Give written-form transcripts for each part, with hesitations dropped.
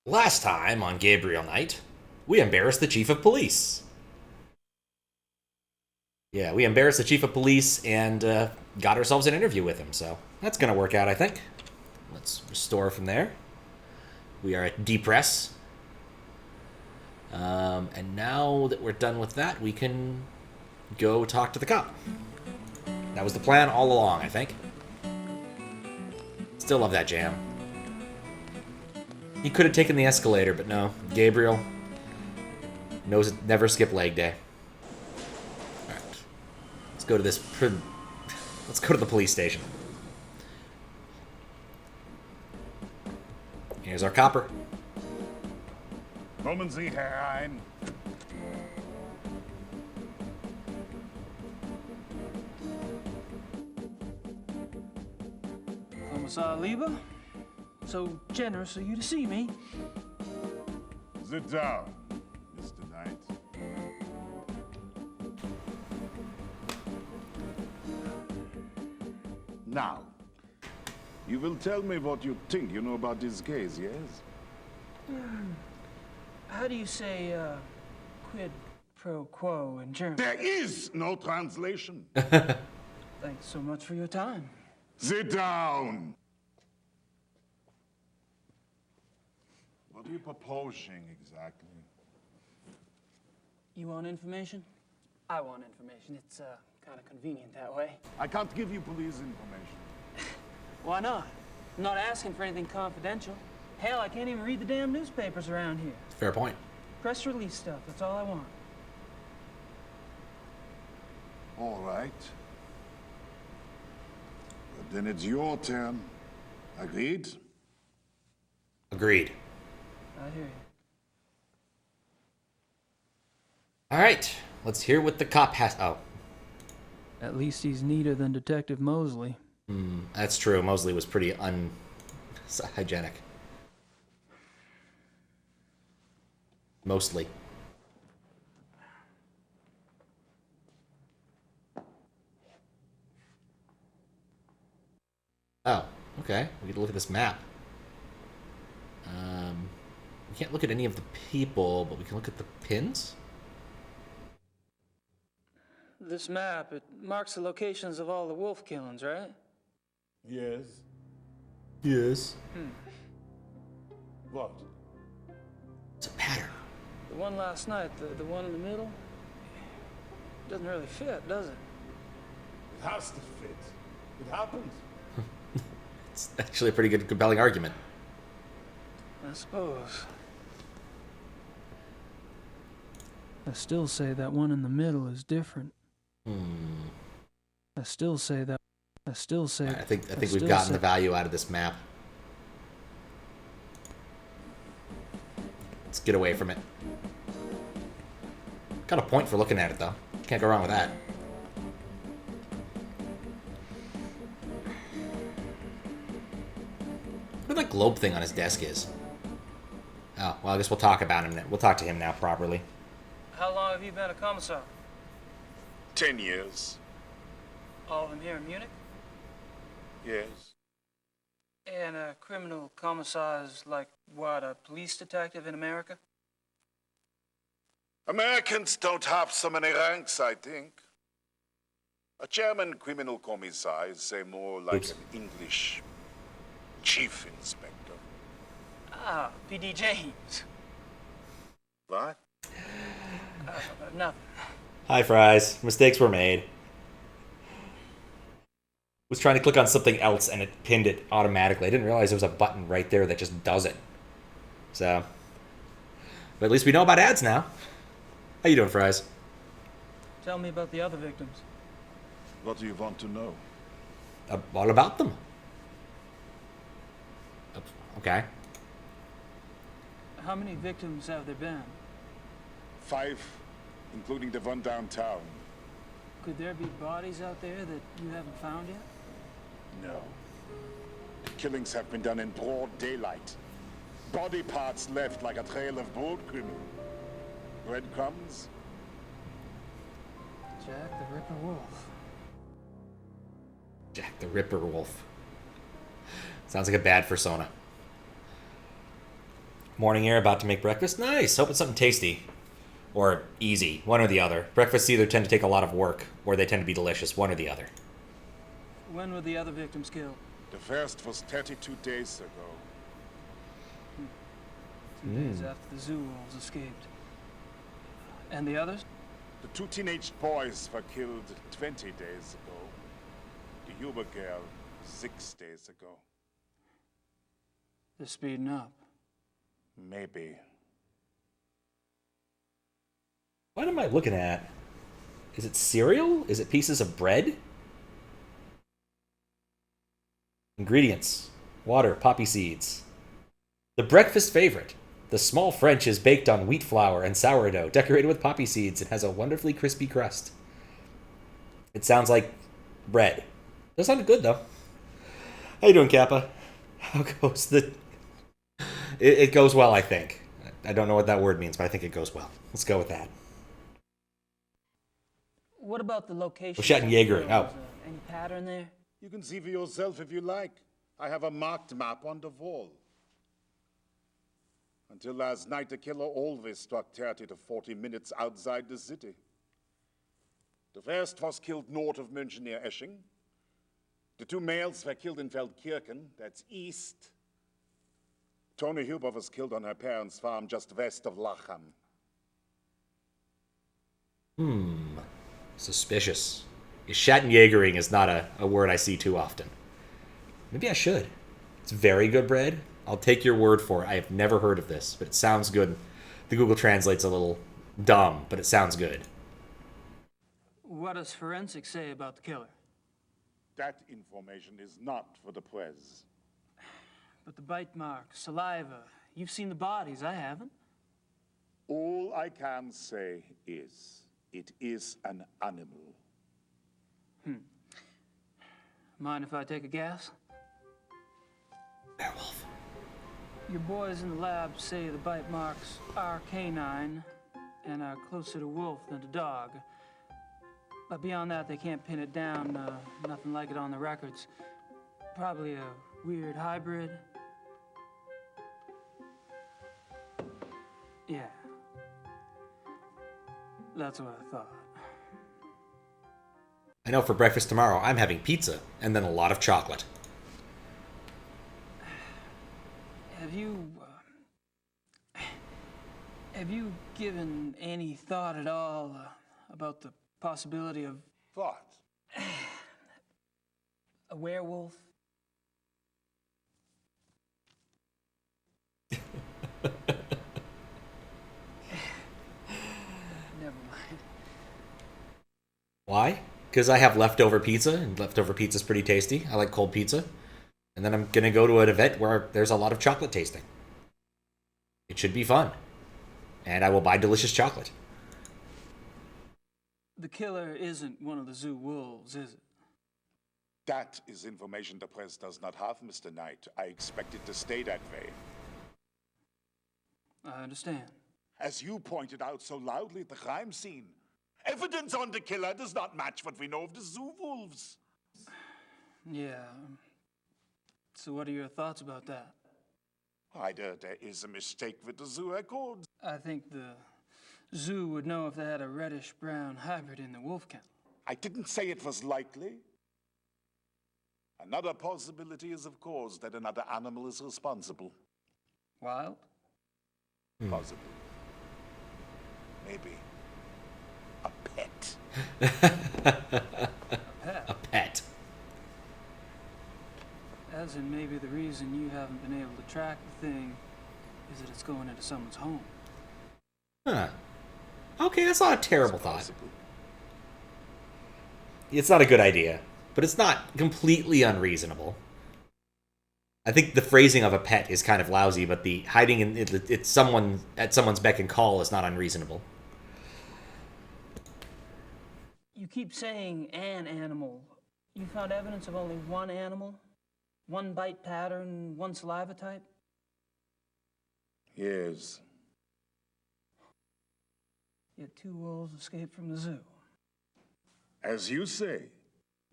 Last time on Gabriel Night, we embarrassed the chief of police. Yeah, we embarrassed the chief of police and got ourselves an interview with him, so that's going to work out, I think. Let's restore from there. We are at depress. And now that we're done with that, we can go talk to the cop. That was the plan all along, I think. Still love that jam. He could have taken the escalator, but no. Gabriel knows it never skip leg day. Alright. Let's go to this... Let's go to the police station. Here's our copper. Kommen Sie herein. Kommissar Lieber, so generous of you to see me. Sit down, Mr. Knight. Now, you will tell me what you think you know about this case, yes? How do you say quid pro quo in German? There is no translation. Thanks so much for your time. Sit down. What are you proposing exactly? You want information? I want information. It's kind of convenient that way. I can't give you police information. Why not? I'm not asking for anything confidential. Hell, I can't even read the damn newspapers around here. Fair point. Press release stuff, that's all I want. All right. But then it's your turn. Agreed? Agreed. I hear you. Alright. Let's hear what the cop has... Oh. At least he's neater than Detective Mosley. That's true. Mosley was pretty unhygienic. Mostly. Oh, okay. We get to look at this map. We can't look at any of the people, but we can look at the pins? This map, it marks the locations of all the wolf killings, right? Yes. Yes. What? It's a pattern. The one last night, the one in the middle, doesn't really fit, does it? It has to fit. It happened. It's actually a pretty good, compelling argument. I suppose. I still say that one in the middle is different. I still say that. I still say. I think we've gotten the value out of this map. Let's get away from it. Got a point for looking at it, though. Can't go wrong with that. What that globe thing on his desk is? Oh, well, I guess we'll talk about him. We'll talk to him now properly. How long have you been a commissar? 10 years. All of them here in Munich? Yes. And a criminal commissar is like, what, a police detective in America? Americans don't have so many ranks, I think. A German criminal commissar is, say, more like an English chief inspector. Ah, P.D. James. What? Nothing. Hi, Fries. Mistakes were made. Was trying to click on something else and it pinned it automatically. I didn't realize there was a button right there that just does it. So, but at least we know about ads now. How you doing, Fries? Tell me about the other victims. What do you want to know? All about them. Okay. How many victims have there been? 5, including the one downtown. Could there be bodies out there that you haven't found yet? No. The killings have been done in broad daylight. Body parts left like a trail of boat criminal. Breadcrumbs? Jack the Ripper Wolf. Jack the Ripper Wolf. Sounds like a bad persona. Morning air, about to make breakfast. Nice. Hope it's something tasty. Or easy. One or the other. Breakfasts either tend to take a lot of work, or they tend to be delicious. One or the other. When were the other victims killed? The first was 32 days ago. 2 days after the zoo wolves escaped. And the others? The 2 teenage boys were killed 20 days ago. The Huber girl 6 days ago. They're speeding up. Maybe. What am I looking at? Is it cereal? Is it pieces of bread? Ingredients. Water, poppy seeds. The breakfast favorite. The small French is baked on wheat flour and sourdough, decorated with poppy seeds, and has a wonderfully crispy crust. It sounds like bread. That sounded good, though. How you doing, Kappa? How goes the... It goes well, I think. I don't know what that word means, but I think it goes well. Let's go with that. What about the location? We're shouting Jaeger. Oh. Any pattern there? You can see for yourself if you like. I have a marked map on the wall. Until last night, the killer always struck 30 to 40 minutes outside the city. The first was killed north of München near Esching. The 2 males were killed in Feldkirchen, that's east. Toni Huber was killed on her parents' farm just west of Lacham. Suspicious. Schattenjägering is not a word I see too often. Maybe I should. It's very good bread. I'll take your word for it. I have never heard of this, but it sounds good. The Google Translate's a little dumb, but it sounds good. What does forensics say about the killer? That information is not for the press. But the bite marks, saliva, you've seen the bodies, I haven't. All I can say is, it is an animal. Mind if I take a guess? Werewolf. Your boys in the lab say the bite marks are canine and are closer to wolf than to dog. But beyond that, they can't pin it down. Nothing like it on the records. Probably a weird hybrid. Yeah. That's what I thought. I know for breakfast tomorrow, I'm having pizza and then a lot of chocolate. Have you given any thought at all about the possibility of What? a werewolf? Never mind. Why? Because I have leftover pizza, and leftover pizza's pretty tasty. I like cold pizza. And then I'm going to go to an event where there's a lot of chocolate tasting. It should be fun. And I will buy delicious chocolate. The killer isn't one of the zoo wolves, is it? That is information the press does not have, Mr. Knight. I expect it to stay that way. I understand. As you pointed out so loudly at the crime scene, evidence on the killer does not match what we know of the zoo wolves. Yeah. So what are your thoughts about that? Either there is a mistake with the zoo records. I think the zoo would know if they had a reddish-brown hybrid in the wolf kennel. I didn't say it was likely. Another possibility is, of course, that another animal is responsible. Wild? Possibly. Maybe. A pet. A pet. As in maybe the reason you haven't been able to track the thing is that it's going into someone's home. Huh. Okay, that's not a terrible thought. Possibly. It's not a good idea, but it's not completely unreasonable. I think the phrasing of a pet is kind of lousy, but the hiding in it's someone at someone's beck and call is not unreasonable. You keep saying an animal. You found evidence of only one animal? One bite pattern, one saliva type? Yes. Yet 2 wolves escaped from the zoo. As you say,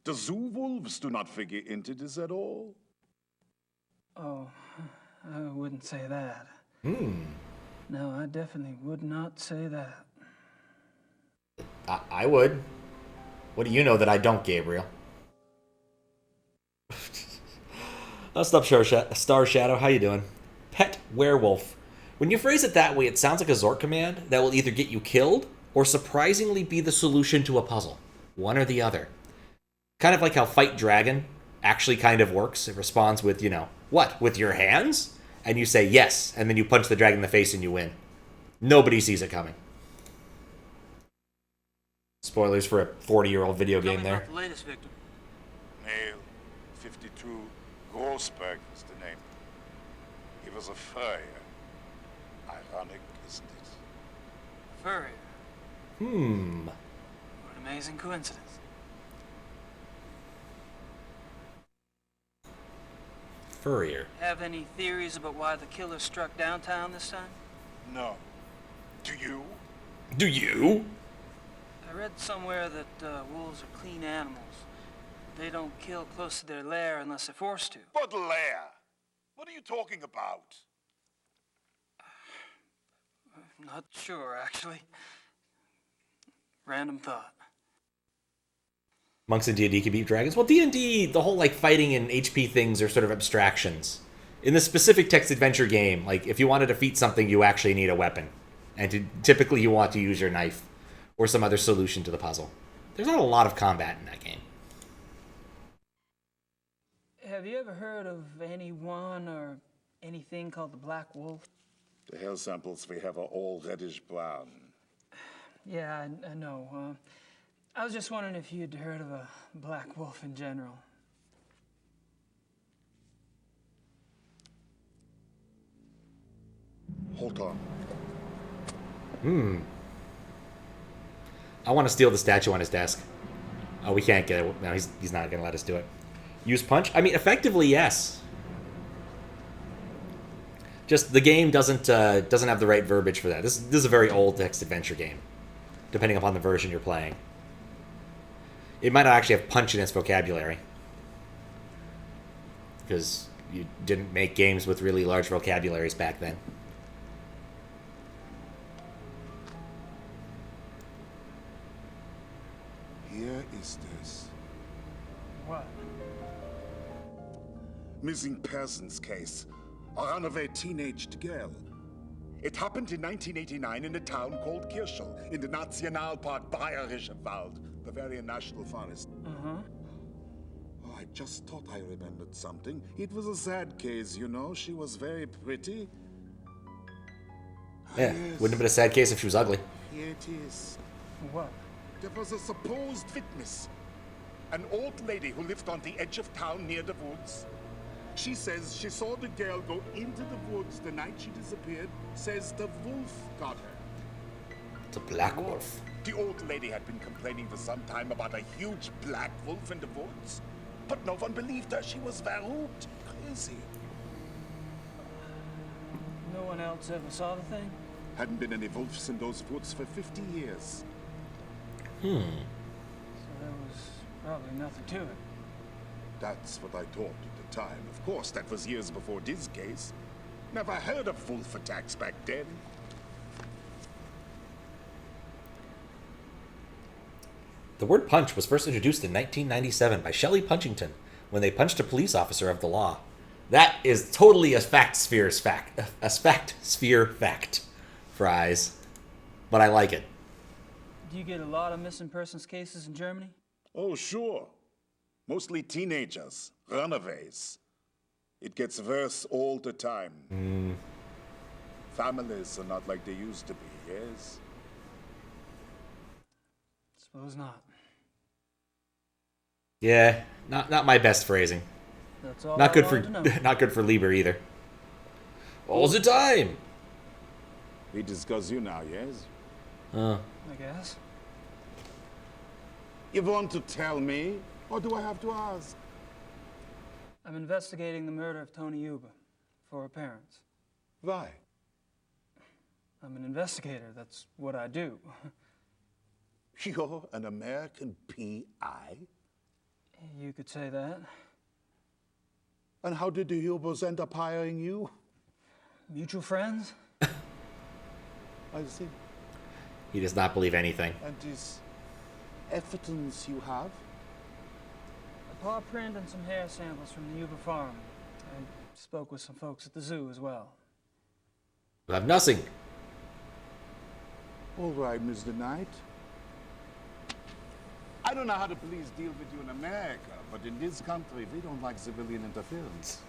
the zoo wolves do not figure into this at all. Oh, I wouldn't say that. No, I definitely would not say that. I would. What do you know that I don't, Gabriel? What's up, Star Shadow? How you doing? Pet werewolf. When you phrase it that way, it sounds like a Zork command that will either get you killed or surprisingly be the solution to a puzzle. One or the other. Kind of like how Fight Dragon actually kind of works. It responds with, you know, what? With your hands? And you say yes, and then you punch the dragon in the face and you win. Nobody sees it coming. Spoilers for a 40-year-old video game there. The latest victim. Male, 52, Grossberg was the name. He was a furrier. Ironic, isn't it? Furrier. What an amazing coincidence. Furrier. Have any theories about why the killer struck downtown this time? No. Do you? Do you? I read somewhere that wolves are clean animals. They don't kill close to their lair unless they're forced to. Baudelaire! What are you talking about? Not sure, actually. Random thought. Monks in D&D can beat dragons. Well, D&D, the whole like fighting and HP things are sort of abstractions. In the specific text adventure game, like if you want to defeat something, you actually need a weapon, and typically you want to use your knife or some other solution to the puzzle. There's not a lot of combat in that game. Have you ever heard of anyone or anything called the Black Wolf? The hair samples we have are all reddish-brown. Yeah, I know. I was just wondering if you'd heard of a black wolf in general. Hold on. I want to steal the statue on his desk. Oh, we can't get it. No, he's not going to let us do it. Use punch? I mean, effectively, yes. Just the game doesn't have the right verbiage for that. This is a very old text adventure game, depending upon the version you're playing. It might not actually have punch in its vocabulary, because you didn't make games with really large vocabularies back then. Here is this. What? Missing persons case. A runaway teenaged girl. It happened in 1989 in a town called Kirschel, in the Nationalpark Bayerischer Wald, Bavarian National Forest. Uh-huh. Oh, I just thought I remembered something. It was a sad case, you know. She was very pretty. Yeah, Yes. wouldn't have been a sad case if she was ugly. Here it is. What? There was a supposed witness. An old lady who lived on the edge of town near the woods. She says she saw the girl go into the woods the night she disappeared. Says the wolf got her. It's a black wolf. The old lady had been complaining for some time about a huge black wolf in the woods. But no one believed her. She was verrückt. Crazy. No one else ever saw the thing? Hadn't been any wolves in those woods for 50 years. So there was probably nothing to it. That's what I thought at the time. Of course, that was years before this case. Never heard of wolf attacks back then. The word punch was first introduced in 1997 by Shelley Punchington when they punched a police officer of the law. That is totally a fact sphere fact, Fries. But I like it. Do you get a lot of missing persons cases in Germany? Oh, sure. Mostly teenagers, runaways. It gets worse all the time. Families are not like they used to be, yes? Suppose not. Yeah, not my best phrasing. That's all Not I good for wanted to know. not good for Lieber either. All the time. We discuss you now, yes? I guess. You want to tell me, or do I have to ask? I'm investigating the murder of Tony Yuba for her parents. Why? I'm an investigator. That's what I do. You're an American P.I.? You could say that. And how did the Hubers end up hiring you? Mutual friends? I see. He does not believe anything. And is evidence you have? A paw print and some hair samples from the Yuba farm. I spoke with some folks at the zoo as well. We have nothing. All right, Mr. Knight. I don't know how the police deal with you in America, but in this country, we don't like civilian interference.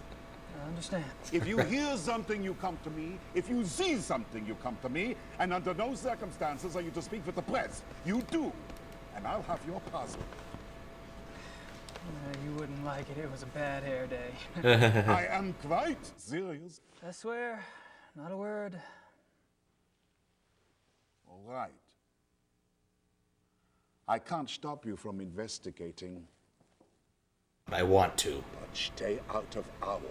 I understand. If you hear something, you come to me. If you see something, you come to me. And under no circumstances are you to speak with the press. You do. And I'll have your puzzle. You wouldn't like it. It was a bad hair day. I am quite serious. I swear, not a word. All right. I can't stop you from investigating, I want to. but stay out of our way.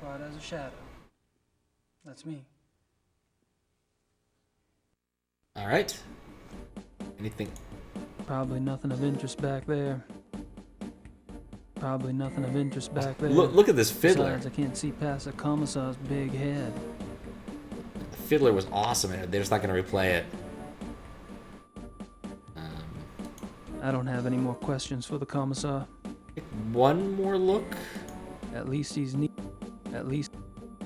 Quiet as a shadow. That's me. All right. Anything? Probably nothing of interest back there. Probably nothing of interest back there. Look at this fiddler. Besides, I can't see past the commissar's big head. The fiddler was awesome, and they're just not going to replay it. I don't have any more questions for the commissar. One more look. At least he's neat. At least.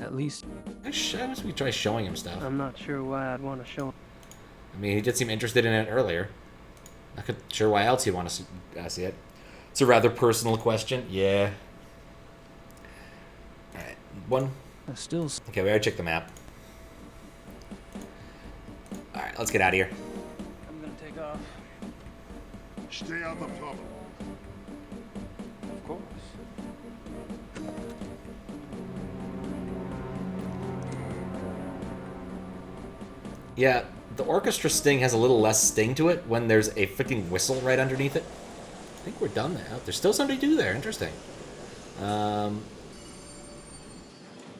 I wish we try showing him stuff. I'm not sure why I'd want to show him. I mean, he did seem interested in it earlier. Not sure why else he'd want to see it. It's a rather personal question. Yeah. All right. One. Okay, we already checked the map. All right, let's get out of here. I'm gonna take off. Stay out of trouble. Of course. Yeah, the orchestra sting has a little less sting to it when there's a freaking whistle right underneath it. I think we're done now. There's still something to do there. Interesting.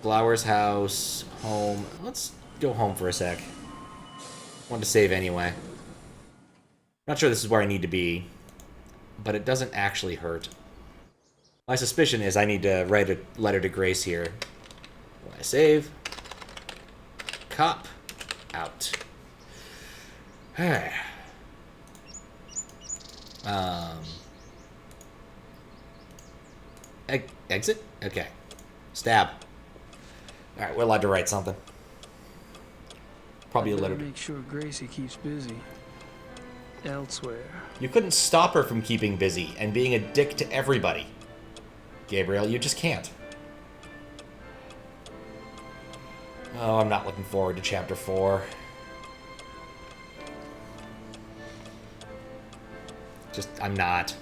Flowers house, home. Let's go home for a sec. Want to save anyway. Not sure this is where I need to be, but it doesn't actually hurt. My suspicion is I need to write a letter to Grace here. When I save, cop, out. Exit? Okay. Stab. Alright, we're allowed to write something. Probably a letter. Make sure Gracie keeps busy. Elsewhere. You couldn't stop her from keeping busy and being a dick to everybody. Gabriel, you just can't. Oh, I'm not looking forward to Chapter 4. I'm not.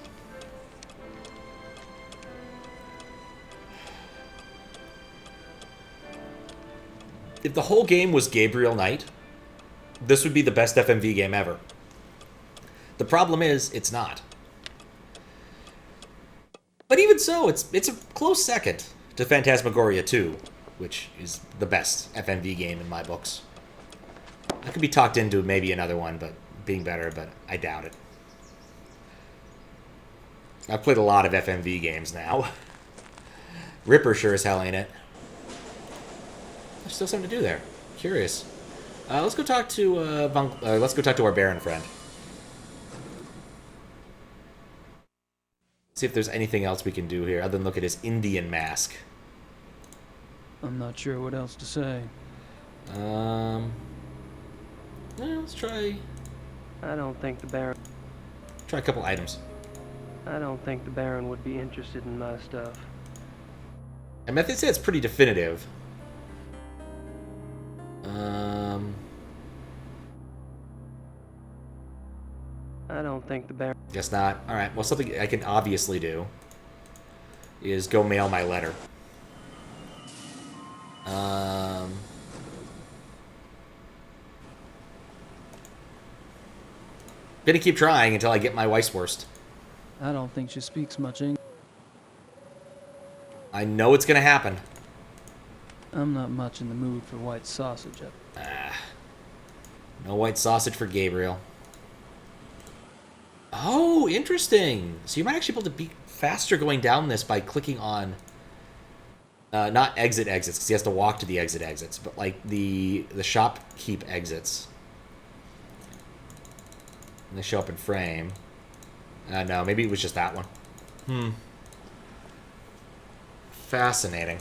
If the whole game was Gabriel Knight, this would be the best FMV game ever. The problem is, it's not. But even so, it's a close second to Phantasmagoria 2, which is the best FMV game in my books. I could be talked into maybe another one, but being better, but I doubt it. I've played a lot of FMV games now. Ripper sure as hell ain't it. There's still something to do there. Curious. Let's go talk to our Baron friend. See if there's anything else we can do here other than look at his Indian mask. I'm not sure what else to say. Let's try. I don't think the Baron. Try a couple items. I don't think the Baron would be interested in my stuff. I mean, I'd say it's pretty definitive. I don't think the Baron. Guess not. Alright, well, something I can obviously do is go mail my letter. Gonna keep trying until I get my Weisswurst. I don't think she speaks much English. I know it's gonna happen. I'm not much in the mood for white sausage. No white sausage for Gabriel. Oh, interesting. So you might actually be able to be faster going down this by clicking on Not exits, because he has to walk to the exits, but like the shopkeep exits. And they show up in frame. No, maybe it was just that one. Fascinating.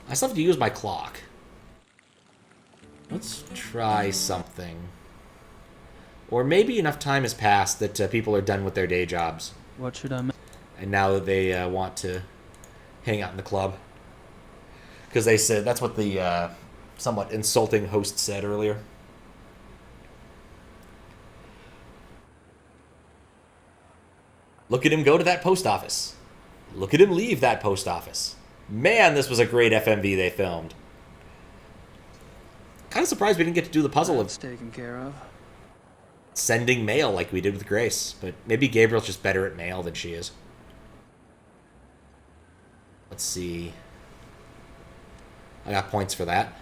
I still have to use my clock. Let's try something. Or maybe enough time has passed that people are done with their day jobs. What should I make? And now they want to hang out in the club. Because they said, that's what the somewhat insulting host said earlier. Look at him go to that post office. Look at him leave that post office. Man, this was a great FMV they filmed. Kind of surprised we didn't get to do the puzzle of taken care of. sending mail like we did with Grace. But maybe Gabriel's just better at mail than she is. Let's see. I got points for that.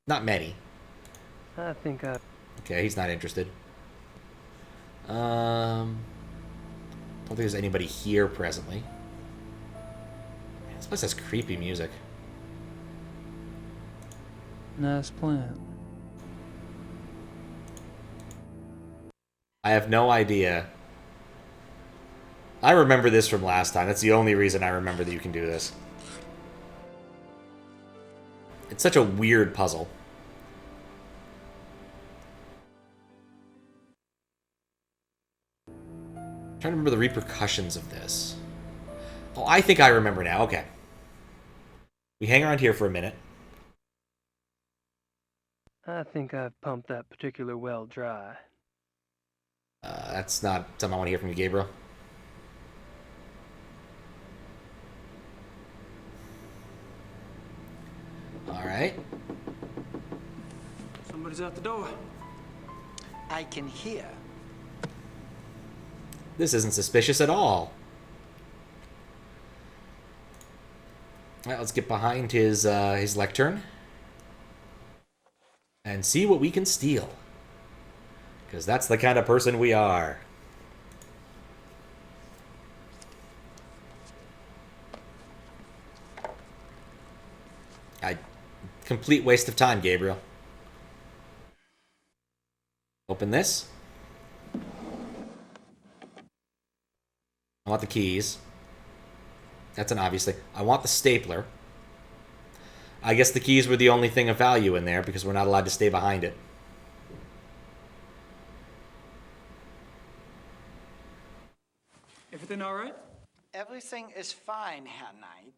Not many. I think I... Okay, he's not interested. Don't think there's anybody here presently. Man, this place has creepy music. Nice plant. I have no idea. I remember this from last time. That's the only reason I remember that you can do this. It's such a weird puzzle. I'm trying to remember the repercussions of this. Oh, I think I remember now. Okay. We hang around here for a minute. I think I've pumped that particular well dry. That's not something I want to hear from you, Gabriel. Alright. Somebody's at the door. I can hear. This isn't suspicious at all. Alright, let's get behind his lectern. And see what we can steal. Because that's the kind of person we are. Complete waste of time, Gabriel. Open this. I want the keys. That's an obvious thing. I want the stapler. I guess the keys were the only thing of value in there because we're not allowed to stay behind it. Everything all right? Everything is fine, Herr Knight.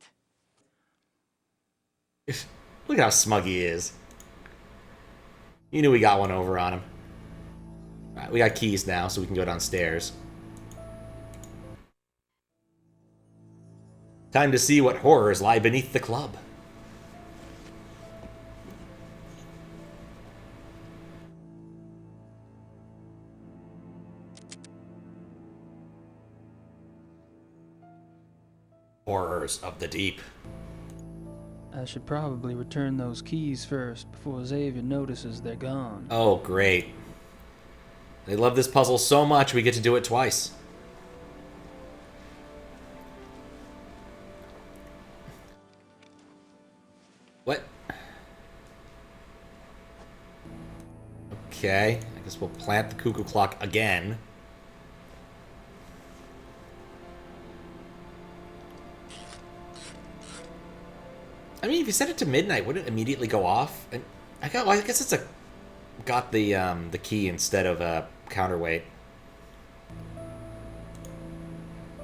Look at how smug he is. You knew we got one over on him. Alright, we got keys now, so we can go downstairs. Time to see what horrors lie beneath the club. Horrors of the deep. I should probably return those keys first before Xavier notices they're gone. Oh, great. They love this puzzle so much we get to do it twice. What? Okay, I guess we'll plant the cuckoo clock again. I mean, if you set it to midnight, wouldn't it immediately go off? And I guess it's got the key instead of a counterweight.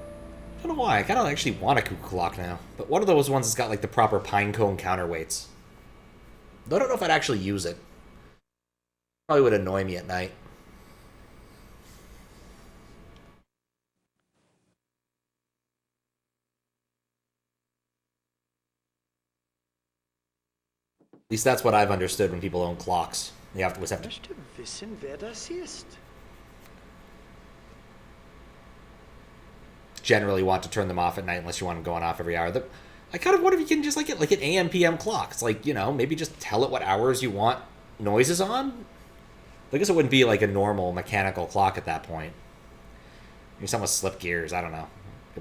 I don't know why. I kind of actually want a cuckoo clock now, but one of those ones has got like the proper pinecone counterweights. Though I don't know if I'd actually use it. Probably would annoy me at night. At least that's what I've understood when people own clocks. You have to Möchte wissen, wer das ist. generally want to turn them off at night unless you want them going off every hour. I kind of wonder if you can just like get like an AM PM clock. It's like, you know, maybe just tell it what hours you want noises on. I guess it wouldn't be like a normal mechanical clock at that point. Maybe something with slip gears. I don't know.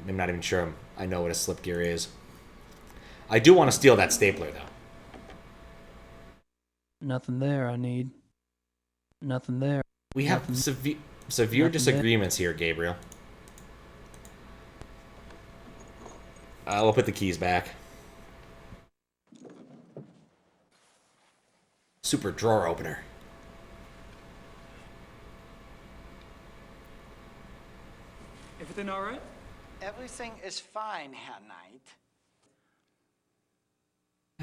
I'm not even sure I know what a slip gear is. I do want to steal that stapler, though. Nothing there I need. Nothing there. We have severe disagreements here, Gabriel. We'll put the keys back. Super drawer opener. Everything all right? Everything is fine, Herr Knight.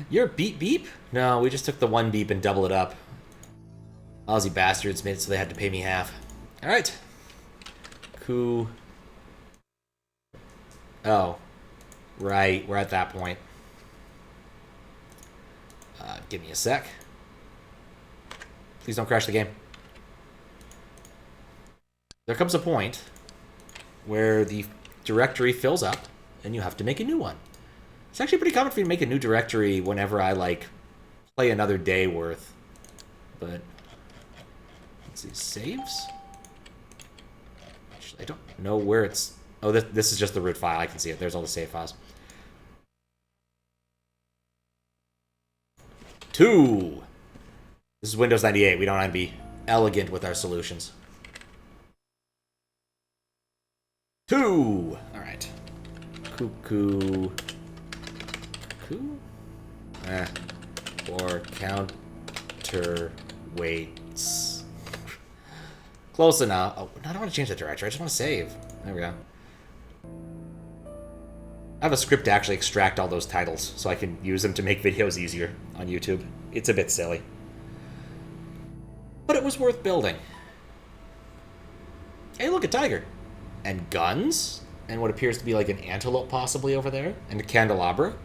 You're beep beep? No, we just took the one beep and doubled it up. Aussie bastards made it so they had to pay me half. Alright. Cool. Oh. Right, we're at that point. Give me a sec. Please don't crash the game. There comes a point where the directory fills up and you have to make a new one. It's actually pretty common for me to make a new directory whenever I, like, play another day worth. But, let's see, saves? Actually, I don't know where it's... Oh, this is just the root file. I can see it. There's all the save files. 2! This is Windows 98. We don't want to be elegant with our solutions. 2! Alright. COOCOO... or counterweights. Close enough. Oh, I don't want to change the directory. I just want to save. There we go. I have a script to actually extract all those titles so I can use them to make videos easier on YouTube. It's a bit silly. But it was worth building. Hey, look, a tiger. And guns. And what appears to be like an antelope possibly over there. And a candelabra.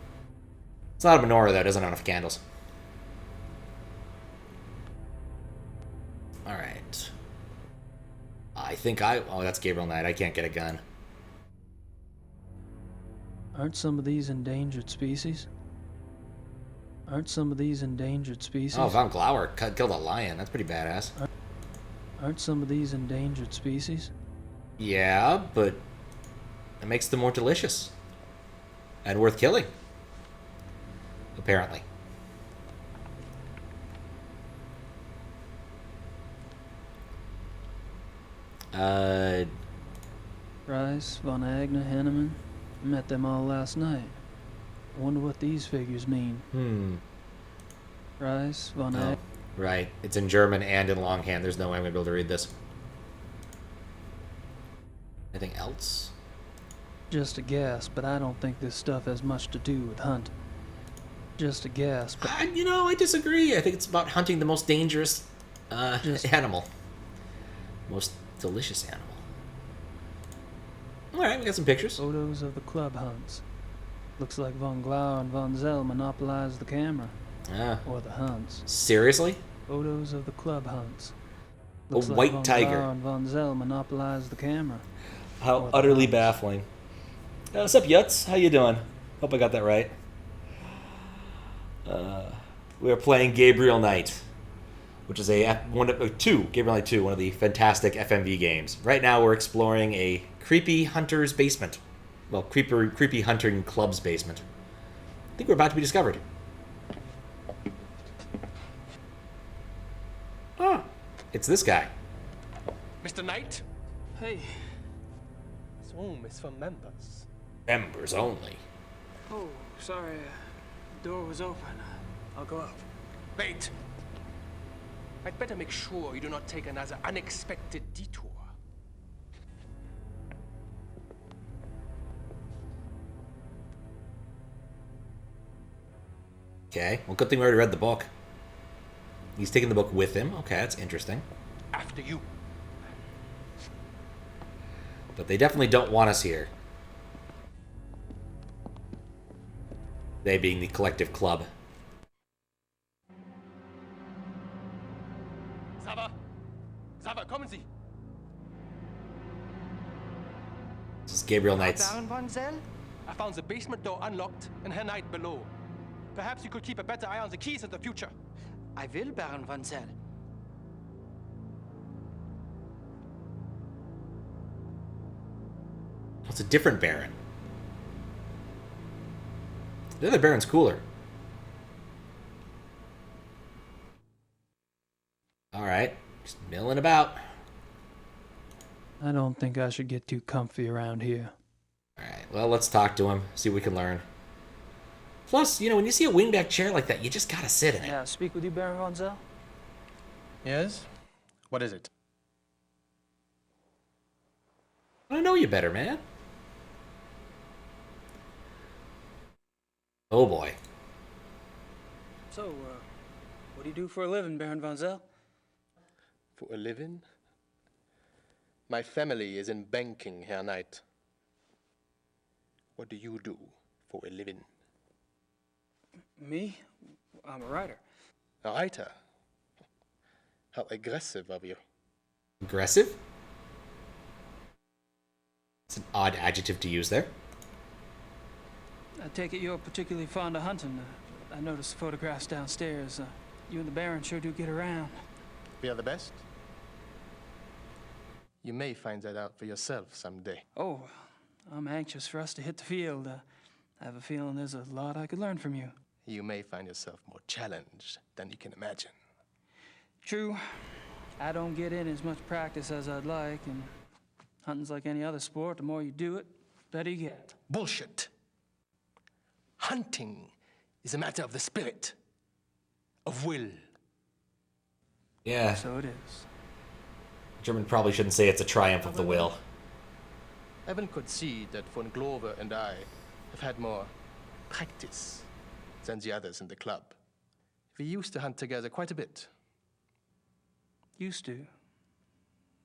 It's not a menorah, though. It doesn't have enough candles. Alright. I think Oh, that's Gabriel Knight. I can't get a gun. Aren't some of these endangered species? Aren't some of these endangered species? Oh, Von Glauer killed a lion. That's pretty badass. Aren't some of these endangered species? Yeah, but it makes them more delicious. And worth killing. Apparently. Rice, Von Agner, Henneman. Met them all last night. Wonder what these figures mean. Rice, Von Agner. Right. It's in German and in longhand. There's no way I'm going to be able to read this. Anything else? Just a guess, but I don't think this stuff has much to do with hunting. Just a guess, but... You know, I disagree. I think it's about hunting the most dangerous animal. Most delicious animal. Alright, we got some pictures. Photos of the club hunts. Looks like Von Glauer and Von Zell monopolized the camera. Or the hunts. Seriously? Photos of the club hunts. Looks a white like tiger. Von Glauer and Von Zell monopolized the camera. How utterly baffling. What's up, Yutz? How you doing? Hope I got that right. We are playing Gabriel Knight, which is Gabriel Knight 2, one of the fantastic FMV games. Right now we're exploring a creepy hunter's basement. Well, creepy hunting club's basement. I think we're about to be discovered. It's this guy. Mr. Knight? Hey. SWAM is for members. Members only. Oh, sorry. The door was open. I'll go up. Wait. I'd better make sure you do not take another unexpected detour. Okay, well, good thing we already read the book. He's taking the book with him. Okay, that's interesting. After you. But they definitely don't want us here. They being the collective club. Sava, kommen Sie. This is Gabriel Knight's. Baron Von Zell? I found the basement door unlocked and Herr Knight below. Perhaps you could keep a better eye on the keys in the future. I will, Baron Von Zell. It's a different Baron. The other Baron's cooler. Alright, just milling about. I don't think I should get too comfy around here. Alright, well, let's talk to him, see what we can learn. Plus, you know, when you see a wingback chair like that, you just gotta sit in it. Yeah, speak with you, Baron Von Zell? Yes? What is it? I know you better, man. Oh boy. So, what do you do for a living, Baron Von Zell? For a living? My family is in banking, Herr Knight. What do you do for a living? Me? I'm a writer. A writer? How aggressive of you. Aggressive? It's an odd adjective to use there. I take it you're particularly fond of hunting. I noticed the photographs downstairs. You and the Baron sure do get around. We are the best? You may find that out for yourself someday. Oh, I'm anxious for us to hit the field. I have a feeling there's a lot I could learn from you. You may find yourself more challenged than you can imagine. True. I don't get in as much practice as I'd like, and hunting's like any other sport. The more you do it, the better you get. Bullshit. Hunting is a matter of the spirit, of will. Yeah, So it is. German probably shouldn't say it's a triumph of the will. Evan could see that Von Glover and I have had more practice than the others in the club. We used to hunt together quite a bit. Used to.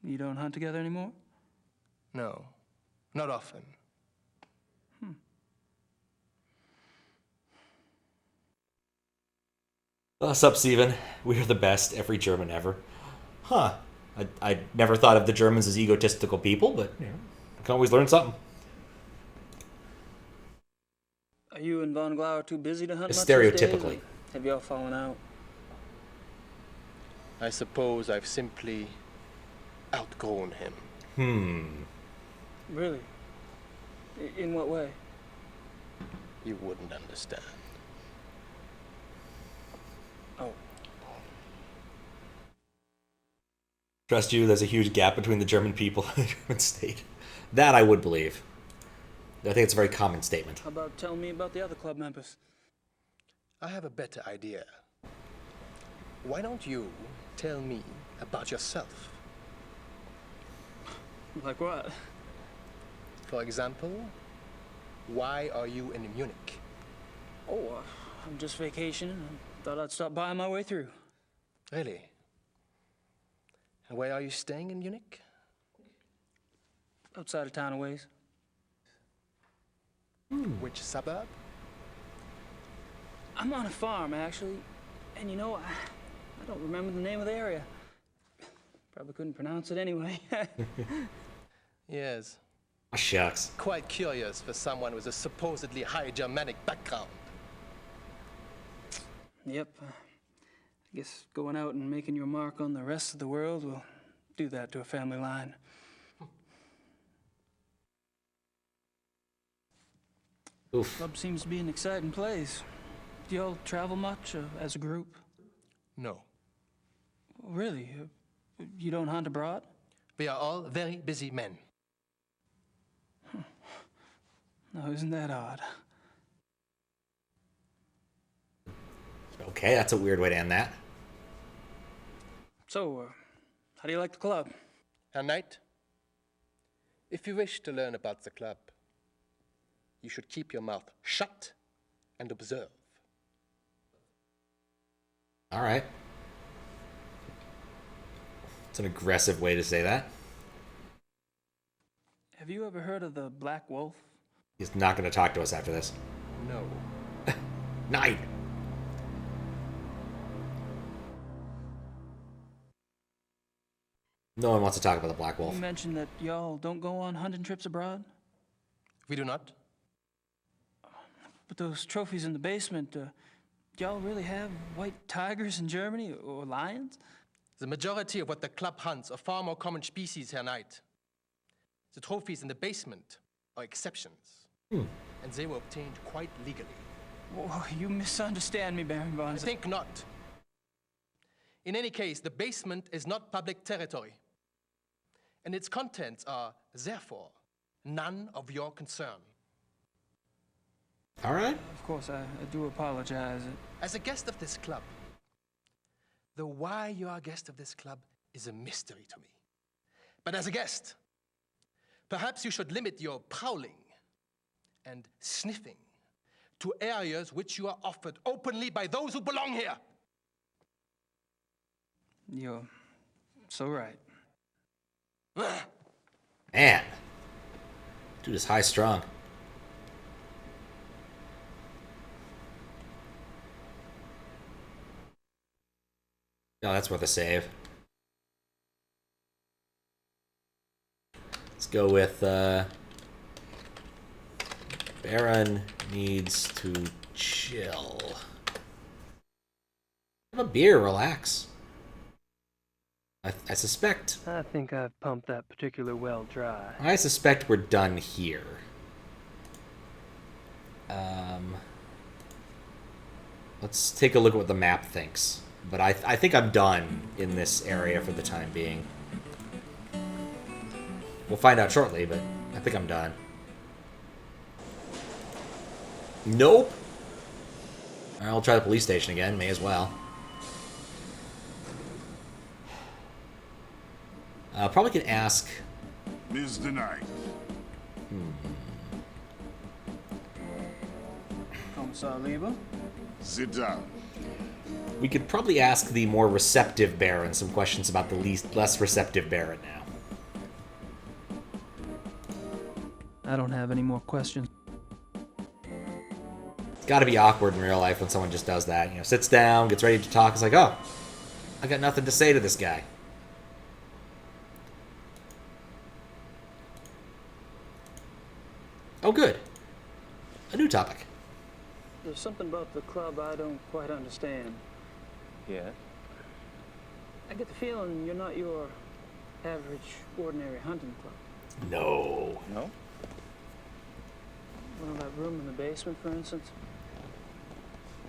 You don't hunt together anymore? No, not often. What's up, Steven? We are the best, every German ever. Huh. I never thought of the Germans as egotistical people, but you know, I can always learn something. Are you and Von Glauer too busy to hunt much these Stereotypically. days? Have y'all fallen out? I suppose I've simply outgrown him. Really? In what way? You wouldn't understand. Oh. Trust you, there's a huge gap between the German people and the German state. That I would believe. I think it's a very common statement. How about telling me about the other club members? I have a better idea. Why don't you tell me about yourself? Like what? For example, why are you in Munich? Oh, I'm just vacationing. I thought I'd stop by on my way through. Really? And where are you staying in Munich? Outside of town a ways. Which suburb? I'm on a farm, actually. And you know, I don't remember the name of the area. Probably couldn't pronounce it anyway. Yes. Oh, shucks. Quite curious for someone with a supposedly high Germanic background. Yep. I guess going out and making your mark on the rest of the world will do that to a family line. Oof. Club seems to be an exciting place. Do y'all travel much as a group? No. Really? You don't hunt abroad? We are all very busy men. No, isn't that odd? Okay, that's a weird way to end that. So, how do you like the club? Herr Knight, if you wish to learn about the club, you should keep your mouth shut and observe. All right. It's an aggressive way to say that. Have you ever heard of the Black Wolf? He's not going to talk to us after this. No. 9. No one wants to talk about the Black Wolf. You mentioned that y'all don't go on hunting trips abroad? We do not. But those trophies in the basement, y'all really have white tigers in Germany or lions? The majority of what the club hunts are far more common species, Herr Knight. The trophies in the basement are exceptions, and they were obtained quite legally. Whoa, you misunderstand me, Baron von I think not. In any case, the basement is not public territory, and its contents are, therefore, none of your concern. All right. Of course, I do apologize. As a guest of this club, the why you are a guest of this club is a mystery to me. But as a guest, perhaps you should limit your prowling and sniffing to areas which you are offered openly by those who belong here. You're so right. Man. Dude is high strung. No, that's worth a save. Let's go with Baron needs to chill. Have a beer, relax. I suspect. I think I've pumped that particular well dry. I suspect we're done here. Let's take a look at what the map thinks. But I think I'm done in this area for the time being. We'll find out shortly, but I think I'm done. Nope. I'll try the police station again. May as well. Probably can ask. Ms. denied. Kommissar Lieber? Sit down. We could probably ask the more receptive Baron some questions about the less receptive Baron now. I don't have any more questions. It's got to be awkward in real life when someone just does that. You know, sits down, gets ready to talk. It's like, oh, I got nothing to say to this guy. Oh, good. A new topic. There's something about the club I don't quite understand. Yeah? I get the feeling you're not your average, ordinary hunting club. No. No? Well, that room in the basement, for instance.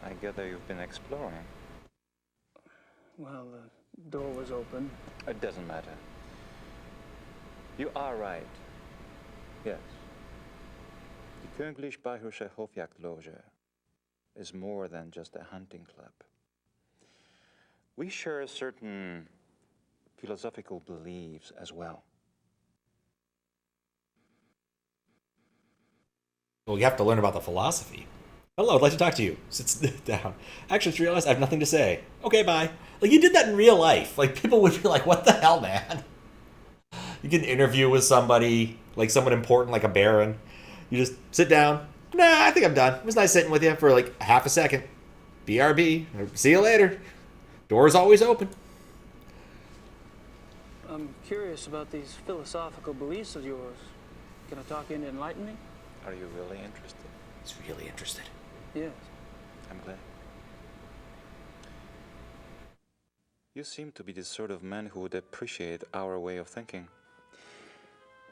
I gather you've been exploring. Well, the door was open. It doesn't matter. You are right. Yes. The Königliche Bayerische Hofjagdloge is more than just a hunting club. We share certain philosophical beliefs as well. Well, you have to learn about the philosophy. Hello, I'd like to talk to you. Sits down. Actually, just realized I have nothing to say. Okay, bye. Like, you did that in real life. Like, people would be like, what the hell, man? You get an interview with somebody, like someone important, like a baron. You just sit down. Nah, I think I'm done. It was nice sitting with you for like half a second. BRB. See you later. Door's always open. I'm curious about these philosophical beliefs of yours. Can I talk you into enlighten me? Are you really interested? He's really interested. Yes. I'm glad. You seem to be the sort of man who would appreciate our way of thinking.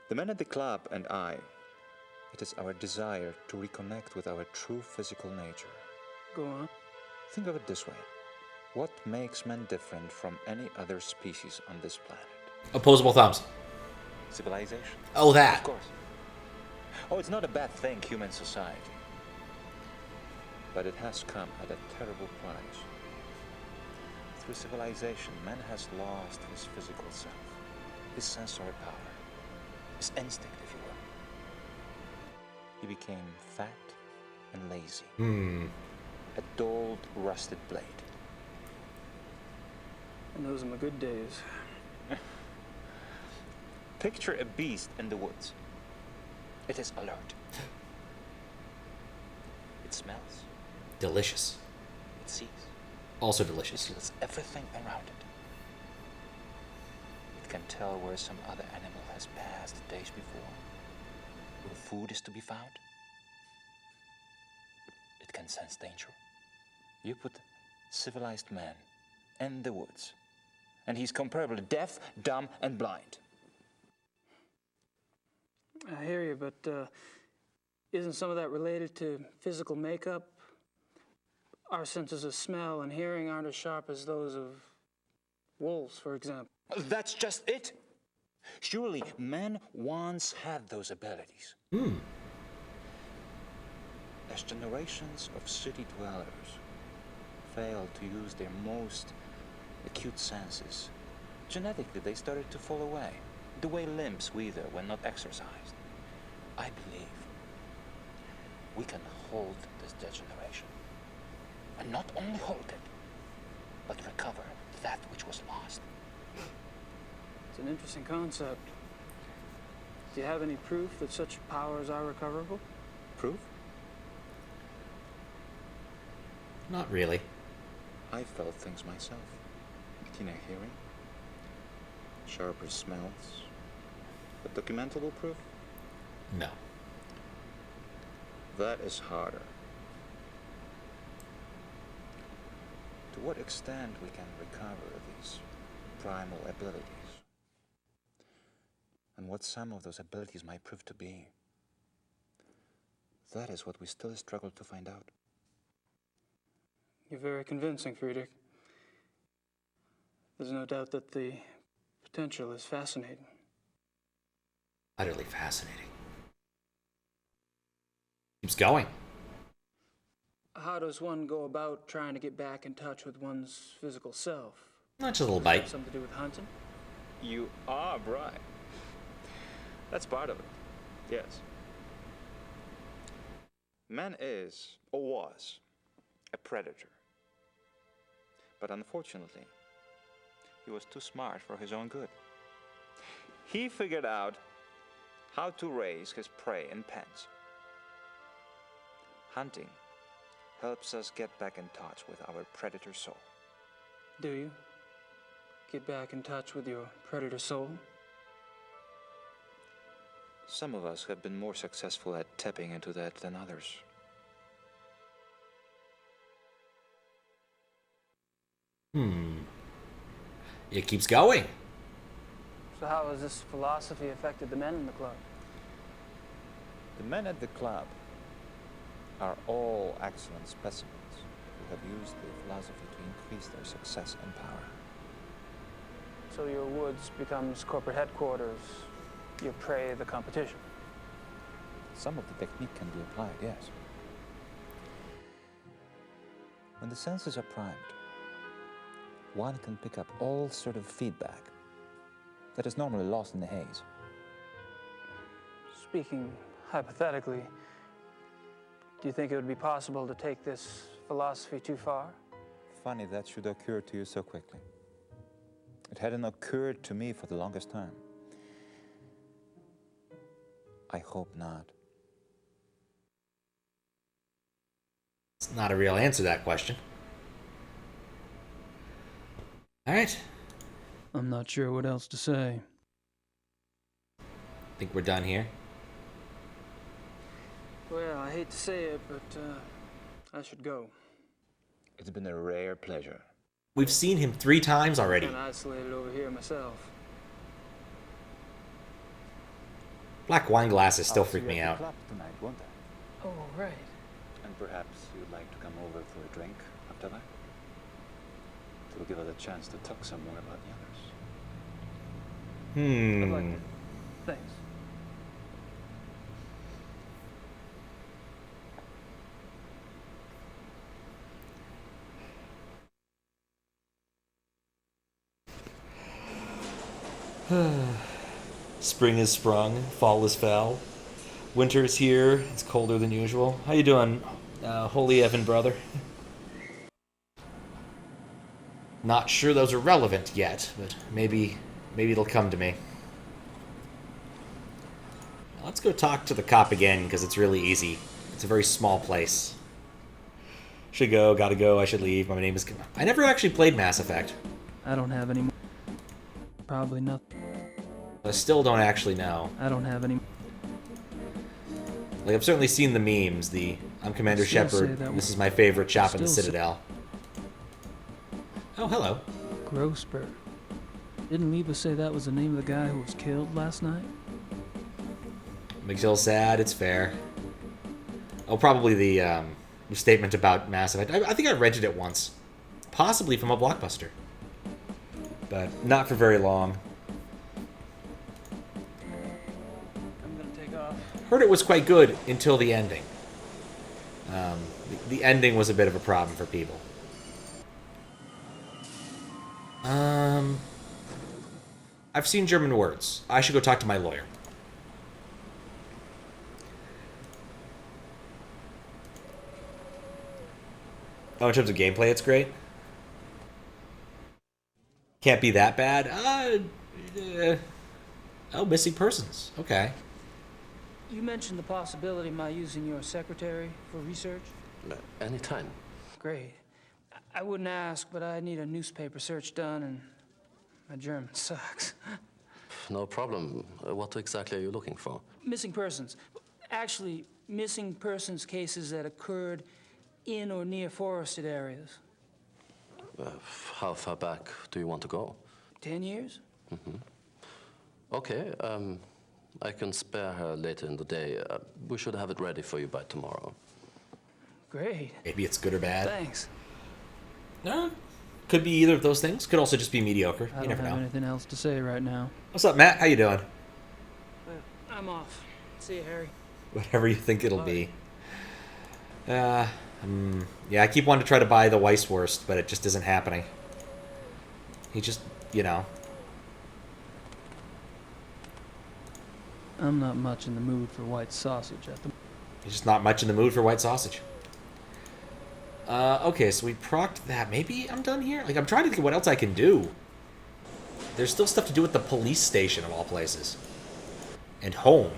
The men at the club and I, it is our desire to reconnect with our true physical nature. Go on. Think of it this way. What makes man different from any other species on this planet? Opposable thumbs. Civilization. Oh, that. Of course. Oh, it's not a bad thing, human society. But it has come at a terrible price. Through civilization, man has lost his physical self, his sensory power, his instinct, if you will. He became fat and lazy. A dulled, rusted blade. And those are my good days. Picture a beast in the woods. It is alert. It smells. Delicious. It sees. Also It delicious. feels everything around it. It can tell where some other animal has passed the days before, where food is to be found. It can sense danger. You put civilized man in the woods, and he's comparably deaf, dumb, and blind. I hear you, but isn't some of that related to physical makeup? Our senses of smell and hearing aren't as sharp as those of wolves, for example. That's just it. Surely man once had those abilities. As generations of city dwellers failed to use their most acute senses, genetically they started to fall away, the way limbs wither when not exercised. I believe we can hold this degeneration. And not only hold it, but recover that which was lost. It's an interesting concept. Do you have any proof that such powers are recoverable? Proof? Not really. I felt things myself. Keener hearing, sharper smells. But documentable proof? No. That is harder. To what extent we can recover these primal abilities, and what some of those abilities might prove to be, that is what we still struggle to find out. You're very convincing, Friedrich. There's no doubt that the potential is fascinating. Utterly fascinating. Keeps going. How does one go about trying to get back in touch with one's physical self? Not just a little bite. Something to do with hunting? You are right. That's part of it, yes. Man is, or was, a predator. But unfortunately, he was too smart for his own good. He figured out how to raise his prey in pens. Hunting helps us get back in touch with our predator soul. Do you? Get back in touch with your predator soul? Some of us have been more successful at tapping into that than others. It keeps going. So how has this philosophy affected the men in the club? The men at the club are all excellent specimens who have used the philosophy to increase their success and power. So your woods becomes corporate headquarters, your prey the competition. Some of the technique can be applied, yes. When the senses are primed, one can pick up all sort of feedback that is normally lost in the haze. Speaking hypothetically, do you think it would be possible to take this philosophy too far? Funny that should occur to you so quickly. It hadn't occurred to me for the longest time. I hope not. It's not a real answer to that question. All right. I'm not sure what else to say. Think we're done here. Well, I hate to say it, but I should go. It's been a rare pleasure. We've seen him 3 times already. I'm isolated over here myself. Black wine glasses still I'll see freak you me at the out. club tonight, won't I? Oh, right. And perhaps you'd like to come over for a drink after that? It will give us a chance to talk some more about the others. I'd like to. Thanks. Spring is sprung, fall is fell. Winter is here, it's colder than usual. How you doing, Holy Evan brother? Not sure those are relevant yet, but maybe it'll come to me. Let's go talk to the cop again, because it's really easy. It's a very small place. Should go, gotta go, I should leave. My name is... I never actually played Mass Effect. I don't have any... Probably nothing. I still don't actually know. I don't have any... Like, I've certainly seen the memes, the I'm Commander Still say Shepard, that this is my favorite shop in the Still say- Citadel. Oh, hello. Grossberg. Didn't Leva say that was the name of the guy who was killed last night? McGill sad, it's fair. Oh, probably the statement about Mass Effect. I think I rented it once. Possibly from a Blockbuster. But not for very long. I'm gonna take off. Heard it was quite good until the ending. The ending was a bit of a problem for people. I've seen German words. I should go talk to my lawyer. Oh, in terms of gameplay, it's great. Can't be that bad. Oh, missing persons. Okay. You mentioned the possibility of my using your secretary for research? Anytime. Great. I wouldn't ask, but I need a newspaper search done, and my German sucks. No problem. What exactly are you looking for? Missing persons. Actually, missing persons cases that occurred in or near forested areas. How far back do you want to go? 10 years? Okay, I can spare her later in the day. We should have it ready for you by tomorrow. Great. Maybe it's good or bad. Thanks. No. Could be either of those things. Could also just be mediocre. I You don't never have know. anything else to say right now. What's up, Matt? How you doing? I'm off. See you, Harry. Whatever you think it'll be. Yeah, I keep wanting to try to buy the Weisswurst, but it just isn't happening. He just, you know. I'm not much in the mood for white sausage at the He's just not much in the mood for white sausage. Okay, so we procced that. Maybe I'm done here? Like, I'm trying to think of what else I can do. There's still stuff to do at the police station, of all places. And home.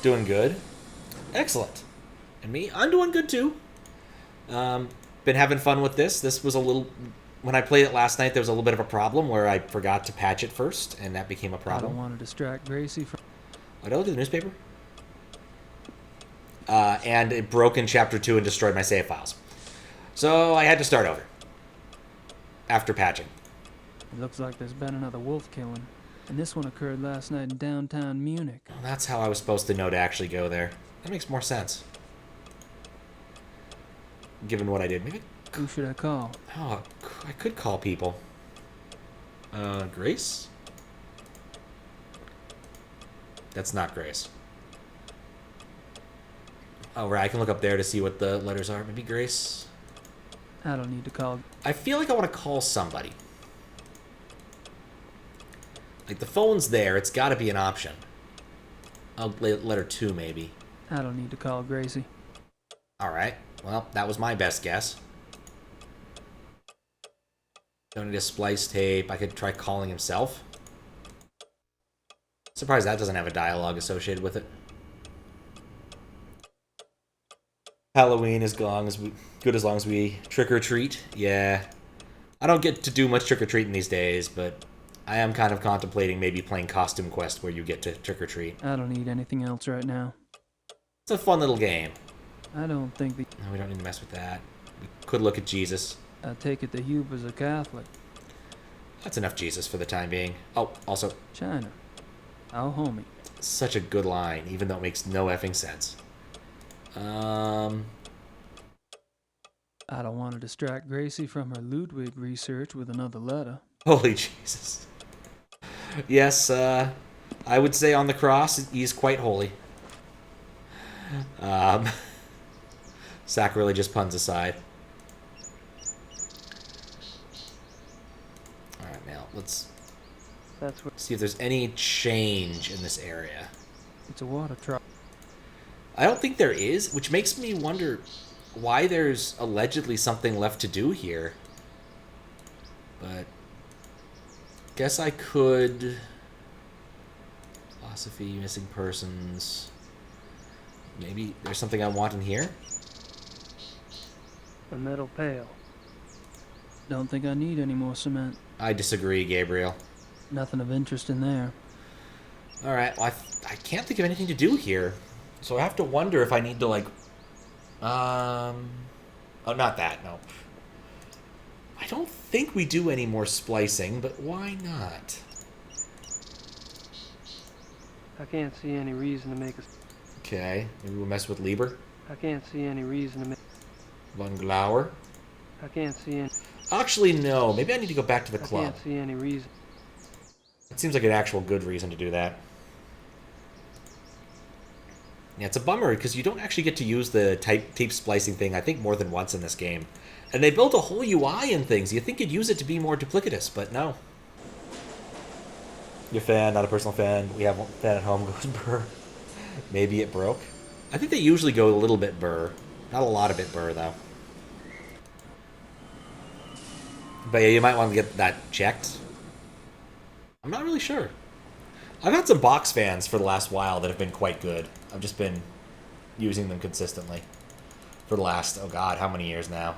Doing good. Excellent. And me? I'm doing good, too. Been having fun with this. This was a little... When I played it last night, there was a little bit of a problem where I forgot to patch it first, and that became a I problem. don't want to distract Gracie from... Oh, did I look at the newspaper? And it broke in Chapter 2 and destroyed my save files. So I had to start over. After patching. It looks like there's been another wolf killing. And this one occurred last night in downtown Munich. Well, that's how I was supposed to know to actually go there. That makes more sense. Given what I did. Maybe... Who should I call? Oh, I could call people. Grace? That's not Grace. Oh, right, I can look up there to see what the letters are. Maybe Grace? I don't need to call. I feel like I want to call somebody. Like, the phone's there. It's got to be an option. Oh, letter 2, maybe. I don't need to call Gracie. Alright. Well, that was my best guess. Don't need a splice tape. I could try calling himself. Surprised that doesn't have a dialogue associated with it. Halloween is good as long as we trick or treat. Yeah. I don't get to do much trick or treating these days, but I am kind of contemplating maybe playing Costume Quest where you get to trick or treat. I don't need anything else right now. It's a fun little game. I don't think the... No, we don't need to mess with that. We could look at Jesus. I take it the Huber's a Catholic. That's enough Jesus for the time being. Oh, also, China. Our homie. such a good line, even though it makes no effing sense. I don't want to distract Gracie from her Ludwig research with another letter. Holy Jesus. Yes, I would say on the cross, he's quite holy. Sacrilegious puns aside. Alright, now, let's That's where see if there's any change in this area. it's a water truck. I don't think there is, which makes me wonder why there's allegedly something left to do here. But guess I could... Philosophy, missing persons... Maybe there's something I want in here? A metal pail. Don't think I need any more cement. I disagree, Gabriel. Nothing of interest in there. Alright, well, I can't think of anything to do here. So I have to wonder if I need to, like... Oh, not that, no. I don't think we do any more splicing, but why not? I can't see any reason to make us... Okay, maybe we'll mess with Lieber. I can't see any reason to make... Von Glauer. I can't see any... Actually, no. Maybe I need to go back to the club. I can't see any reason. It seems like an actual good reason to do that. Yeah, it's a bummer because you don't actually get to use the tape splicing thing, I think, more than once in this game. And they built a whole UI and things. You'd think you'd use it to be more duplicitous, but no. You're a fan, not a personal fan. We have one fan at home goes burr. Maybe it broke. I think they usually go a little bit burr. Not a lot of it burr, though. But yeah, you might want to get that checked. I'm not really sure. I've had some box fans for the last while that have been quite good. I've just been using them consistently for the last, oh god, how many years now?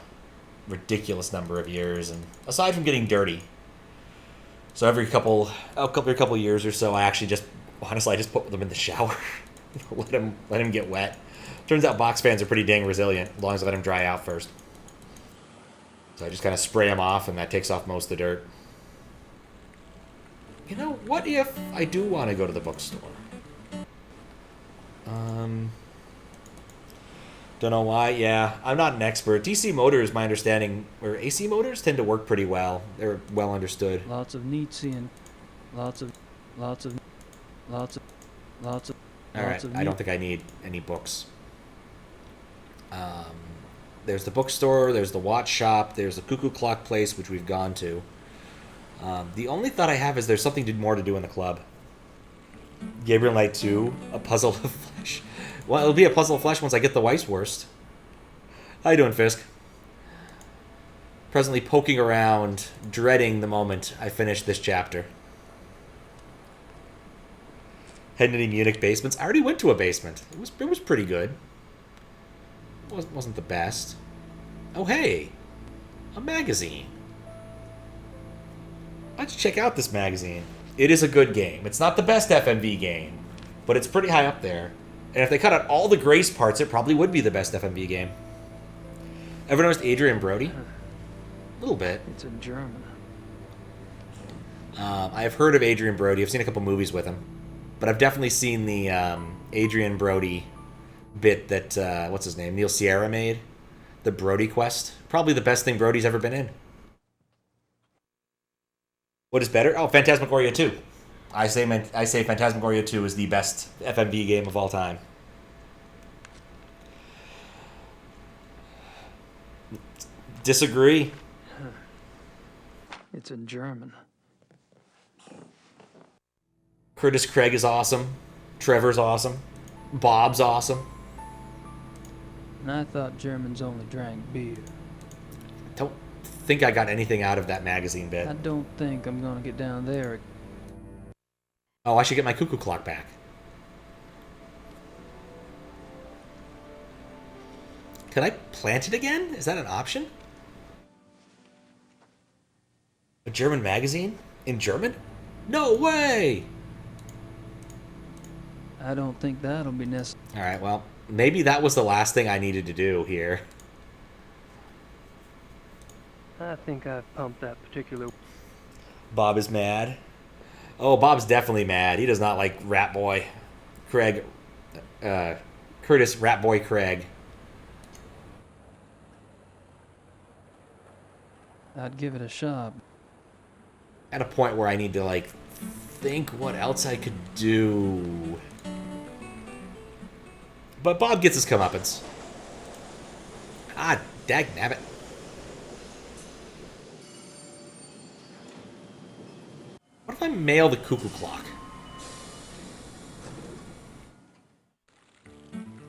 Ridiculous number of years. And aside from getting dirty, so every couple years or so, I actually just, honestly, I just put them in the shower. let them get wet. Turns out box fans are pretty dang resilient, as long as I let them dry out first. So I just kind of spray them off, and that takes off most of the dirt. You know, what if I do want to go to the bookstore? Don't know why. Yeah, I'm not an expert. DC motors, my understanding, or AC motors tend to work pretty well. They're well understood. Lots of neat seeing. Lots of... All right, I don't think I need any books. There's the bookstore, there's the watch shop, there's the cuckoo clock place, which we've gone to. The only thought I have is there's something more to do in the club. Gabriel Knight 2, a puzzle of flesh. Well, it'll be a puzzle of flesh once I get the Weisswurst. How you doing, Fisk? Presently poking around, dreading the moment I finish this chapter. Heading to Munich basements. I already went to a basement. It was pretty good. It wasn't the best. Oh, hey. A magazine. Let's check out this magazine. It is a good game. It's not the best FMV game, but it's pretty high up there. And if they cut out all the Grace parts, it probably would be the best FMV game. Ever noticed Adrian Brody? A little bit. It's in German. I've heard of Adrian Brody. I've seen a couple movies with him. But I've definitely seen the Adrian Brody bit that, what's his name, Neil Sierra made. The Brody Quest. Probably the best thing Brody's ever been in. What is better? Oh, Phantasmagoria 2. I say Phantasmagoria 2 is the best FMV game of all time. Disagree. It's in German. Curtis Craig is awesome. Trevor's awesome. Bob's awesome. And I thought Germans only drank beer. Don't think I got anything out of that magazine bit. I don't think I'm gonna get down there. Oh, I should get my cuckoo clock back. Can I plant it again? Is that an option? A German magazine? In German? No way! I don't think that'll be necessary. Alright, well, maybe that was the last thing I needed to do here. I think I've pumped that particular... Bob is mad. Oh, Bob's definitely mad. He does not like Rat Boy Craig. Curtis Rat Boy Craig. I'd give it a shot. At a point where I need to, like, think what else I could do. But Bob gets his comeuppance. Ah, dagnabbit. What if I mail the cuckoo clock?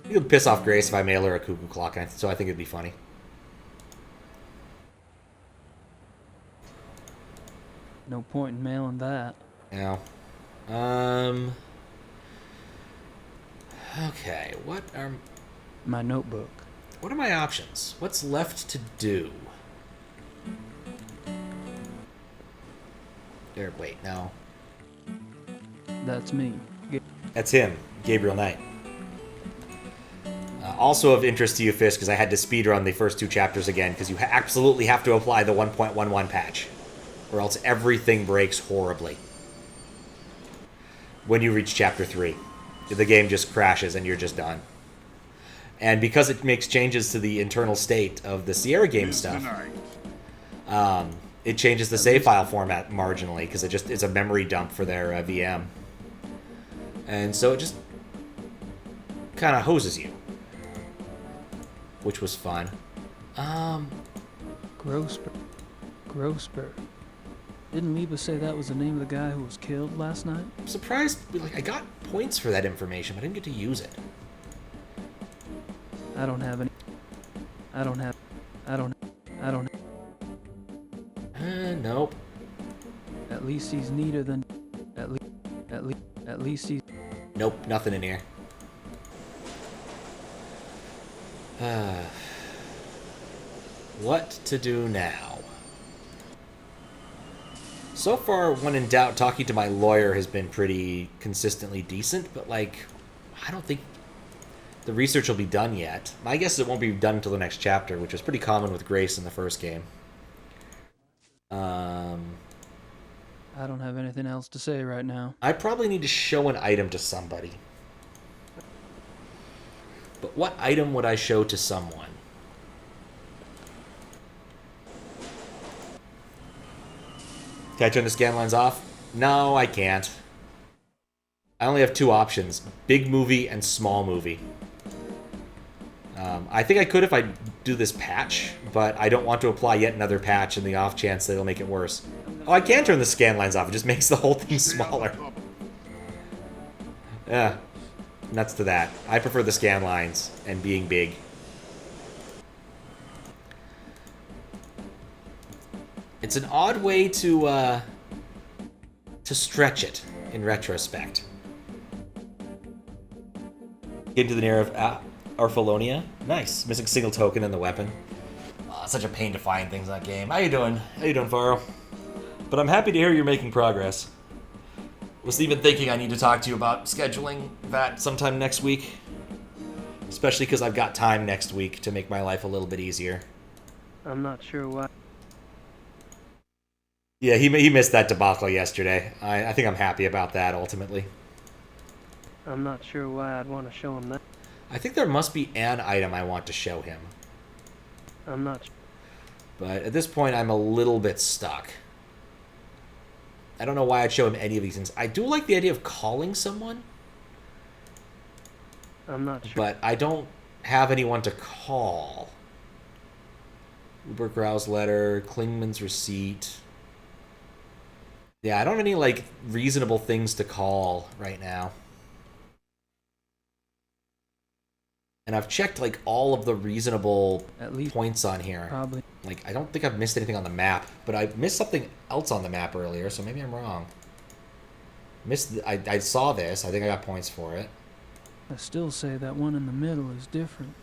It would piss off Grace if I mail her a cuckoo clock, so I think it'd be funny. No point in mailing that. Yeah. Okay, what are... My notebook. What are my options? What's left to do? There, wait, no. That's me. That's him, Gabriel Knight. Also of interest to you, Fish, because I had to speedrun the first 2 chapters again, because you absolutely have to apply the 1.11 patch, or else everything breaks horribly. When you reach chapter 3, the game just crashes and you're just done. And because it makes changes to the internal state of the Sierra game stuff, it changes the save file format marginally because it's a memory dump for their VM. And so it just kind of hoses you, which was fun. Grossberg. Didn't Liba say that was the name of the guy who was killed last night? I'm surprised. Like, I got points for that information, but I didn't get to use it. I don't have any. Nope. At least he's neater than. At least he's. Nope, nothing in here. What to do now? So far, when in doubt, talking to my lawyer has been pretty consistently decent, but, like, I don't think the research will be done yet. My guess is it won't be done until the next chapter, which was pretty common with Grace in the first game. I don't have anything else to say right now. I probably need to show an item to somebody. But what item would I show to someone? Can I turn the scan lines off? No, I can't. I only have two options. Big movie and small movie. I think I could if I do this patch, but I don't want to apply yet another patch in the off chance that it'll make it worse. Oh, I can turn the scan lines off. It just makes the whole thing smaller. Yeah. Nuts to that. I prefer the scan lines and being big. It's an odd way to stretch it in retrospect. Get into the near of Arphalonia. Nice. Missing single token in the weapon. Such a pain to find things in that game. How you doing? How you doing, Faro? But I'm happy to hear you're making progress. Was even thinking I need to talk to you about scheduling that sometime next week. Especially because I've got time next week to make my life a little bit easier. I'm not sure why. Yeah, he missed that debacle yesterday. I think I'm happy about that, ultimately. I'm not sure why I'd want to show him that. I think there must be an item I want to show him. I'm not sure. But at this point, I'm a little bit stuck. I don't know why I'd show him any of these things. I do like the idea of calling someone. I'm not sure. But I don't have anyone to call. Ubergrau's letter, Klingman's receipt. Yeah, I don't have any, like, reasonable things to call right now. And I've checked, like, all of the reasonable points on here. Probably. Like, I don't think I've missed anything on the map, but I missed something else on the map earlier, so maybe I'm wrong. I saw this. I think I got points for it. I still say that one in the middle is different.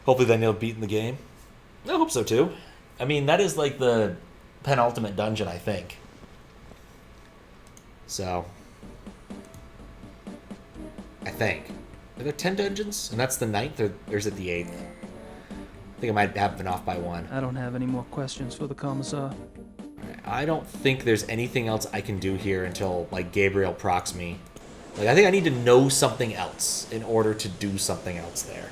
Hopefully then he'll beat in the game. I hope so, too. I mean, that is, like, the penultimate dungeon, I think. So. I think. Are there 10 dungeons? And that's the 9th, or is it the 8th? I think I might have been off by one. I don't have any more questions for the commissar. I don't think there's anything else I can do here until, like, Gabriel procs me. Like, I think I need to know something else in order to do something else there.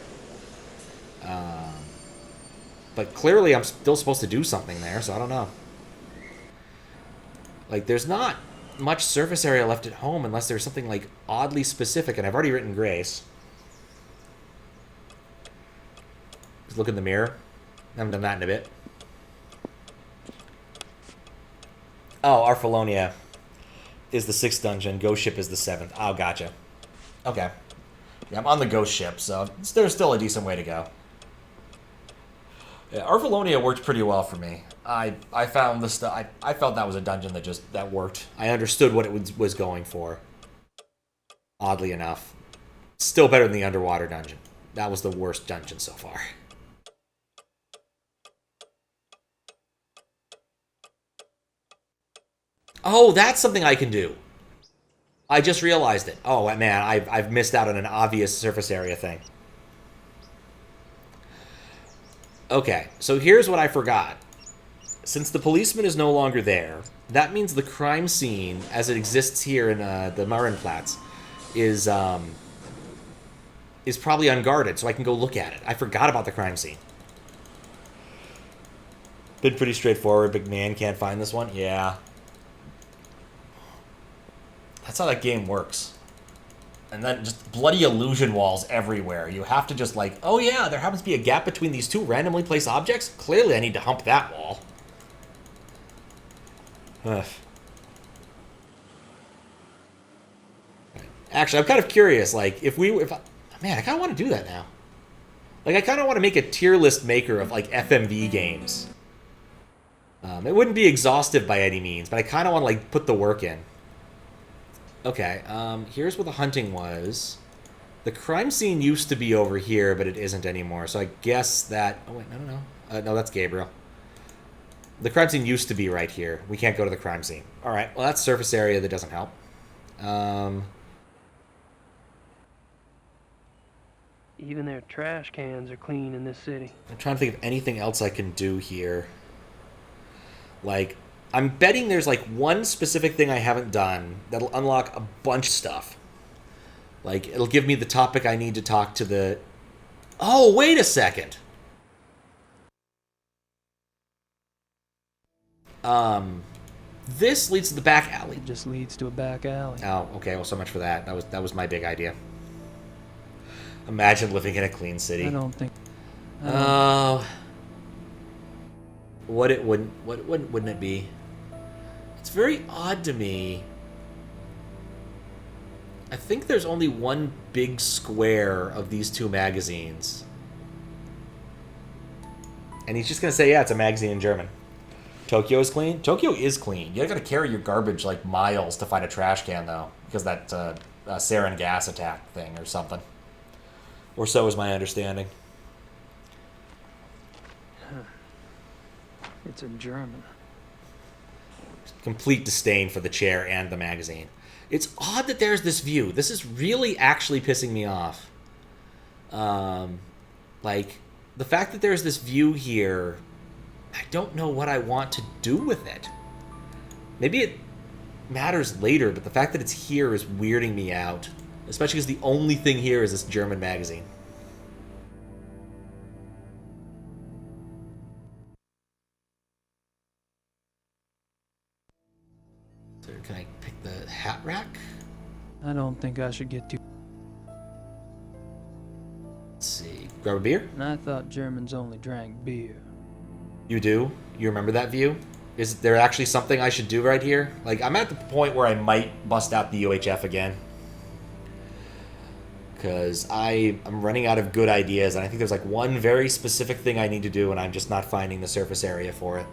But clearly I'm still supposed to do something there, so I don't know. Like, there's not much surface area left at home unless there's something, like, oddly specific, and I've already written Grace. Just look in the mirror. I haven't done that in a bit. Oh, Arphalonia is the 6th dungeon. Ghost Ship is the 7th. Oh, gotcha. Okay. Yeah, I'm on the Ghost Ship, so there's still a decent way to go. Yeah, Arphalonia worked pretty well for me. I found the stuff. I felt that was a dungeon that worked. I understood what it was going for. Oddly enough, still better than the underwater dungeon. That was the worst dungeon so far. Oh, that's something I can do. I just realized it. Oh man, I've missed out on an obvious surface area thing. Okay, so here's what I forgot. Since the policeman is no longer there, that means the crime scene, as it exists here in the Marienplatz, is is probably unguarded, so I can go look at it. I forgot about the crime scene. Been pretty straightforward. Big man can't find this one. Yeah. That's how that game works. And then just bloody illusion walls everywhere. You have to just like, oh yeah, there happens to be a gap between these two randomly placed objects. Clearly I need to hump that wall. Ugh. Actually, I'm kind of curious, like, man, I kind of want to do that now. Like, I kind of want to make a tier list maker of, like, FMV games. It wouldn't be exhaustive by any means, but I kind of want to, like, put the work in. Okay, here's where the hunting was. The crime scene used to be over here, but it isn't anymore, so I guess that... Oh, wait, no. No, that's Gabriel. The crime scene used to be right here. We can't go to the crime scene. Alright, well, that's surface area that doesn't help. Even their trash cans are clean in this city. I'm trying to think of anything else I can do here. Like, I'm betting there's like one specific thing I haven't done that'll unlock a bunch of stuff. Like, it'll give me the topic I need to talk to the... Oh, wait a second! This leads to the back alley. It just leads to a back alley. Oh, okay, well, so much for that. That was my big idea. Imagine living in a clean city. I don't think... Wouldn't it be? It's very odd to me. I think there's only one big square of these two magazines. And he's just gonna say, yeah, it's a magazine in German. Tokyo is clean? Tokyo is clean. You gotta carry your garbage like miles to find a trash can, though. Because that sarin gas attack thing or something. Or so is my understanding. It's in German. Complete disdain for the chair and the magazine. It's odd that there's this view. This is really actually pissing me off. Like, the fact that there's this view here, I don't know what I want to do with it. Maybe it matters later, but the fact that it's here is weirding me out. Especially because the only thing here is this German magazine. So can I pick the hat rack? I don't think I should get too... Let's see. Grab a beer? And I thought Germans only drank beer. You do? You remember that view? Is there actually something I should do right here? Like, I'm at the point where I might bust out the UHF again. Because I'm running out of good ideas, and I think there's like one very specific thing I need to do, and I'm just not finding the surface area for it.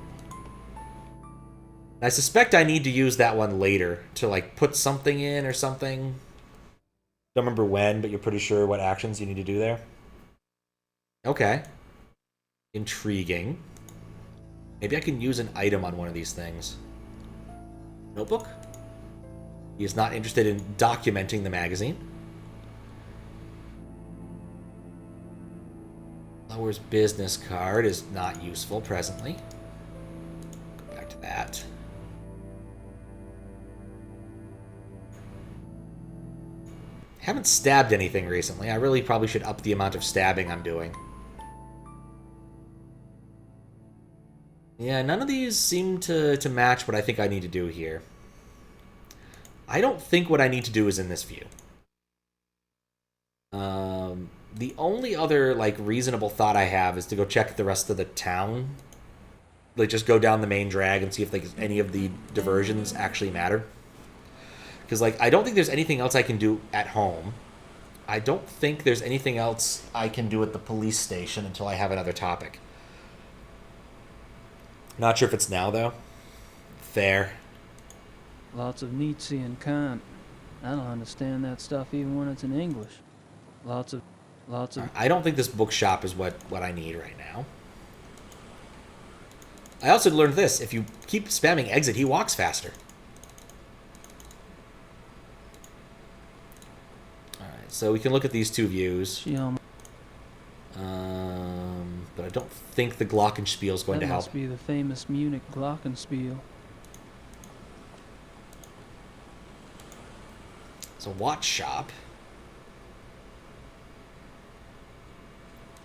And I suspect I need to use that one later to like put something in or something. Don't remember when, but you're pretty sure what actions you need to do there. Okay. Intriguing. Maybe I can use an item on one of these things. Notebook? He is not interested in documenting the magazine. Lower's business card is not useful presently. Go back to that. Haven't stabbed anything recently. I really probably should up the amount of stabbing I'm doing. Yeah, none of these seem to match what I think I need to do here. I don't think what I need to do is in this view. The only other, like, reasonable thought I have is to go check the rest of the town. Like, just go down the main drag and see if, like, any of the diversions actually matter. Because, like, I don't think there's anything else I can do at home. I don't think there's anything else I can do at the police station until I have another topic. Not sure if it's now, though. Fair. Lots of Nietzsche and Kant. I don't understand that stuff even when it's in English. Lots of... I don't think this bookshop is what I need right now. I also learned this. If you keep spamming exit, he walks faster. Alright, so we can look at these two views. But I don't think the Glockenspiel is going to help. That must be the famous Munich Glockenspiel. It's a watch shop.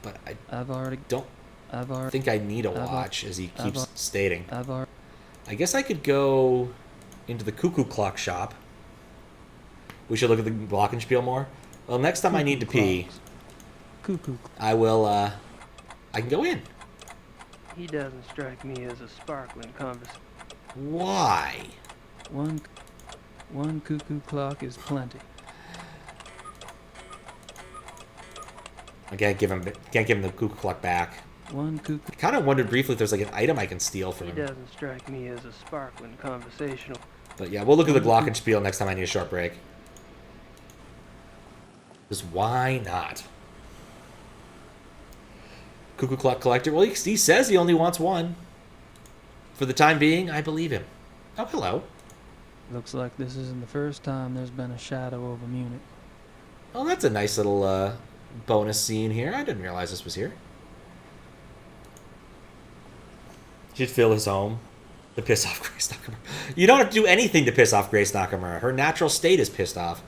but I I've already don't think I need a watch, as he keeps stating. I guess I could go into the cuckoo clock shop. We should look at the glockenspiel more. Well, next time I need to pee, Cuckoo. I will, I can go in. He doesn't strike me as a sparkling conversation. Why? One cuckoo clock is plenty. I can't give him the cuckoo clock back. One cuckoo. I kind of wondered briefly if there's like an item I can steal from He him. doesn't strike me as a sparkling conversational. But yeah, we'll look at the glockenspiel next time I need a short break. Because why not? Cuckoo clock collector. Well, he says he only wants one. For the time being, I believe him. Oh, hello. Looks like this isn't the first time there's been a shadow over Munich. Oh, that's a nice little bonus scene here. I didn't realize this was here. Should fill his home to piss off Grace Nakamura. You don't have to do anything to piss off Grace Nakamura. Her natural state is pissed off.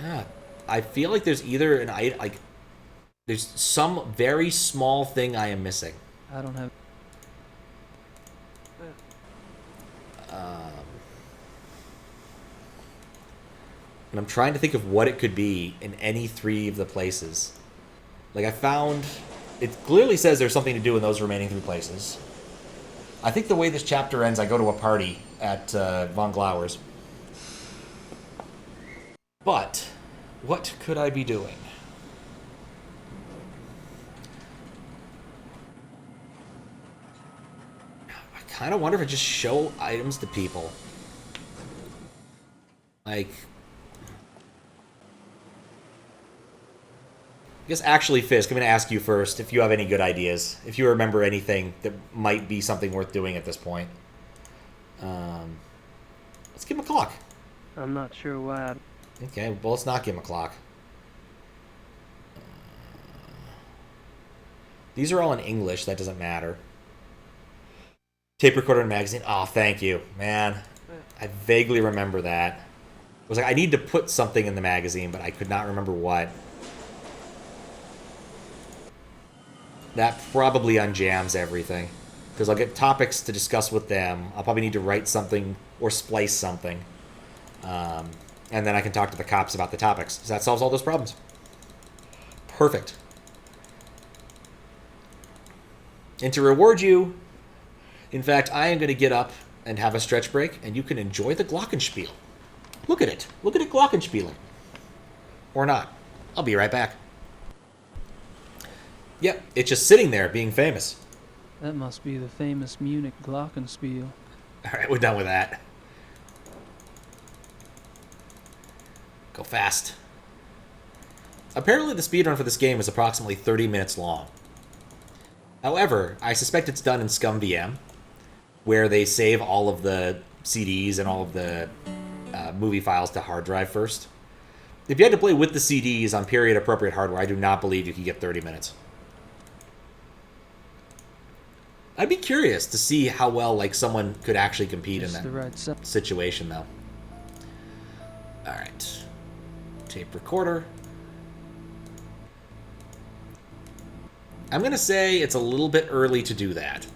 Yeah, I feel like there's either an item, like, there's some very small thing I am missing. I don't have. And I'm trying to think of what it could be in any three of the places. Like, I found... It clearly says there's something to do in those remaining three places. I think the way this chapter ends, I go to a party at Von Glauer's. But, what could I be doing? I kind of wonder if I just show items to people. Like... I guess actually, Fisk, I'm going to ask you first if you have any good ideas. If you remember anything that might be something worth doing at this point. Let's give him a clock. I'm not sure why. Okay, well, let's not give him a clock. These are all in English. That doesn't matter. Tape recorder and magazine. Oh, thank you. Man, I vaguely remember that. I was like, I need to put something in the magazine, but I could not remember what. That probably unjams everything. Because I'll get topics to discuss with them. I'll probably need to write something or splice something. And then I can talk to the cops about the topics. So that solves all those problems. Perfect. And to reward you, in fact, I am going to get up and have a stretch break, and you can enjoy the glockenspiel. Look at it. Look at it glockenspieling. Or not. I'll be right back. Yep, it's just sitting there being famous. That must be the famous Munich glockenspiel. Alright, we're done with that. Go fast. Apparently the speedrun for this game is approximately 30 minutes long. However, I suspect it's done in ScumVM, where they save all of the CDs and all of the movie files to hard drive first. If you had to play with the CDs on period-appropriate hardware, I do not believe you could get 30 minutes. I'd be curious to see how well like someone could actually compete in that situation, though. All right, tape recorder. I'm gonna say it's a little bit early to do that,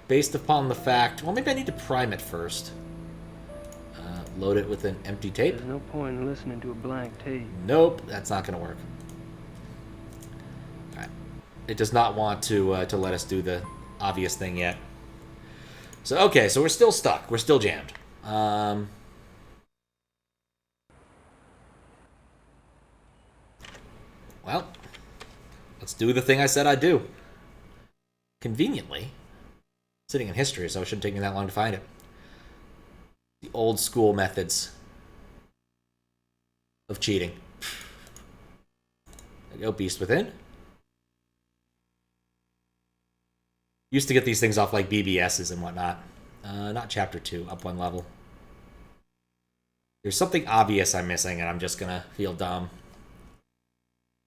based upon the fact. Well, maybe I need to prime it first. Load it with an empty tape. There's no point in listening to a blank tape. Nope, that's not gonna work. It does not want to let us do the obvious thing yet. So, okay, so we're still stuck. We're still jammed. Well, let's do the thing I said I'd do. Conveniently, sitting in history, so it shouldn't take me that long to find it. The old school methods of cheating. There we go, Beast Within. Used to get these things off like BBSs and whatnot. Not chapter 2, up one level. There's something obvious I'm missing, and I'm just gonna feel dumb.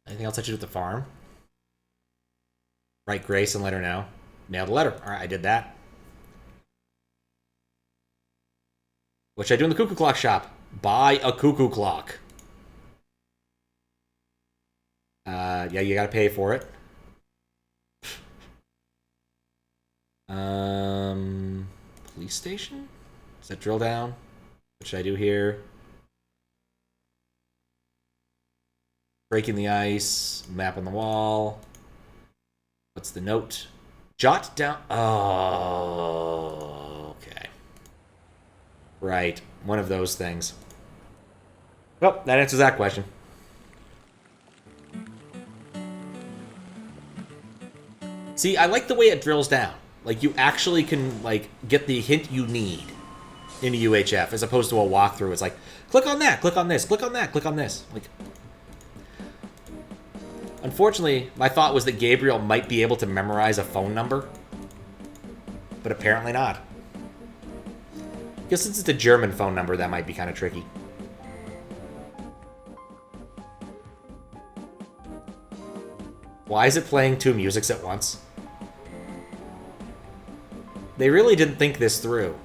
Anything else I should do at the farm? Write Grace and let her know. Mail the letter. Alright, I did that. What should I do in the cuckoo clock shop? Buy a cuckoo clock. Yeah, you gotta pay for it. Police station? Is that drill down? What should I do here? Breaking the ice. Map on the wall. What's the note? Jot down. Oh, okay. Right. One of those things. Well, that answers that question. See, I like the way it drills down. Like, you actually can, like, get the hint you need in a UHF, as opposed to a walkthrough. It's like, click on that, click on this, click on that, click on this. Like, unfortunately, my thought was that Gabriel might be able to memorize a phone number, but apparently not. I guess since it's a German phone number, that might be kind of tricky. Why is it playing two musics at once? They really didn't think this through.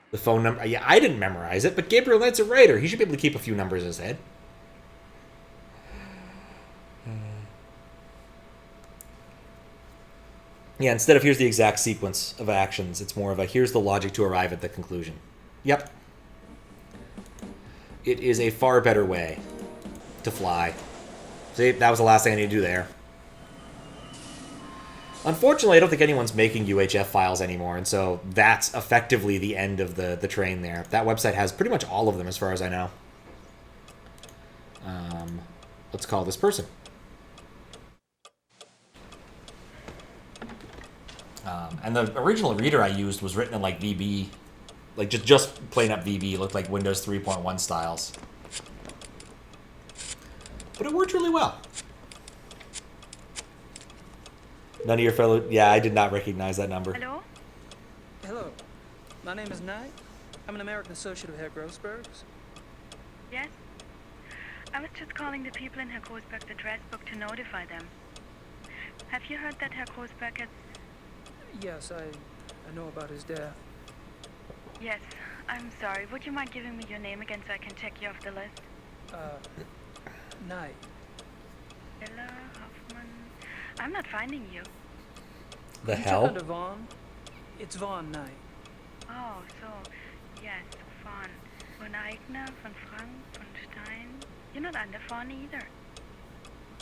The phone number... Yeah, I didn't memorize it, but Gabriel Knight's a writer. He should be able to keep a few numbers in his head. Yeah, instead of here's the exact sequence of actions, it's more of a here's the logic to arrive at the conclusion. Yep. It is a far better way to fly. See, that was the last thing I need to do there. Unfortunately, I don't think anyone's making UHF files anymore, and so that's effectively the end of the train there. That website has pretty much all of them as far as I know. Let's call this person. And the original reader I used was written in like VB, like just plain up VB, looked like Windows 3.1 styles. But it worked really well. None of your fellow... Yeah, I did not recognize that number. Hello? Hello. My name is Knight. I'm an American associate of Herr Grossberg's. Yes? I was just calling the people in Herr Grossberg's address book to notify them. Have you heard that Herr Grossberg has... Yes, I know about his death. Yes, I'm sorry. Would you mind giving me your name again so I can check you off the list? Knight. Miller, Hoffman... I'm not finding you. The Could you hell? check under Vaughn? It's Vaughn Knight. Oh, so... Yes, Von. Von Eigner, von Frank, von Stein... You're not under Von either.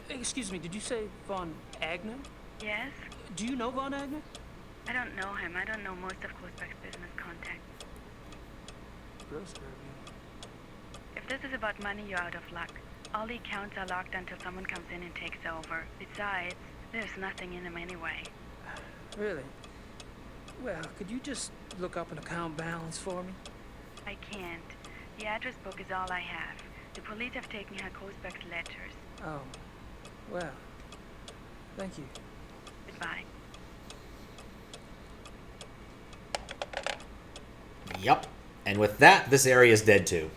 Excuse me, did you say Von Agner? Yes? Do you know Von Agner? I don't know him. I don't know most of Grossberg's business contacts. Grossberg. If this is about money, you're out of luck. All the accounts are locked until someone comes in and takes over. Besides, there's nothing in them anyway. Really? Well, could you just look up an account balance for me? I can't. The address book is all I have. The police have taken Herr Grossberg's letters. Oh, well, thank you. Goodbye. Yep. And with that, this area is dead too.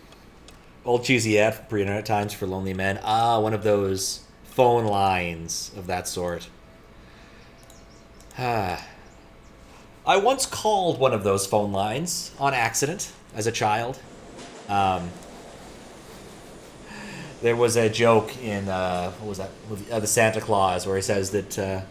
Old cheesy ad for pre-internet times for lonely men. Ah, one of those phone lines of that sort. I once called one of those phone lines on accident as a child. There was a joke in, what was that? The Santa Claus, where he says that, I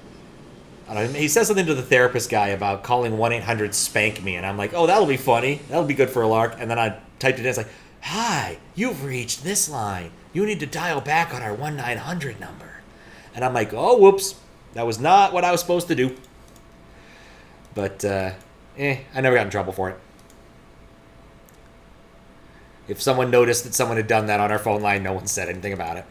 don't know, he says something to the therapist guy about calling 1-800-SPANK-ME, and I'm like, oh, that'll be funny. That'll be good for a lark. And then I typed it in, it's like, hi, you've reached this line. You need to dial back on our 1-900 number. And I'm like, oh, whoops. That was not what I was supposed to do. But, I never got in trouble for it. If someone noticed that someone had done that on our phone line, no one said anything about it.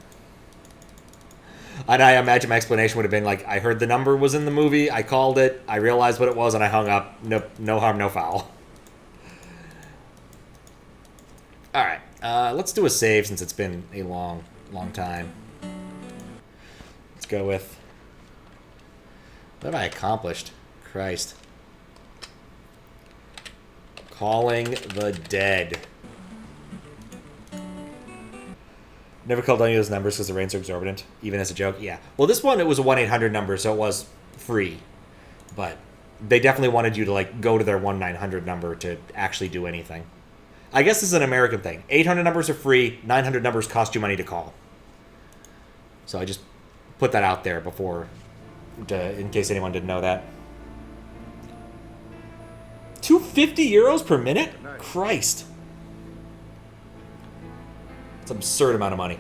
And I imagine my explanation would have been like, I heard the number was in the movie, I called it, I realized what it was, and I hung up. No harm, no foul. Alright, let's do a save since it's been a long time. Let's go with... What have I accomplished? Christ. Calling the dead. Never called any of those numbers because the rates are exorbitant, even as a joke. Yeah. Well, this one, it was a 1-800 number, so it was free. But they definitely wanted you to, like, go to their 1-900 number to actually do anything. I guess this is an American thing. 800 numbers are free. 900 numbers cost you money to call. So I just put that out there before, in case anyone didn't know that. 250 euros per minute? Christ. It's an absurd amount of money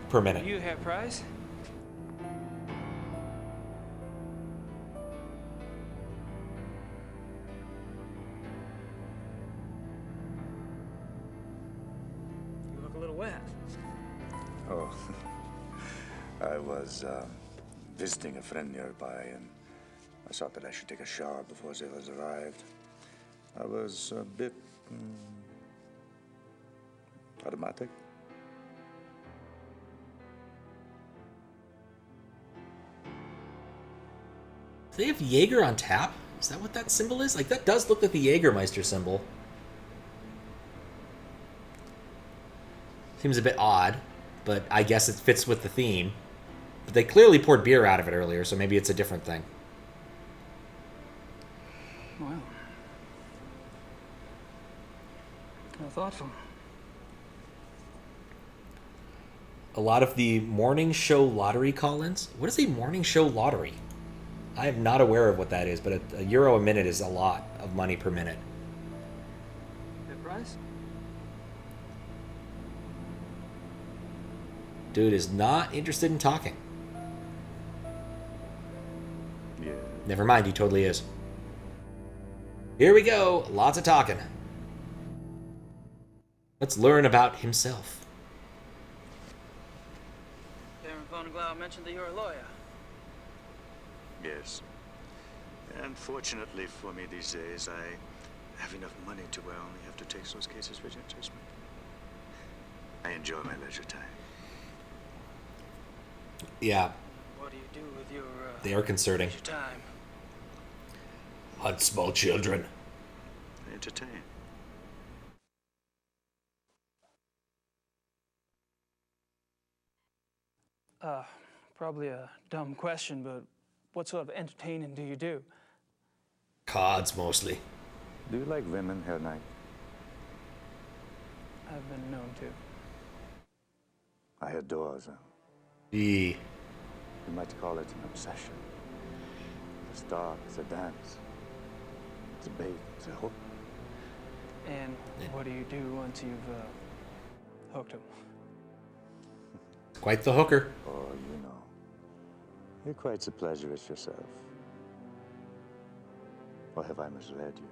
per minute. You have prize? You look a little wet. Oh, I was visiting a friend nearby, and I thought that I should take a shower before they was arrived. I was a bit automatic. Do they have Jaeger on tap? Is that what that symbol is? Like, that does look like the Jägermeister symbol. Seems a bit odd, but I guess it fits with the theme. But they clearly poured beer out of it earlier, so maybe it's a different thing. Wow. How thoughtful. A lot of the morning show lottery call-ins. What is a morning show lottery? I am not aware of what that is, but a euro a minute is a lot of money per minute. Good price? Dude is not interested in talking. Yeah. Never mind, he totally is. Here we go. Lots of talking. Let's learn about himself. Baron von Glau mentioned that you're a lawyer. Yes. And fortunately for me these days, I have enough money to where I only have to take those cases which interest me. I enjoy my leisure time. Yeah. What do you do with your They are concerning. leisure time? Hunt small children. I entertain. Probably a dumb question, but what sort of entertaining do you do? Cards, mostly. Do you like women, Herr Knight? I've been known to. I adore them. E. You might call it an obsession. The star is a dance. It's a bait, it's a hook. And what do you do once you've hooked him? Quite the hooker. Oh, you know. You're quite the pleasurist yourself. Or have I misled you?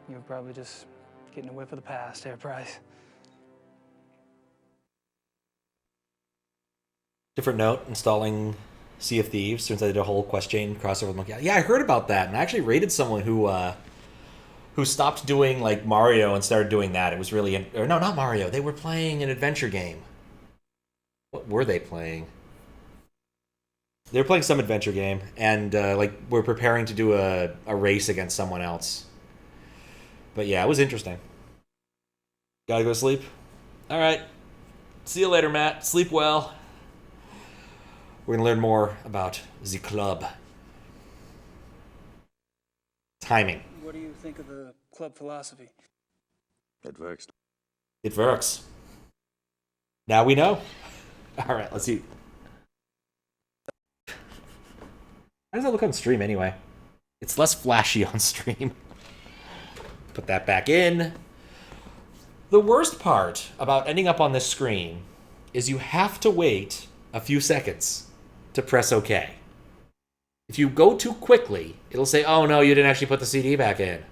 You're probably just getting a whiff of the past, Herr Price. Different note, installing Sea of Thieves. Turns out they did a whole quest chain crossover with Monkey. Yeah, I heard about that, and I actually rated someone who stopped doing like Mario and started doing that. It was really, or no, not Mario. They were playing an adventure game. What were they playing? They were playing some adventure game, and like we're preparing to do a race against someone else. But yeah, it was interesting. Gotta go to sleep. All right. See you later, Matt. Sleep well. We're gonna learn more about the club. Timing. What do you think of the club philosophy? It works. It works. Now we know. All right, let's see. How does that look on stream anyway? It's less flashy on stream. Put that back in. The worst part about ending up on this screen is you have to wait a few seconds to press OK. If you go too quickly, it'll say, oh no, you didn't actually put the CD back in.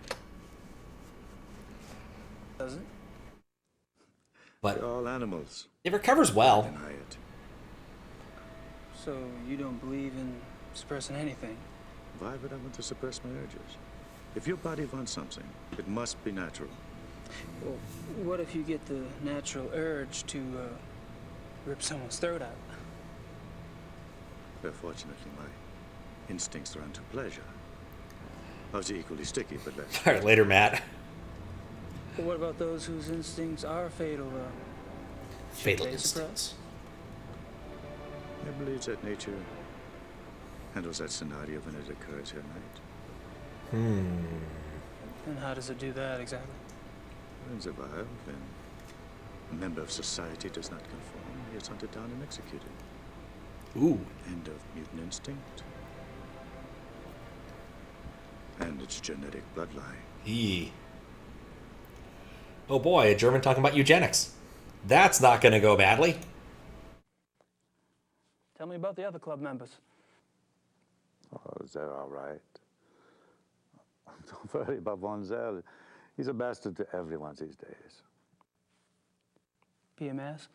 Does it? But They're all animals. it recovers well. Deny it. So you don't believe in suppressing anything? Why would I want to suppress my urges? If your body wants something, it must be natural. Well, what if you get the natural urge to rip someone's throat out? But fortunately, my instincts run to pleasure. Obviously equally sticky, but less. All right, later, Matt. But what about those whose instincts are fatal? Fatal they instincts. I believe that nature handles that scenario when it occurs here at night. And how does it do that exactly? When survived, when a member of society does not conform, he is hunted down and executed. Ooh. End of mutant instinct. And its genetic bloodline. Eee. Oh boy, a German talking about eugenics. That's not going to go badly. Tell me about the other club members. Oh, they're all right. Don't worry about Von Zell. He's a bastard to everyone these days. PMS?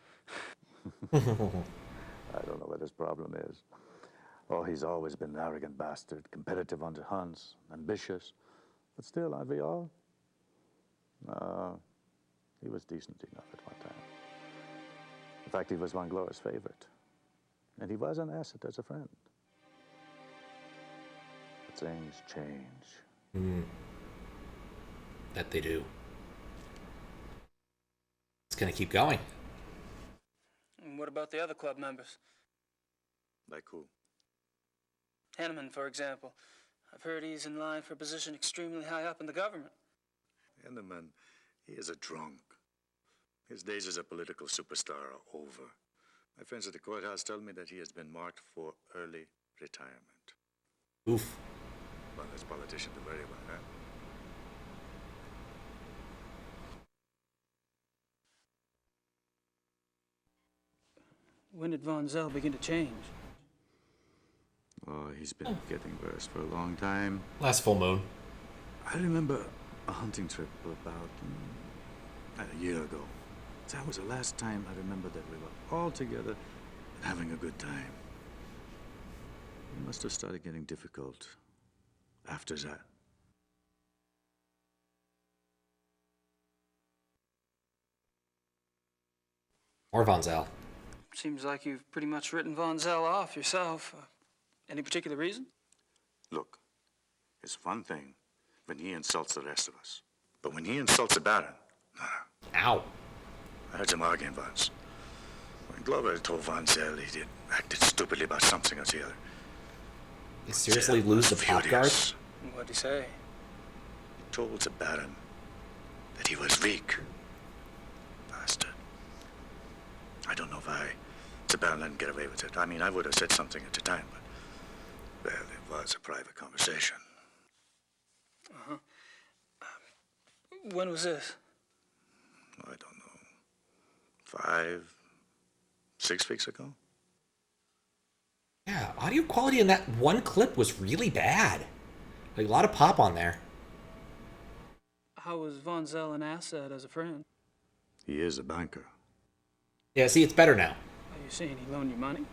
I don't know what his problem is. Oh, he's always been an arrogant bastard, competitive on the hunts, ambitious. But still, aren't we all? He was decent enough at one time. In fact, he was Von Glor's favorite. And he was an asset as a friend. But things change. That they do. It's going to keep going. And what about the other club members? Like who? Henneman, for example. I've heard he's in line for a position extremely high up in the government. Henneman, he is a drunk. His days as a political superstar are over. My friends at the courthouse tell me that he has been marked for early retirement. Oof. Well, this politician do very well, huh? When did Von Zell begin to change? Oh, he's been getting worse for a long time. Last full moon. I remember a hunting trip about a year ago. That was the last time I remember that we were all together and having a good time. It must have started getting difficult after that. Or Von Zell. Seems like you've pretty much written Von Zell off yourself. Any particular reason? Look, it's one thing when he insults the rest of us. But when he insults the Baron, no. Ow. I heard him arguing once. When Glover told Von Zell he acted stupidly about something or the other. They seriously lose the pop guard? What'd he say? He told the Baron that he was weak. Bastard. I don't know why the Baron let him get away with it. I mean, I would have said something at the time, but, well, it was a private conversation. Uh-huh. When was this? I don't know. 5, 6 weeks ago? Yeah, audio quality in that one clip was really bad. Like, a lot of pop on there. How was Von Zell an asset as a friend? He is a banker. Yeah, see, it's better now. Are you saying he loaned you money?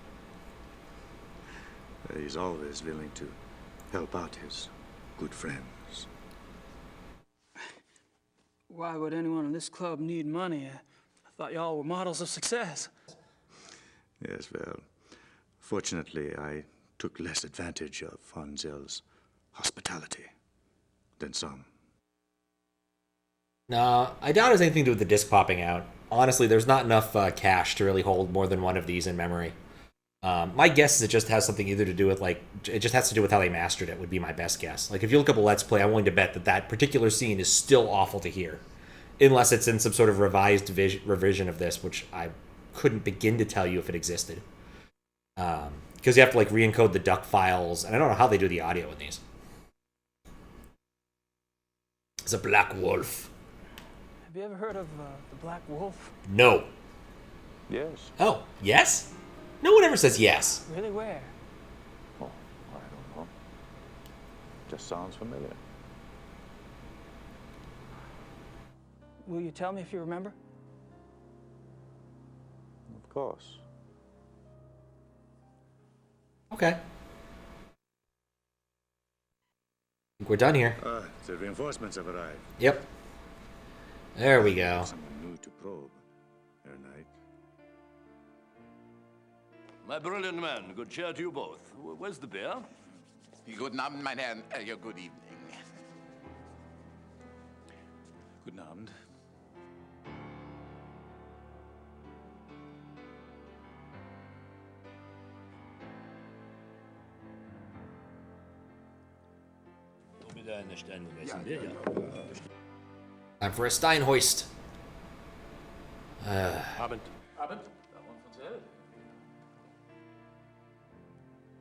He's always willing to help out his good friends. Why would anyone in this club need money? I thought y'all were models of success. Yes, well, fortunately, I took less advantage of Von Zell's hospitality than some. Nah, I doubt it has anything to do with the disc popping out. Honestly, there's not enough cache to really hold more than one of these in memory. My guess is it just has something either to do with, like, it just has to do with how they mastered it, would be my best guess. Like, if you look up a Let's Play, I'm willing to bet that that particular scene is still awful to hear. Unless it's in some sort of revised revision of this, which I couldn't begin to tell you if it existed. Because you have to, like, re-encode the duck files, and I don't know how they do the audio in these. It's a black wolf. Have you ever heard of the Black Wolf? No. Yes. Oh, yes? No one ever says yes. Really, where? Oh, I don't know. Just sounds familiar. Will you tell me if you remember? Of course. Okay. I think we're done here. The reinforcements have arrived. Yep. There we go. Someone new to probe, Herr Knight. My brilliant man, good cheer to you both. Where's the beer? Guten Abend, mein Herr. Good evening. Guten Abend. Don't be Time for a Steinhoist. Abend.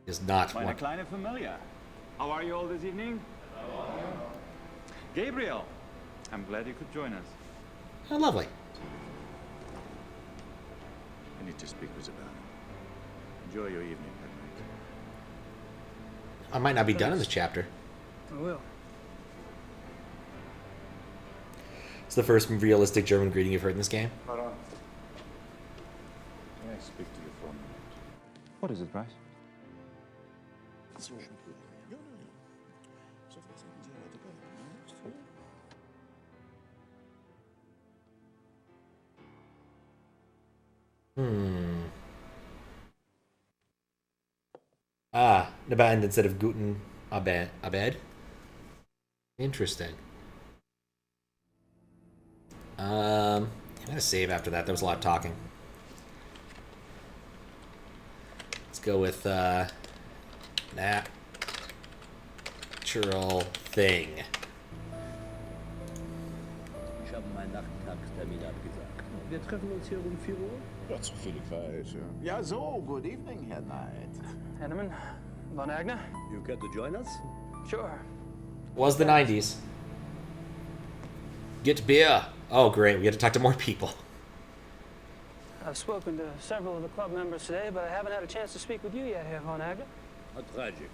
Is not Meine one. kleine Familie. How are you all this evening? Gabriel, I'm glad you could join us. Oh, lovely. I need to speak with about it. Enjoy your evening, Henry. I might not be done in this chapter. I will. It's the first realistic German greeting you've heard in this game. Hold on. Can I speak to you for a minute? What is it, Bryce? Ah, Naband instead of Guten Abed. Interesting. I'm gonna save after that. There was a lot of talking. Let's go with natural thing. Ich habe meinen Nachmittagstermin abgesagt. Wir treffen uns hier um 4 Uhr? Ja, so viel ich weiß, ja. Ja, so, good evening, Herr Knight. Henneman, Von Agner? You care to join us? Sure. Was the 90s. Get beer. Oh, great. We get to talk to more people. I've spoken to several of the club members today, but I haven't had a chance to speak with you yet, Herr Von Agner. How tragic.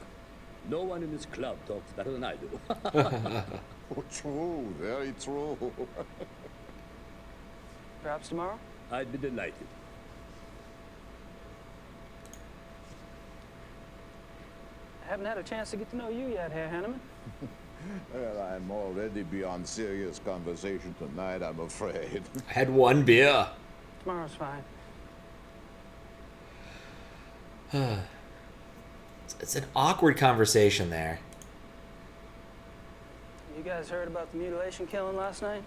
No one in this club talks better than I do. Oh, true, very true. Perhaps tomorrow? I'd be delighted. I haven't had a chance to get to know you yet, Herr Henneman. Well, I'm already beyond serious conversation tonight, I'm afraid. I had one beer. Tomorrow's fine. It's an awkward conversation there. You guys heard about the mutilation killing last night?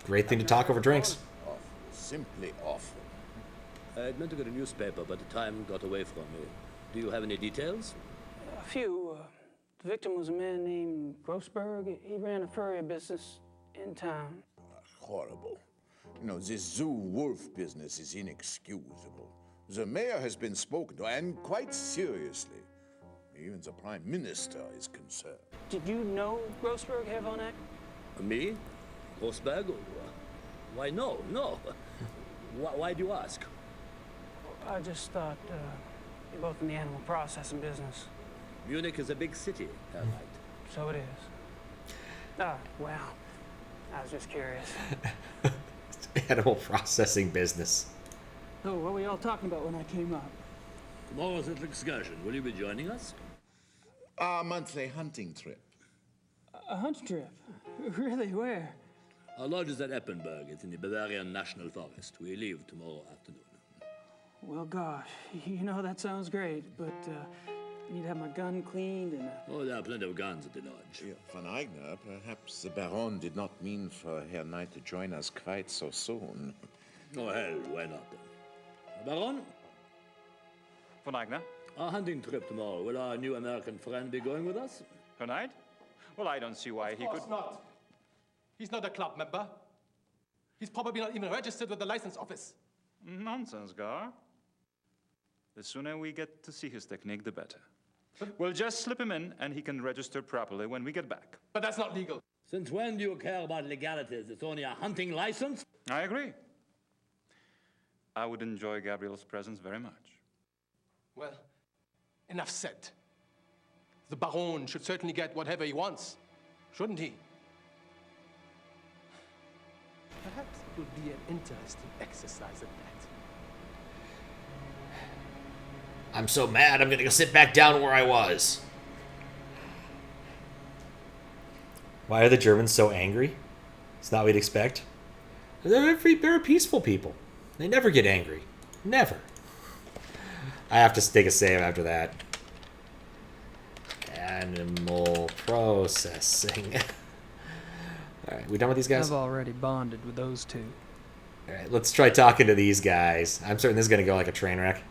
Great thing to talk over drinks. Awful, simply awful. I'd meant to get a newspaper, but the time got away from me. Do you have any details? A few. The victim was a man named Grossberg. He ran a furrier business in town. Horrible. You know, this zoo wolf business is inexcusable. The mayor has been spoken to, and quite seriously. Even the prime minister is concerned. Did you know Grossberg, Herr Von Agner? Me? Grossberg? Why, no. Why do you ask? I just thought you're both in the animal processing business. Munich is a big city, Herr Knight. So it is. Ah, well, I was just curious. Animal processing business. So, what were you all talking about when I came up? Tomorrow's little excursion. Will you be joining us? Our monthly hunting trip. A hunt trip? Really? Where? Our lodge is at Eppenberg. It's in the Bavarian National Forest. We leave tomorrow afternoon. Well, gosh, you know, that sounds great, but I need to have my gun cleaned and... Oh, there are plenty of guns at the lodge. Yeah, Von Eigner, perhaps the Baron did not mean for Herr Knight to join us quite so soon. Oh, hell, why not then? Baron? Von Agner? Our hunting trip tomorrow. Will our new American friend be going with us? Tonight? Well, I don't see why he could... Of course not. He's not a club member. He's probably not even registered with the license office. Nonsense, Gar. The sooner we get to see his technique, the better. We'll just slip him in, and he can register properly when we get back. But that's not legal. Since when do you care about legalities? It's only a hunting license? I agree. I would enjoy Gabriel's presence very much. Well, enough said. The Baron should certainly get whatever he wants, shouldn't he? Perhaps it would be an interesting exercise at that. I'm so mad, I'm gonna go sit back down where I was. Why are the Germans so angry? It's not what we'd expect. They're peaceful people. They never get angry. Never. I have to take a save after that. Animal processing. Alright, we done with these guys? I've already bonded with those two. Alright, let's try talking to these guys. I'm certain this is going to go like a train wreck.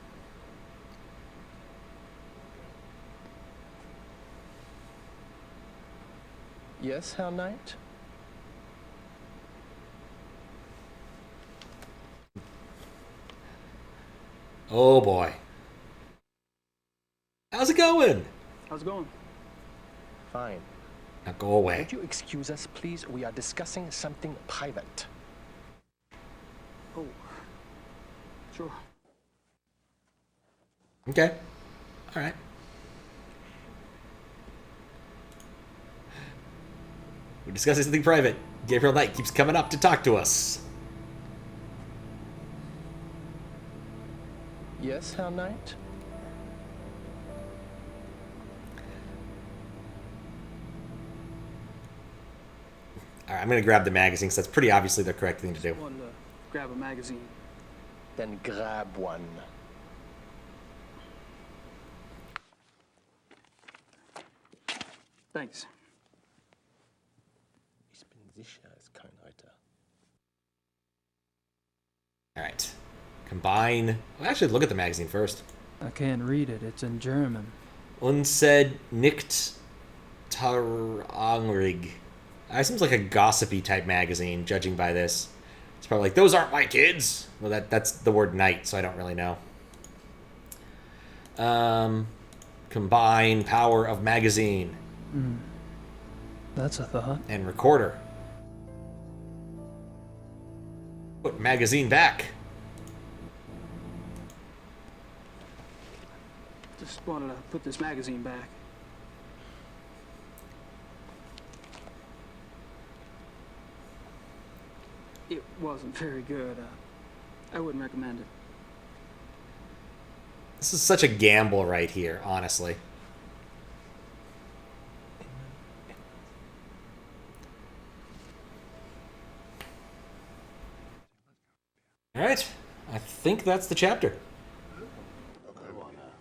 Yes, Herr Knight? Oh boy. How's it going? How's it going? Fine. Now go away. Would you excuse us, please? We are discussing something private. Oh. Sure. Okay. All right. We're discussing something private. Gabriel Knight keeps coming up to talk to us. Yes, Herr Knight? All right, I'm going to grab the magazine because that's pretty obviously the correct thing to do. I wanted to grab a magazine. Then grab one. Thanks. Ich bin sicher, es ist kein Reiter. All right. Combine. Well, actually, look at the magazine first. I can't read it. It's in German. Unsaid nicht traurig. It seems like a gossipy type magazine, judging by this. It's probably like, those aren't my kids. Well, that's the word night, so I don't really know. Combine power of magazine. That's a thought. And recorder. Put magazine back. Just wanted to put this magazine back. It wasn't very good. I wouldn't recommend it. This is such a gamble right here, honestly. All right. I think that's the chapter.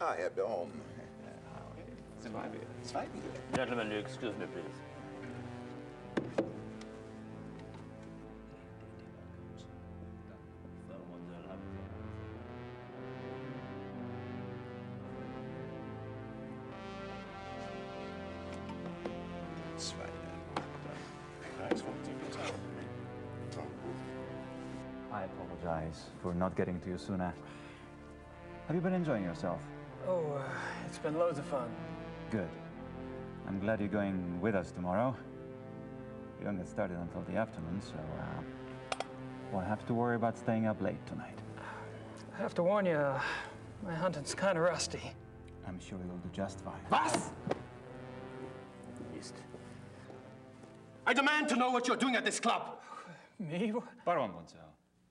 Ah, Herr Baum. Gentlemen, you excuse me, please. I apologize for not getting to you sooner. Have you been enjoying yourself? Oh, it's been loads of fun. Good. I'm glad you're going with us tomorrow. We don't get started until the afternoon, so won't have to worry about staying up late tonight. I have to warn you, my hunting's kind of rusty. I'm sure you'll do just fine. Was? I demand to know what you're doing at this club. Me? Baron Bonzel.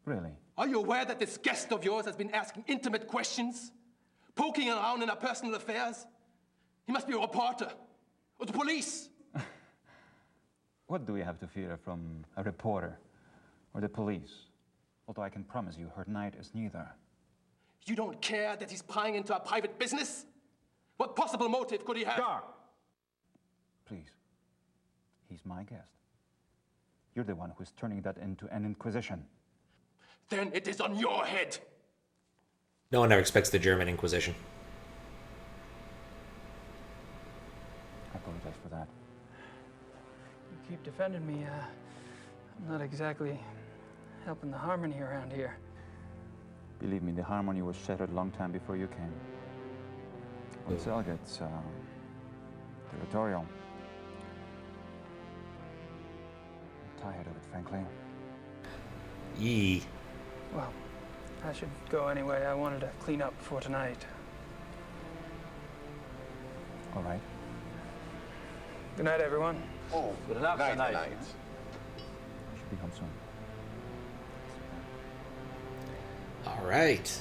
Really? Are you aware that this guest of yours has been asking intimate questions? Poking around in our personal affairs? He must be a reporter. Or the police. What do we have to fear from a reporter or the police? Although I can promise you, her knight is neither. You don't care that he's prying into our private business? What possible motive could he have? Gar! Please. He's my guest. You're the one who's turning that into an inquisition. Then it is on your head. No one ever expects the German Inquisition. I apologize for that. You keep defending me. I'm not exactly helping the harmony around here. Believe me, the harmony was shattered a long time before you came. When Cell gets territorial. I'm tired of it, frankly. Yee. Well, I should go anyway. I wanted to clean up for tonight. All right. Good night, everyone. Oh, Good enough night, tonight. night. I should be home soon. All right.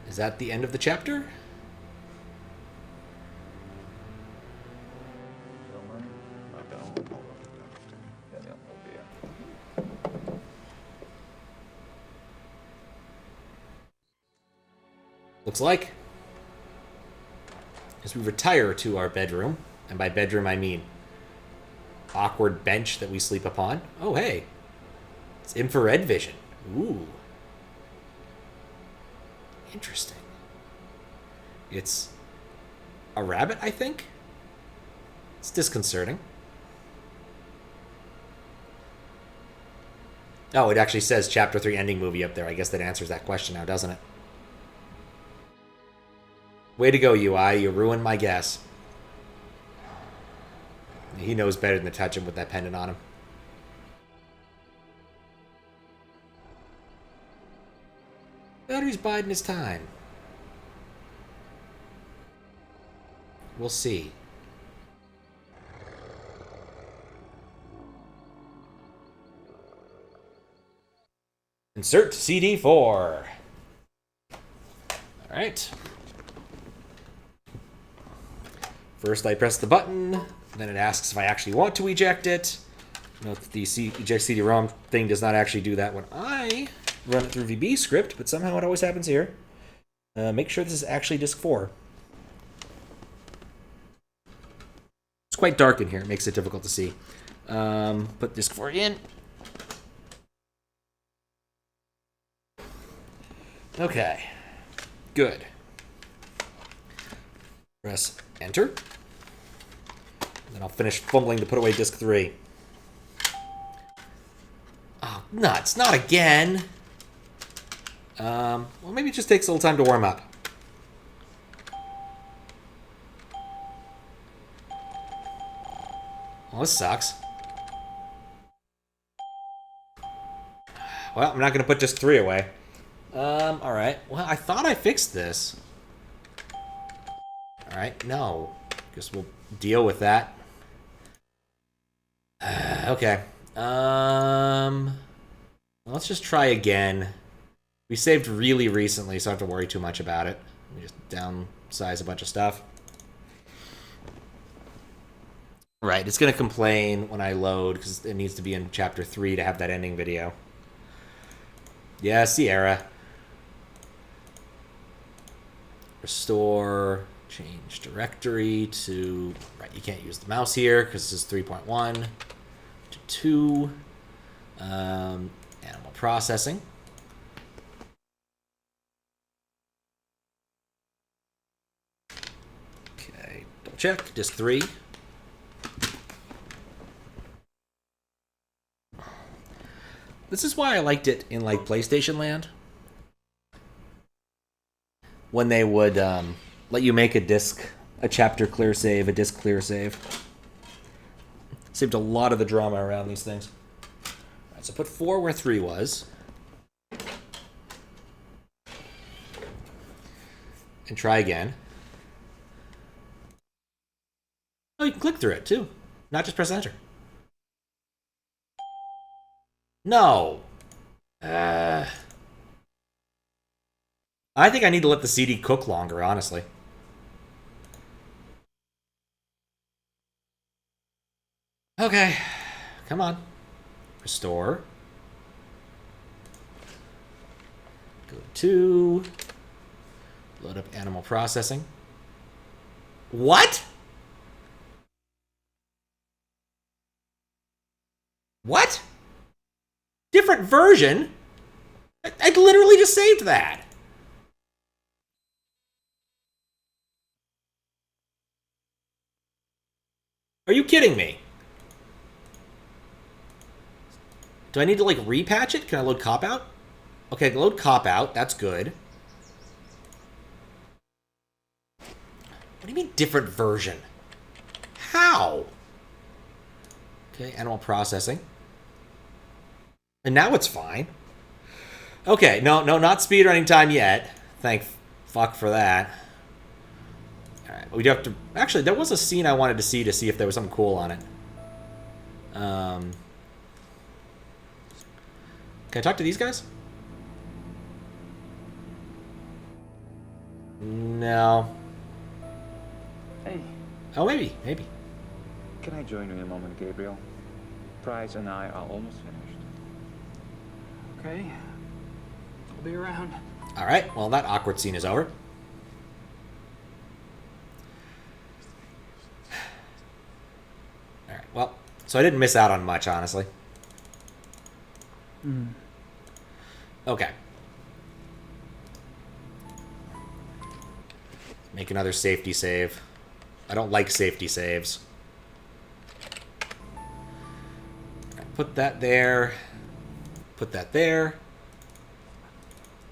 Is that the end of the chapter? Looks like. As we retire to our bedroom, and by bedroom I mean awkward bench that we sleep upon. Oh, hey. It's infrared vision. Ooh. Interesting. It's a rabbit, I think? It's disconcerting. Oh, it actually says Chapter 3 ending movie up there. I guess that answers that question now, doesn't it? Way to go, UI. You ruined my guess. He knows better than to touch him with that pendant on him. Battery's biding his time. We'll see. Insert CD4. Alright. First I press the button, then it asks if I actually want to eject it. Note that the eject CD-ROM thing does not actually do that when I run it through VB script, but somehow it always happens here. Make sure this is actually disk 4. It's quite dark in here, it makes it difficult to see. Put disk 4 in. Okay, good. Press enter. Then I'll finish fumbling to put away disk 3. Oh, nuts, not again. Well, maybe it just takes a little time to warm up. Well, this sucks. Well, I'm not going to put disk 3 away. Alright. Well, I thought I fixed this. Alright, no. Guess we'll deal with that. Okay. Let's just try again. We saved really recently, so I don't have to worry too much about it. Let me just downsize a bunch of stuff. Right, it's going to complain when I load, because it needs to be in Chapter 3 to have that ending video. Yeah, Sierra. Restore, change directory to... Right, you can't use the mouse here, because this is 3.1 to 2. Animal processing. Okay, double check, disk 3. This is why I liked it in, like, PlayStation Land. When they would let you make a chapter clear save, a disk clear save. Saved a lot of the drama around these things. All right, so put 4 where 3 was. And try again. Oh, you can click through it, too. Not just press enter. No. I think I need to let the CD cook longer, honestly. Okay. Come on. Restore. Go to... Load up animal processing. What? What? Different version? I literally just saved that. Are you kidding me? Do I need to, like, repatch it? Can I load cop out? Okay, load cop out. That's good. What do you mean different version? How? Okay, animal processing. And now it's fine. Okay, no, not speedrunning time yet. Thank fuck for that. Alright, we do have to... Actually, there was a scene I wanted to see if there was something cool on it. Can I talk to these guys? No. Hey. Oh, maybe. Can I join you in a moment, Gabriel? Price and I are almost finished. Okay. I'll be around. Alright, well, that awkward scene is over. Alright, well, so I didn't miss out on much, honestly. Okay. Make another safety save. I don't like safety saves. Put that there. Put that there.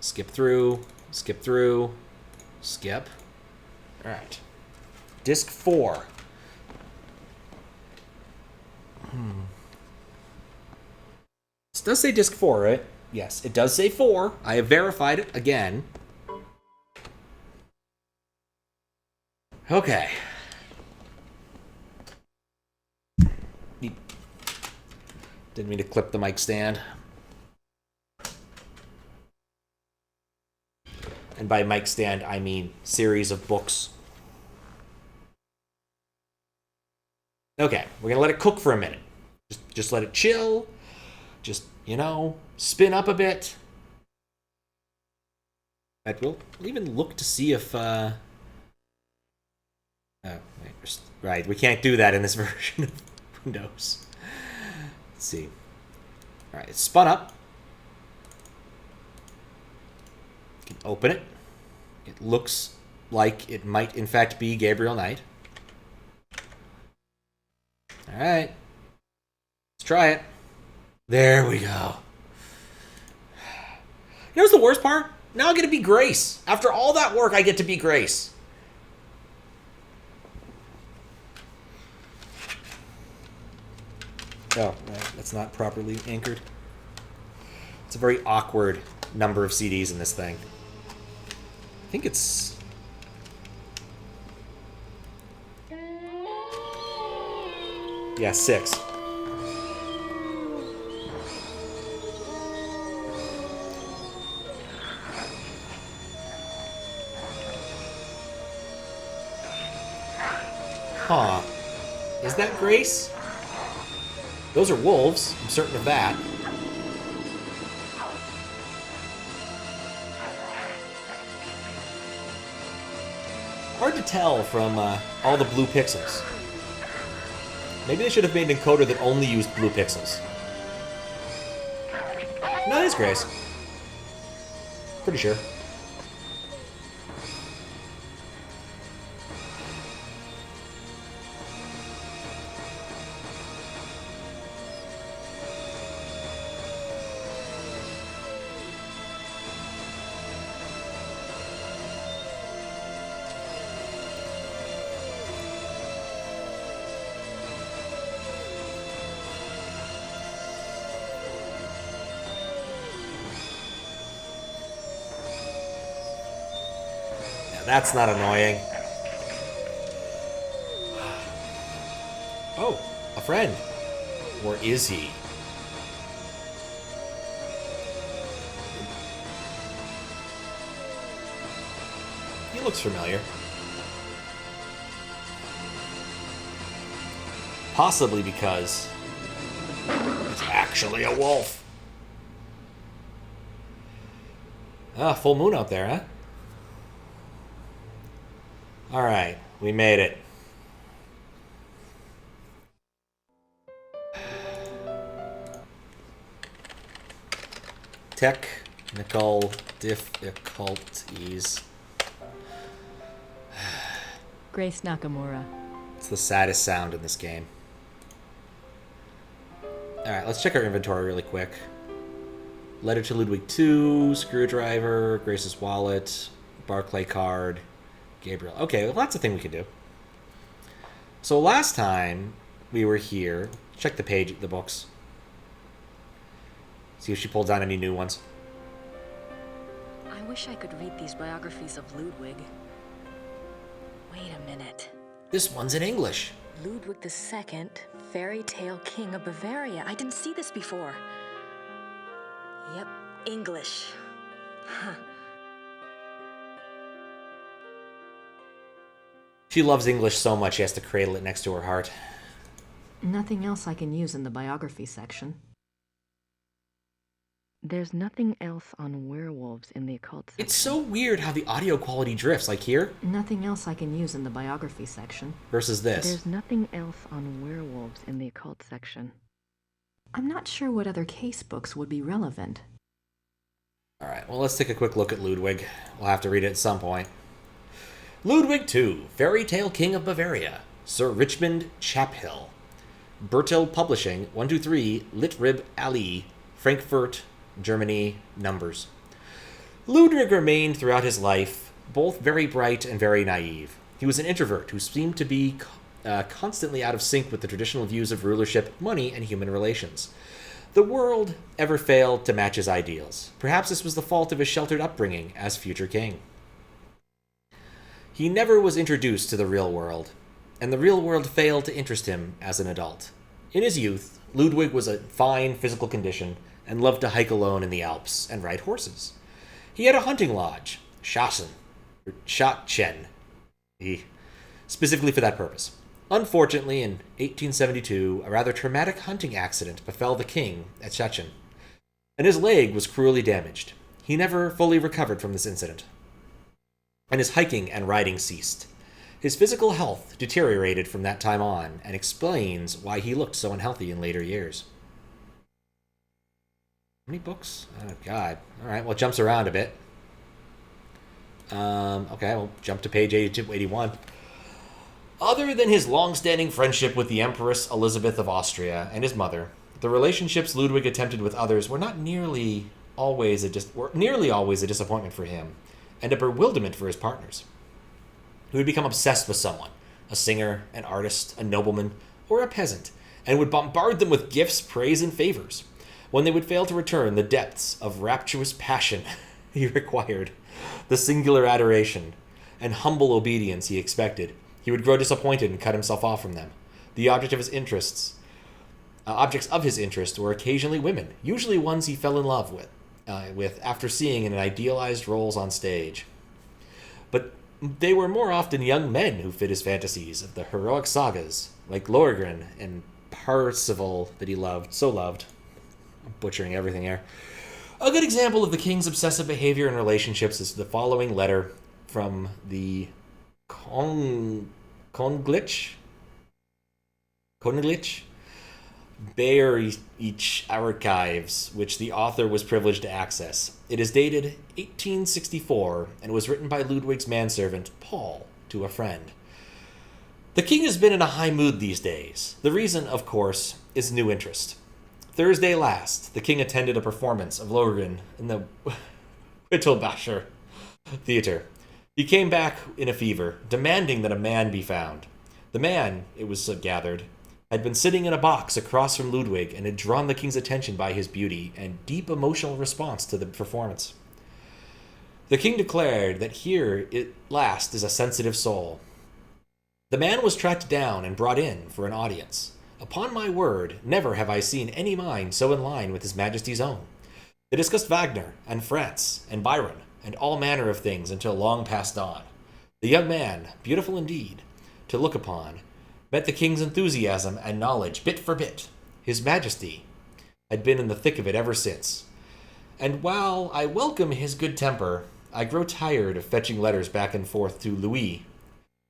Skip through. Skip through. Skip. All right. Disc 4. This does say disc 4, right? Yes, it does say 4. I have verified it again. Okay. Didn't mean to clip the mic stand. And by mic stand, I mean series of books. Okay, we're gonna let it cook for a minute. Just let it chill. Just, you know, spin up a bit. We'll even look to see if, oh, wait, right, we can't do that in this version of Windows. Let's see. All right, it's spun up. You can open it. It looks like it might, in fact, be Gabriel Knight. All right. Let's try it. There we go. You know what's the worst part? Now I get to be Grace. After all that work, I get to be Grace. Oh, that's not properly anchored. It's a very awkward number of CDs in this thing. I think it's... yeah, 6. Huh. Is that Grace? Those are wolves. I'm certain of that. Hard to tell from all the blue pixels. Maybe they should have made an encoder that only used blue pixels. No, it is Grace. Pretty sure. That's not annoying. Oh, a friend. Or is he? He looks familiar. Possibly because it's actually a wolf. Ah, full moon out there, huh? All right, we made it. Technical difficulties. Grace Nakamura. It's the saddest sound in this game. All right, let's check our inventory really quick. Letter to Ludwig 2, screwdriver, Grace's wallet, Barkley card, Gabriel. Okay, well, that's a thing we could do. So last time we were here, check the page, the books. See if she pulled down any new ones. I wish I could read these biographies of Ludwig. Wait a minute. This one's in English. Ludwig II, Fairy Tale King of Bavaria. I didn't see this before. Yep, English. Huh. She loves English so much she has to cradle it next to her heart. Nothing else I can use in the biography section. There's nothing else on werewolves in the occult section. It's so weird how the audio quality drifts, like here. Nothing else I can use in the biography section. Versus this. There's nothing else on werewolves in the occult section. I'm not sure what other case books would be relevant. Alright, well, let's take a quick look at Ludwig. We'll have to read it at some point. Ludwig II, Fairy Tale King of Bavaria, Sir Richmond Chaphill. Bertil Publishing, 123, Litrib Alley, Frankfurt, Germany, numbers. Ludwig remained throughout his life both very bright and very naive. He was an introvert who seemed to be constantly out of sync with the traditional views of rulership, money, and human relations. The world ever failed to match his ideals. Perhaps this was the fault of his sheltered upbringing as future king. He never was introduced to the real world, and the real world failed to interest him as an adult. In his youth, Ludwig was in fine physical condition and loved to hike alone in the Alps and ride horses. He had a hunting lodge, Schachen, specifically for that purpose. Unfortunately, in 1872, a rather traumatic hunting accident befell the king at Schachen, and his leg was cruelly damaged. He never fully recovered from this incident, and his hiking and riding ceased. His physical health deteriorated from that time on, and explains why he looked so unhealthy in later years. How many books? Oh, God. All right, well, it jumps around a bit. Okay, we'll jump to page 81. Other than his long-standing friendship with the Empress Elizabeth of Austria and his mother, the relationships Ludwig attempted with others were nearly always a disappointment for him, and a bewilderment for his partners. He would become obsessed with someone, a singer, an artist, a nobleman, or a peasant, and would bombard them with gifts, praise, and favors. When they would fail to return the depths of rapturous passion he required, the singular adoration and humble obedience he expected, he would grow disappointed and cut himself off from them. The objects of his interest were occasionally women, usually ones he fell in love with after seeing in idealized roles on stage. But they were more often young men who fit his fantasies of the heroic sagas, like Lohengrin and Parzival that he so loved. I'm butchering everything here. A good example of the king's obsessive behavior in relationships is the following letter from the Königlich Bayerische Archives, which the author was privileged to access. It is dated 1864 and was written by Ludwig's manservant, Paul, to a friend. The king has been in a high mood these days. The reason, of course, is new interest. Thursday last, the king attended a performance of Lohengrin in the Wittelbacher Theater. He came back in a fever, demanding that a man be found. The man, it was gathered, had been sitting in a box across from Ludwig and had drawn the king's attention by his beauty and deep emotional response to the performance. The king declared that here at last is a sensitive soul. The man was tracked down and brought in for an audience. Upon my word, never have I seen any mind so in line with His Majesty's own. They discussed Wagner and France and Byron and all manner of things until long past dawn. The young man, beautiful indeed to look upon, met the king's enthusiasm and knowledge bit for bit. His Majesty had been in the thick of it ever since. And while I welcome his good temper, I grow tired of fetching letters back and forth to Louis,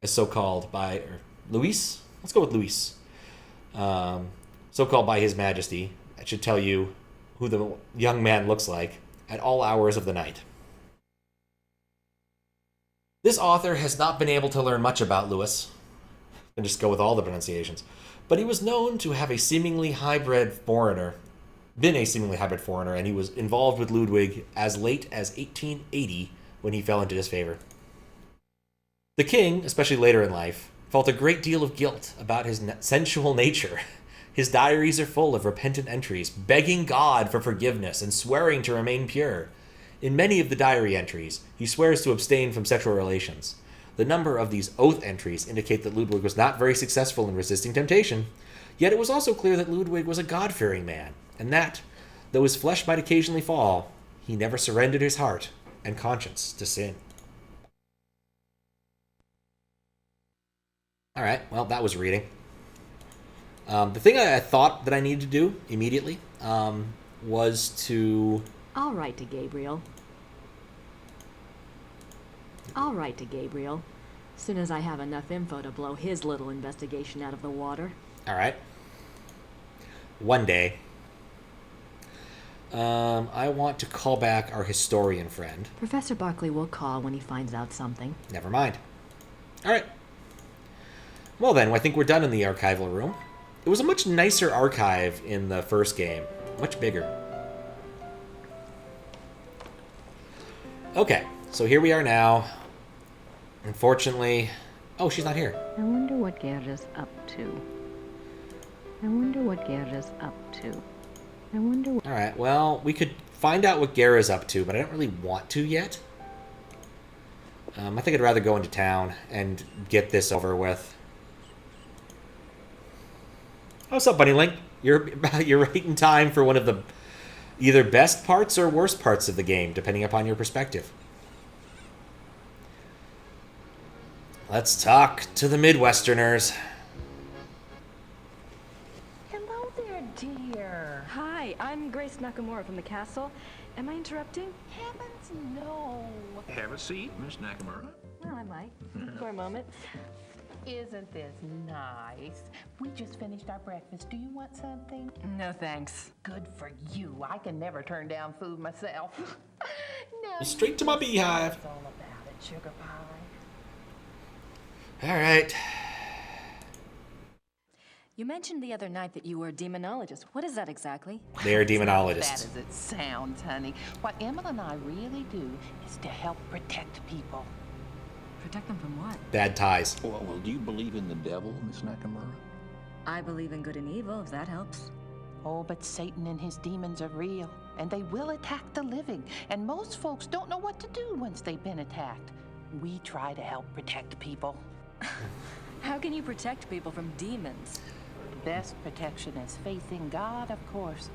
as so-called by... Louis? Let's go with Louis. So-called by His Majesty. I should tell you who the young man looks like at all hours of the night. This author has not been able to learn much about Louis, and just go with all the pronunciations, but he was known to have been a seemingly hybrid foreigner, and he was involved with Ludwig as late as 1880 when he fell into disfavor. The king, especially later in life, felt a great deal of guilt about his sensual nature. His diaries are full of repentant entries, begging God for forgiveness and swearing to remain pure. In many of the diary entries, he swears to abstain from sexual relations. The number of these oath entries indicate that Ludwig was not very successful in resisting temptation, yet it was also clear that Ludwig was a God-fearing man, and that, though his flesh might occasionally fall, he never surrendered his heart and conscience to sin. All right, well, that was reading. The thing I thought that I needed to do immediately was to... I'll write to Gabriel. Soon as I have enough info to blow his little investigation out of the water. All right. One day, I want to call back our historian friend. Professor Barkley will call when he finds out something. Never mind. All right. Well then, I think we're done in the archival room. It was a much nicer archive in the first game. Much bigger. Okay, so here we are now. Unfortunately... Oh, she's not here. I wonder what Guerra's up to. I wonder what Guerra's up to. I wonder what... Alright, well, we could find out what Guerra's up to, but I don't really want to yet. I think I'd rather go into town and get this over with. Oh, what's up, Bunny Link? You're right in time for one of the either best parts or worst parts of the game, depending upon your perspective. Let's talk to the Midwesterners. Hello there, dear. Hi, I'm Grace Nakamura from the castle. Am I interrupting? Heavens, no. Have a seat, Miss Nakamura. Well, I might. For a moment. Isn't this nice? We just finished our breakfast. Do you want something? No, thanks. Good for you. I can never turn down food myself. No, Straight to my beehive. It's all about it, sugar pie. All right. You mentioned the other night that you were a demonologist. What is that exactly? They're It's not demonologists. as bad as it sounds, honey. What Emma and I really do is to help protect people. Protect them from what? Bad ties. Well, do you believe in the devil, Miss Nakamura? I believe in good and evil, if that helps. Oh, but Satan and his demons are real, and they will attack the living. And most folks don't know what to do once they've been attacked. We try to help protect people. How can you protect people from demons? Best protection is faith in God, of course.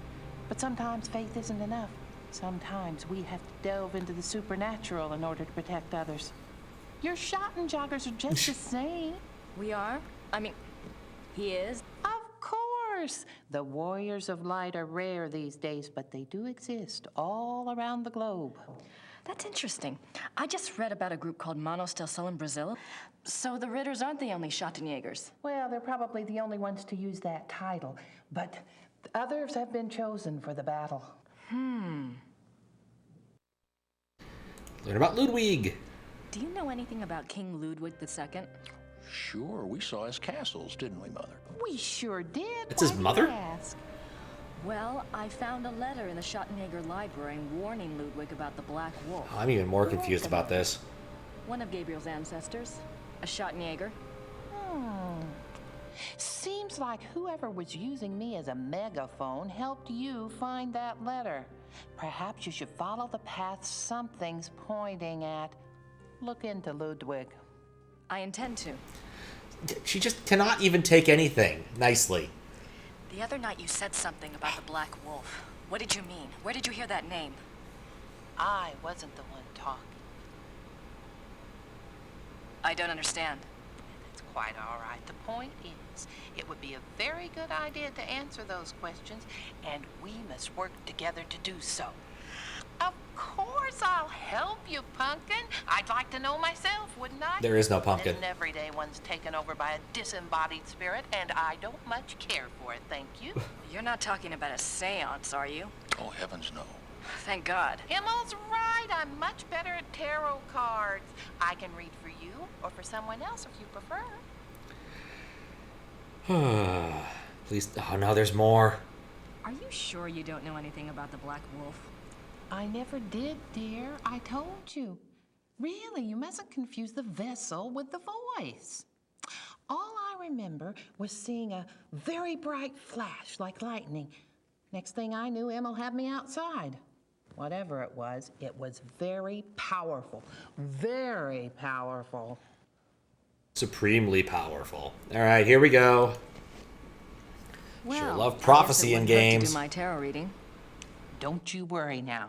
But sometimes faith isn't enough. Sometimes we have to delve into the supernatural in order to protect others. Your shot and joggers are just the same. We are? I mean, he is? Of course! The warriors of light are rare these days, but they do exist all around the globe. That's interesting. I just read about a group called Manos del Sol in Brazil. So the Ritters aren't the only Schottenjägers. Well, they're probably the only ones to use that title, but others have been chosen for the battle. Hmm. Learn about Ludwig. Do you know anything about King Ludwig II? Sure, we saw his castles, didn't we, Mother? We sure did. That's his mother? Ask? Well, I found a letter in the Schottenjäger library warning Ludwig about the Black Wolf. I'm even more confused about this. One of Gabriel's ancestors, a Schottenjäger. Seems like whoever was using me as a megaphone helped you find that letter. Perhaps you should follow the path something's pointing at. Look into Ludwig. I intend to. She just cannot even take anything nicely. The other night you said something about the Black Wolf. What did you mean? Where did you hear that name? I wasn't the one talking. I don't understand. That's quite all right. The point is, it would be a very good idea to answer those questions, and we must work together to do so. Of course I'll help you, Pumpkin. I'd like to know myself, wouldn't I? There is no pumpkin. An everyday one's taken over by a disembodied spirit, and I don't much care for it, thank you. You're not talking about a seance, are you? Oh, heavens no. Thank God. Himmel's right. I'm much better at tarot cards. I can read for you or for someone else if you prefer. Please. Oh no, there's more. Are you sure you don't know anything about the Black Wolf? I never did, dear. I told you. Really, you mustn't confuse the vessel with the voice. All I remember was seeing a very bright flash like lightning. Next thing I knew, Em'll have me outside. Whatever it was very powerful. Very powerful. Supremely powerful. All right, here we go. Well, sure love prophecy in games. To do my tarot reading. Don't you worry now.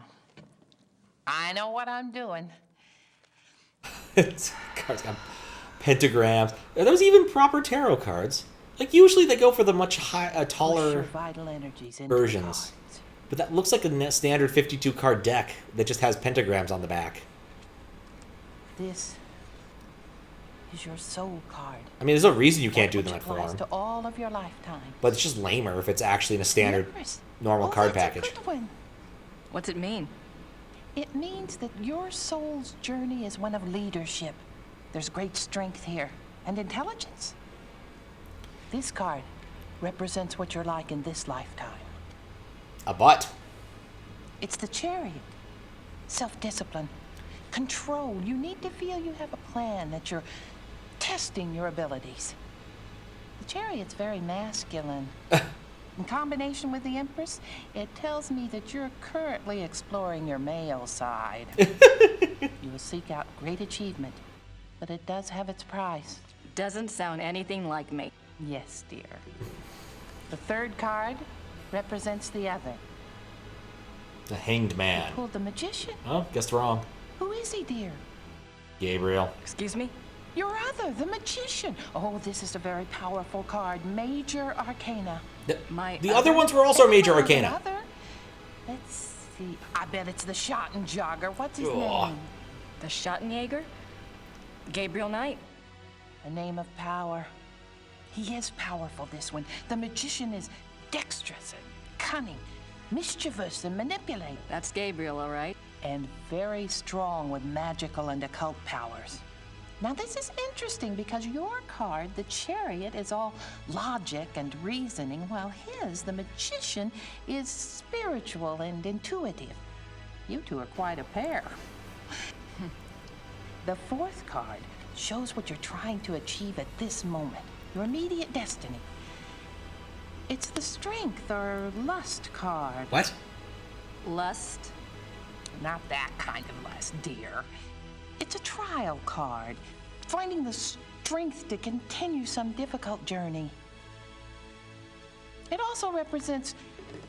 I know what I'm doing. Cards got pentagrams. Are those even proper tarot cards? Like usually they go for the much taller vital energies into versions. But that looks like a standard 52 card deck that just has pentagrams on the back. This is your soul card. I mean, there's no reason you can't do them at form. To all of your lifetime. But it's just lamer if it's actually in a standard normal card package. What's it mean? It means that your soul's journey is one of leadership. There's great strength here and intelligence. This card represents what you're like in this lifetime. A butt. It's the Chariot. Self-discipline. control. You need to feel you have a plan, that you're testing your abilities. The chariot's very masculine. In combination with the Empress, it tells me that you're currently exploring your male side. You will seek out great achievement, but it does have its price. Doesn't sound anything like me. Yes, dear. The third card represents the other. The Hanged Man. You pulled the Magician. Oh, guessed wrong. Who is he, dear? Gabriel. Excuse me? Your other, the Magician. Oh, this is a very powerful card. Major Arcana. The other ones were also Major Arcana. Other? Let's see. I bet it's the Schottenjäger. What's his Ugh. name? The Schottenjäger? Gabriel Knight. A name of power. He is powerful, this one. The Magician is dexterous and cunning, mischievous and manipulate. That's Gabriel, all right. And very strong with magical and occult powers. Now, this is interesting because your card, the Chariot, is all logic and reasoning, while his, the Magician, is spiritual and intuitive. You two are quite a pair. The fourth card shows what you're trying to achieve at this moment, your immediate destiny. It's the Strength or Lust card. What? Lust? Not that kind of lust, dear. It's a trial card, finding the strength to continue some difficult journey. It also represents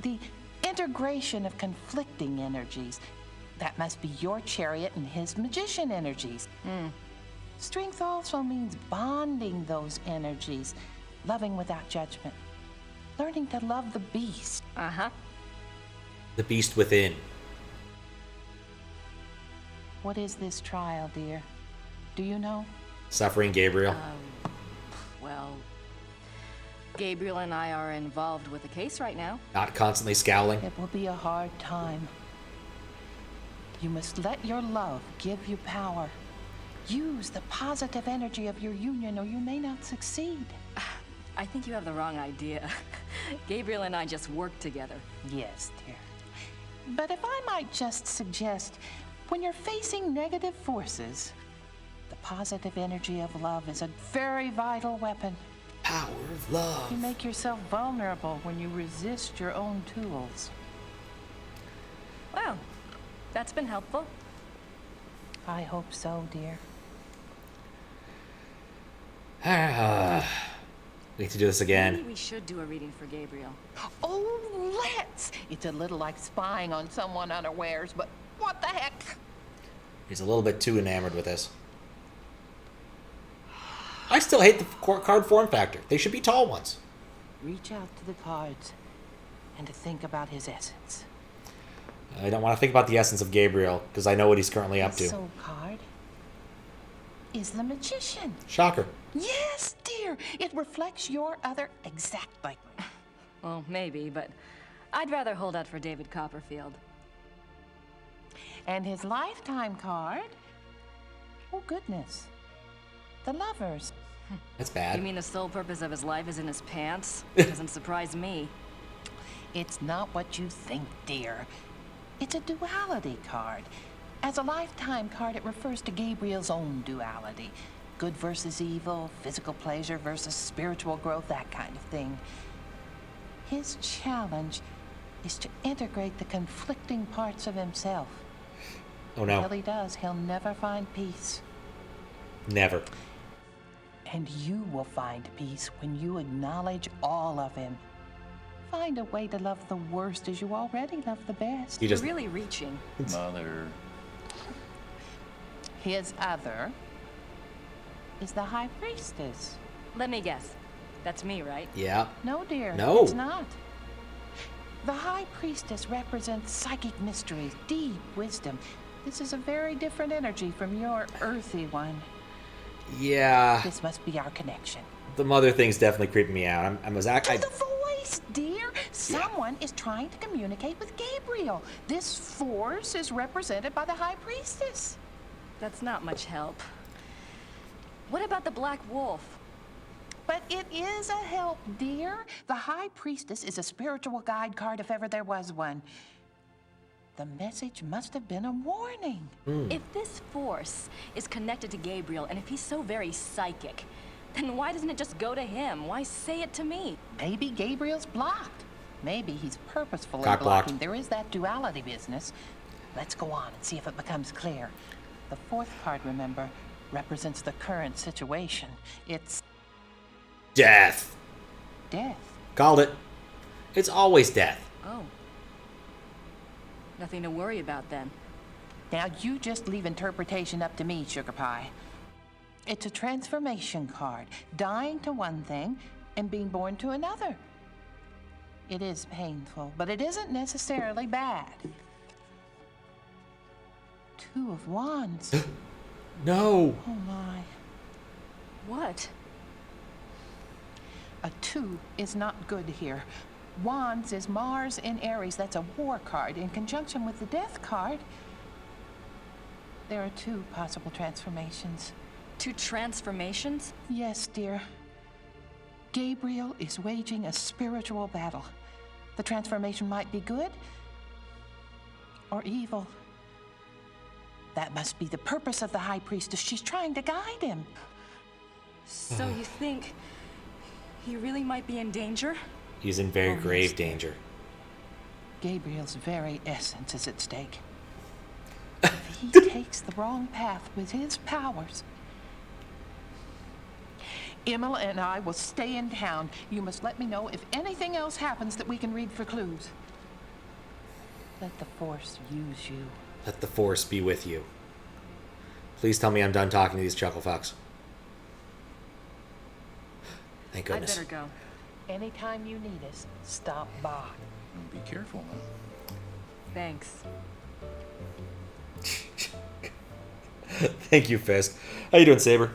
the integration of conflicting energies. That must be your Chariot and his Magician energies. Strength also means bonding those energies, loving without judgment, learning to love the beast. Uh-huh. The beast within. What is this trial, dear? Do you know? Suffering Gabriel. Well, Gabriel and I are involved with a case right now. Not constantly scowling. It will be a hard time. You must let your love give you power. Use the positive energy of your union or you may not succeed. I think you have the wrong idea. Gabriel and I just work together. Yes, dear. But if I might just suggest, when you're facing negative forces, the positive energy of love is a very vital weapon. Power of love. You make yourself vulnerable when you resist your own tools. Well, that's been helpful. I hope so, dear. We need to do this again. Maybe we should do a reading for Gabriel. Oh, let's! It's a little like spying on someone unawares, but what the heck? He's a little bit too enamored with this. I still hate the card form factor. They should be tall ones. Reach out to the cards and to think about his essence. I don't want to think about the essence of Gabriel because I know what he's currently up to. The soul card is the Magician. Shocker. Yes, dear. It reflects your other exactly. Well, maybe, but I'd rather hold out for David Copperfield. And his lifetime card? Oh, goodness. The Lovers. That's bad. You mean the sole purpose of his life is in his pants? Doesn't surprise me. It's not what you think, dear. It's a duality card. As a lifetime card, it refers to Gabriel's own duality. Good versus evil, physical pleasure versus spiritual growth, that kind of thing. His challenge is to integrate the conflicting parts of himself. Oh, no. Until he does, he'll never find peace. Never. And you will find peace when you acknowledge all of him. Find a way to love the worst as you already love the best. You're really reaching. Mother. His other is the High Priestess. Let me guess. That's me, right? Yeah. No, dear. No. It's not. The High Priestess represents psychic mysteries, deep wisdom. This is a very different energy from your earthy one. Yeah. This must be our connection. The mother thing's definitely creeping me out. The voice, dear. Someone is trying to communicate with Gabriel. This force is represented by the High Priestess. That's not much help. What about the Black Wolf? But it is a help, dear. The High Priestess is a spiritual guide card if ever there was one. The message must have been a warning. If this force is connected to Gabriel, and if he's so very psychic, then why doesn't it just go to him? Why say it to me? Maybe Gabriel's blocked. Maybe he's purposefully Cock blocked. blocking. There is that duality business. Let's go on and see if it becomes clear. The fourth card, remember, represents the current situation. It's Death. death. Called it. It's always death. Oh. Nothing to worry about then. Now you just leave interpretation up to me, Sugar Pie. It's a transformation card, dying to one thing and being born to another. It is painful, but it isn't necessarily bad. Two of Wands. No. Oh my. What? A 2 is not good here. Wands is Mars in Aries. That's a war card. In conjunction with the death card, there are 2 possible transformations. 2 transformations? Yes, dear. Gabriel is waging a spiritual battle. The transformation might be good or evil. That must be the purpose of the High Priestess. She's trying to guide him. So you think he really might be in danger? He's in very grave danger. Gabriel's very essence is at stake. If he takes the wrong path with his powers, Emma and I will stay in town. You must let me know if anything else happens that we can read for clues. Let the Force use you. Let the Force be with you. Please tell me I'm done talking to these chuckle fucks. Thank goodness. I'd better go. Anytime you need us, stop by. Be careful now. Thanks. Thank you, Fisk. How you doing, Saber?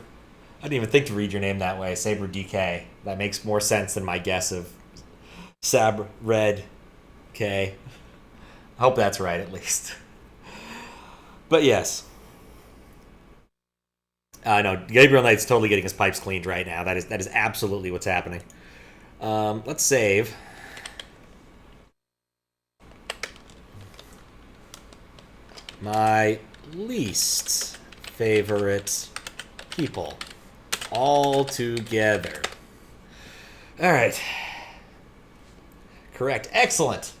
I didn't even think to read your name that way, Saber DK. That makes more sense than my guess of Sab Red K. I hope that's right, at least. But yes. No, Gabriel Knight's totally getting his pipes cleaned right now. That is absolutely what's happening. Let's save. My least favorite people. All together. Alright. Correct. Excellent.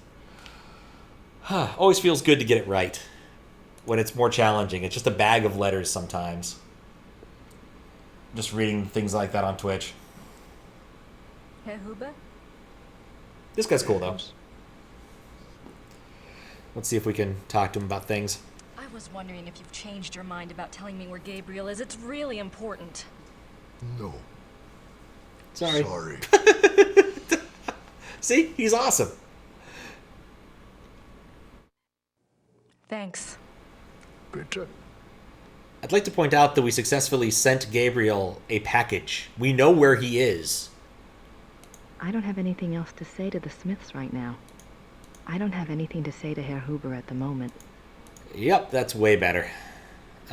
Always feels good to get it right. When it's more challenging. It's just a bag of letters sometimes. Just reading things like that on Twitch. Herr Huber? This guy's cool, though. Let's see if we can talk to him about things. I was wondering if you've changed your mind about telling me where Gabriel is. It's really important. No. Sorry. Sorry. See? He's awesome. Thanks. Bitte. I'd like to point out that we successfully sent Gabriel a package. We know where he is. I don't have anything else to say to the Smiths right now. I don't have anything to say to Herr Huber at the moment. Yep, that's way better. Is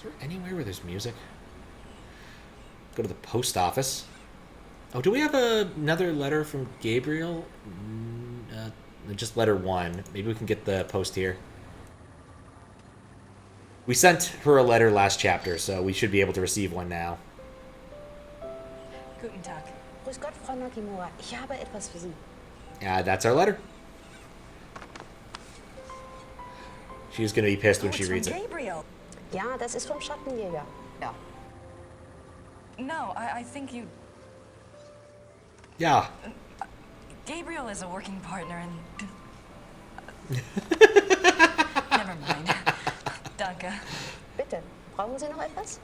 there anywhere where there's music? Go to the post office. Oh, do we have another letter from Gabriel? Just letter 1. Maybe we can get the post here. We sent her a letter last chapter, so we should be able to receive one now. Guten Tag. Grüß Gott, Frau Nakimura. Ich habe etwas für Sie. That's our letter. She's going to be pissed when she reads it. Gabriel. Ja, das ist vom Schattenjäger. Ja. No, I think you... Yeah. Gabriel is a working partner and... Never mind. Danke. Bitte, brauchen Sie noch etwas?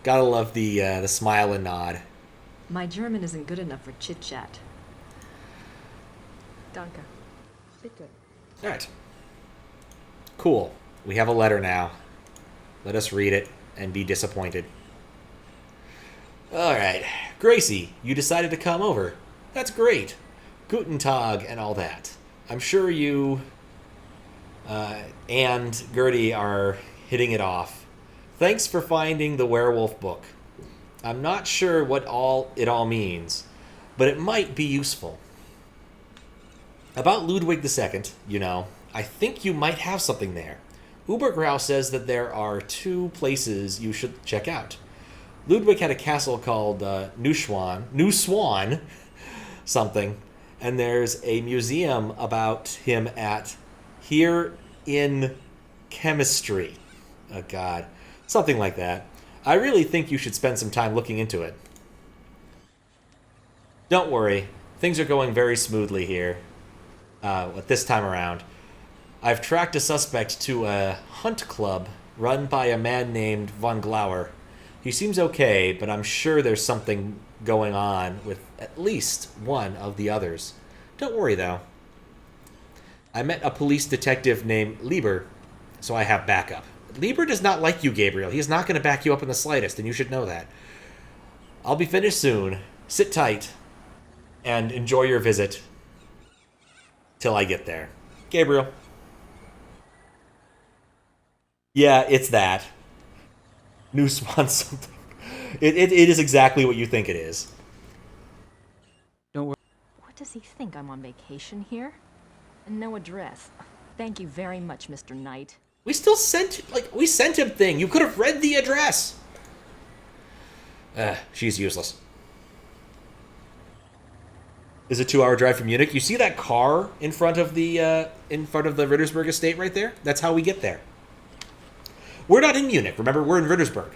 Gotta love the smile and nod. My German isn't good enough for chit-chat. Danke. Bitte. All right. Cool. We have a letter now. Let us read it and be disappointed. All right. Gracie, you decided to come over. That's great. Guten Tag and all that. I'm sure you and Gertie are hitting it off. Thanks for finding the werewolf book. I'm not sure what it all means, but it might be useful. About Ludwig II, you know, I think you might have something there. Ubergrau says that there are 2 places you should check out. Ludwig had a castle called New Swan, something, and there's a museum about him at Here in Chemistry. Oh, God. Something like that. I really think you should spend some time looking into it. Don't worry. Things are going very smoothly here. This time around. I've tracked a suspect to a hunt club run by a man named Von Glauer. He seems okay, but I'm sure there's something going on with at least one of the others. Don't worry, though. I met a police detective named Lieber, so I have backup. Lieber does not like you, Gabriel. He is not going to back you up in the slightest, and you should know that. I'll be finished soon. Sit tight, and enjoy your visit till I get there. Gabriel. Yeah, it's that. New Swan something. It is exactly what you think it is. Don't worry. What does he think? I'm on vacation here? And no address. Thank you very much, Mr. Knight. We still sent, we sent him thing. You could have read the address. She's useless. Is a 2-hour drive from Munich. You see that car in front of the Rittersberg estate right there? That's how we get there. We're not in Munich. Remember, we're in Rittersberg.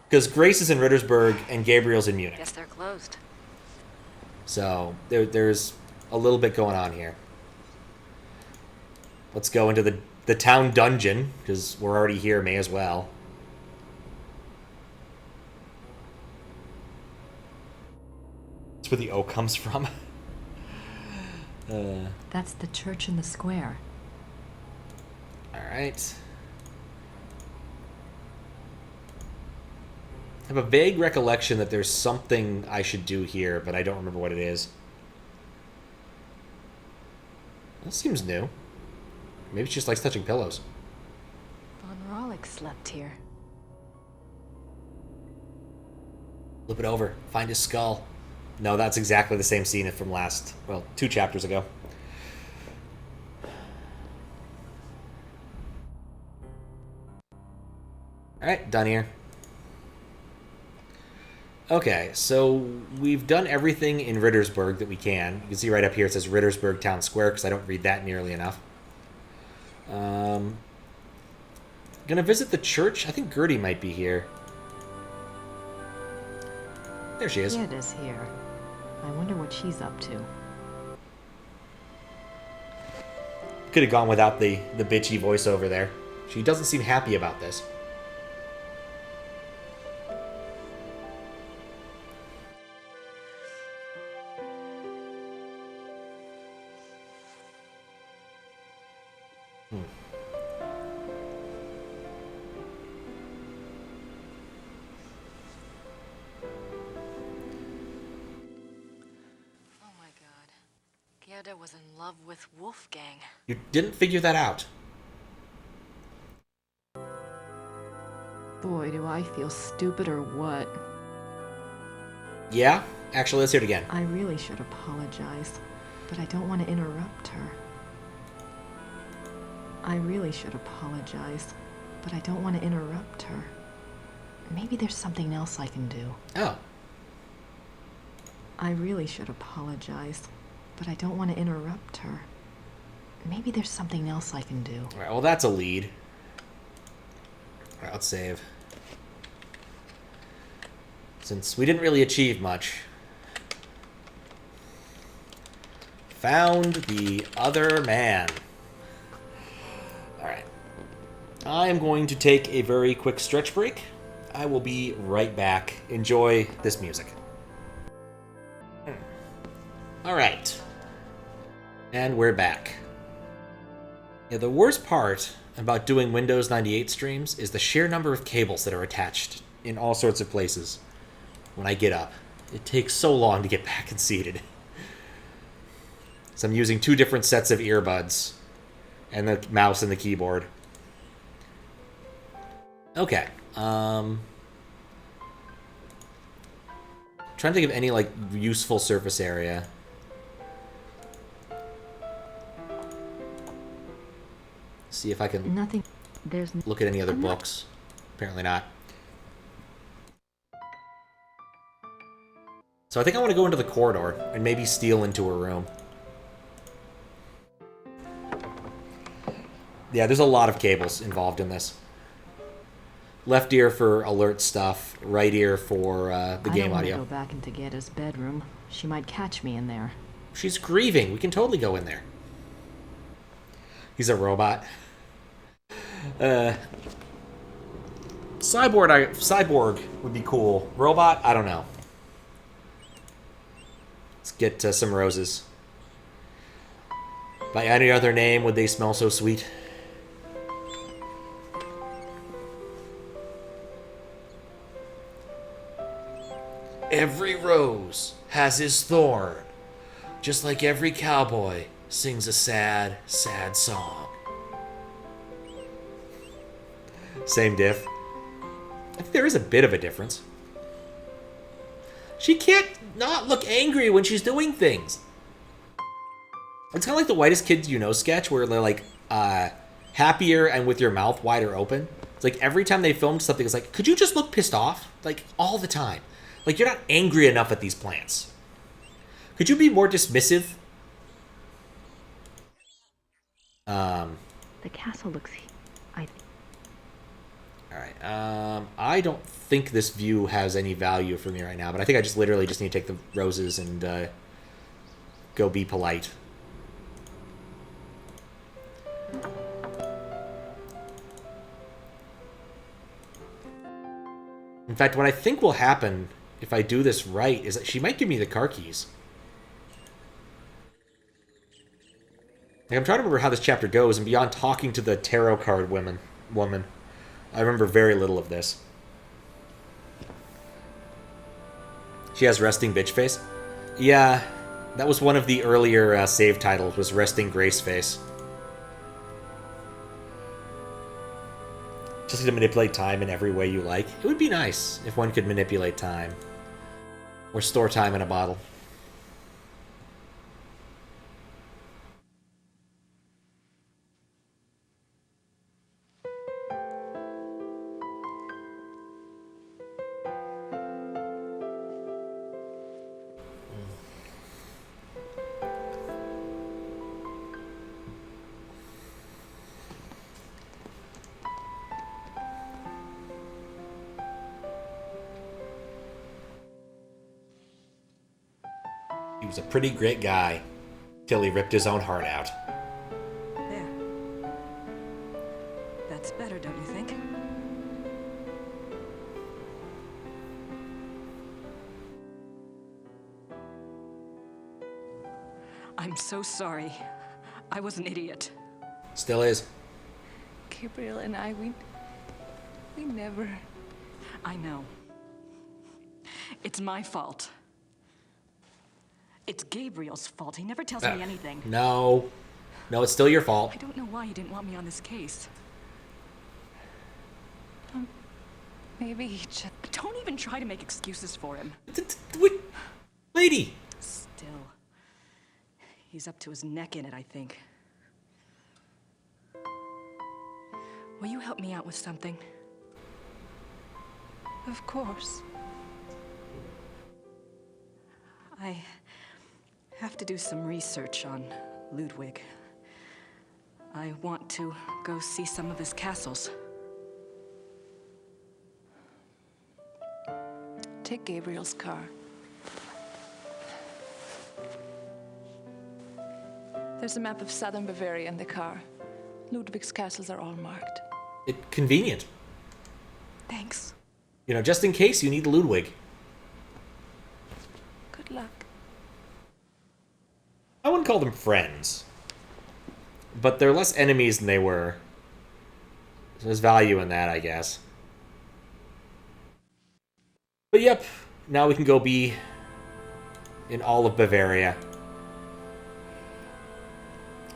Because Grace is in Rittersberg and Gabriel's in Munich. Guess they're closed. So there's a little bit going on here. Let's go into the town dungeon, because we're already here, may as well. That's where the O comes from. That's the church in the square. Alright. I have a vague recollection that there's something I should do here, but I don't remember what it is. That seems new. Maybe she just likes touching pillows. Von Rollick slept here. Flip it over. Find his skull. No, that's exactly the same scene from 2 chapters ago. Alright, done here. Okay, so we've done everything in Rittersberg that we can. You can see right up here it says Rittersberg Town Square, because I don't read that nearly enough. Gonna visit the church. I think Gertie might be here. There she is. Kid is here. I wonder what she's up to. Could have gone without the bitchy voiceover there. She doesn't seem happy about this. Was in love with Wolfgang. You didn't figure that out. Boy, do I feel stupid or what. Yeah? Actually, let's hear it again. I really should apologize, but I don't want to interrupt her. I really should apologize, but I don't want to interrupt her. Maybe there's something else I can do. Oh. I really should apologize, but I don't want to interrupt her. Maybe there's something else I can do. Alright, well that's a lead. Alright, let's save. Since we didn't really achieve much. Found the other man. Alright. I am going to take a very quick stretch break. I will be right back. Enjoy this music. Alright. And we're back. Yeah, the worst part about doing Windows 98 streams is the sheer number of cables that are attached in all sorts of places when I get up. It takes so long to get back and seated. So I'm using 2 different sets of earbuds and the mouse and the keyboard. Okay. trying to think of any, like, useful surface area. See if I can Nothing. There's look at any other books. Apparently not. So I think I want to go into the corridor and maybe steal into her room. Yeah, there's a lot of cables involved in this. Left ear for alert stuff, right ear for the game audio. I don't want to go back into Gedda's bedroom. She might catch me in there. She's grieving. We can totally go in there. He's a robot. Cyborg would be cool. Robot, I don't know. Let's get some roses. By any other name, would they smell so sweet? Every rose has his thorn, just like every cowboy sings a sad, sad song. Same diff. I think there is a bit of a difference. She can't not look angry when she's doing things. It's kind of like the Whitest Kids You Know sketch where they're like happier and with your mouth wider open. It's like every time they filmed something, it's like, could you just look pissed off? Like all the time. Like you're not angry enough at these plants. Could you be more dismissive? The castle looks... Alright, I don't think this view has any value for me right now, but I think I just literally just need to take the roses and go be polite. In fact, what I think will happen if I do this right is that she might give me the car keys. Like, I'm trying to remember how this chapter goes, and beyond talking to the tarot card woman, I remember very little of this. She has resting bitch face? Yeah, that was one of the earlier save titles, was resting grace face. Just to manipulate time in every way you like. It would be nice if one could manipulate time. Or store time in a bottle. He was a pretty great guy, till he ripped his own heart out. There. That's better, don't you think? I'm so sorry. I was an idiot. Still is. Gabriel and I, we never... I know. It's my fault. It's Gabriel's fault. He never tells me anything. No. No, it's still your fault. I don't know why he didn't want me on this case. Maybe he just... Don't even try to make excuses for him. Lady! Still. He's up to his neck in it, I think. Will you help me out with something? Of course. I have to do some research on Ludwig. I want to go see some of his castles. Take Gabriel's car. There's a map of southern Bavaria in the car. Ludwig's castles are all marked. Convenient. Thanks. You know, just in case you need Ludwig. Good luck. I wouldn't call them friends. But they're less enemies than they were. So there's value in that, I guess. But yep, now we can go be in all of Bavaria.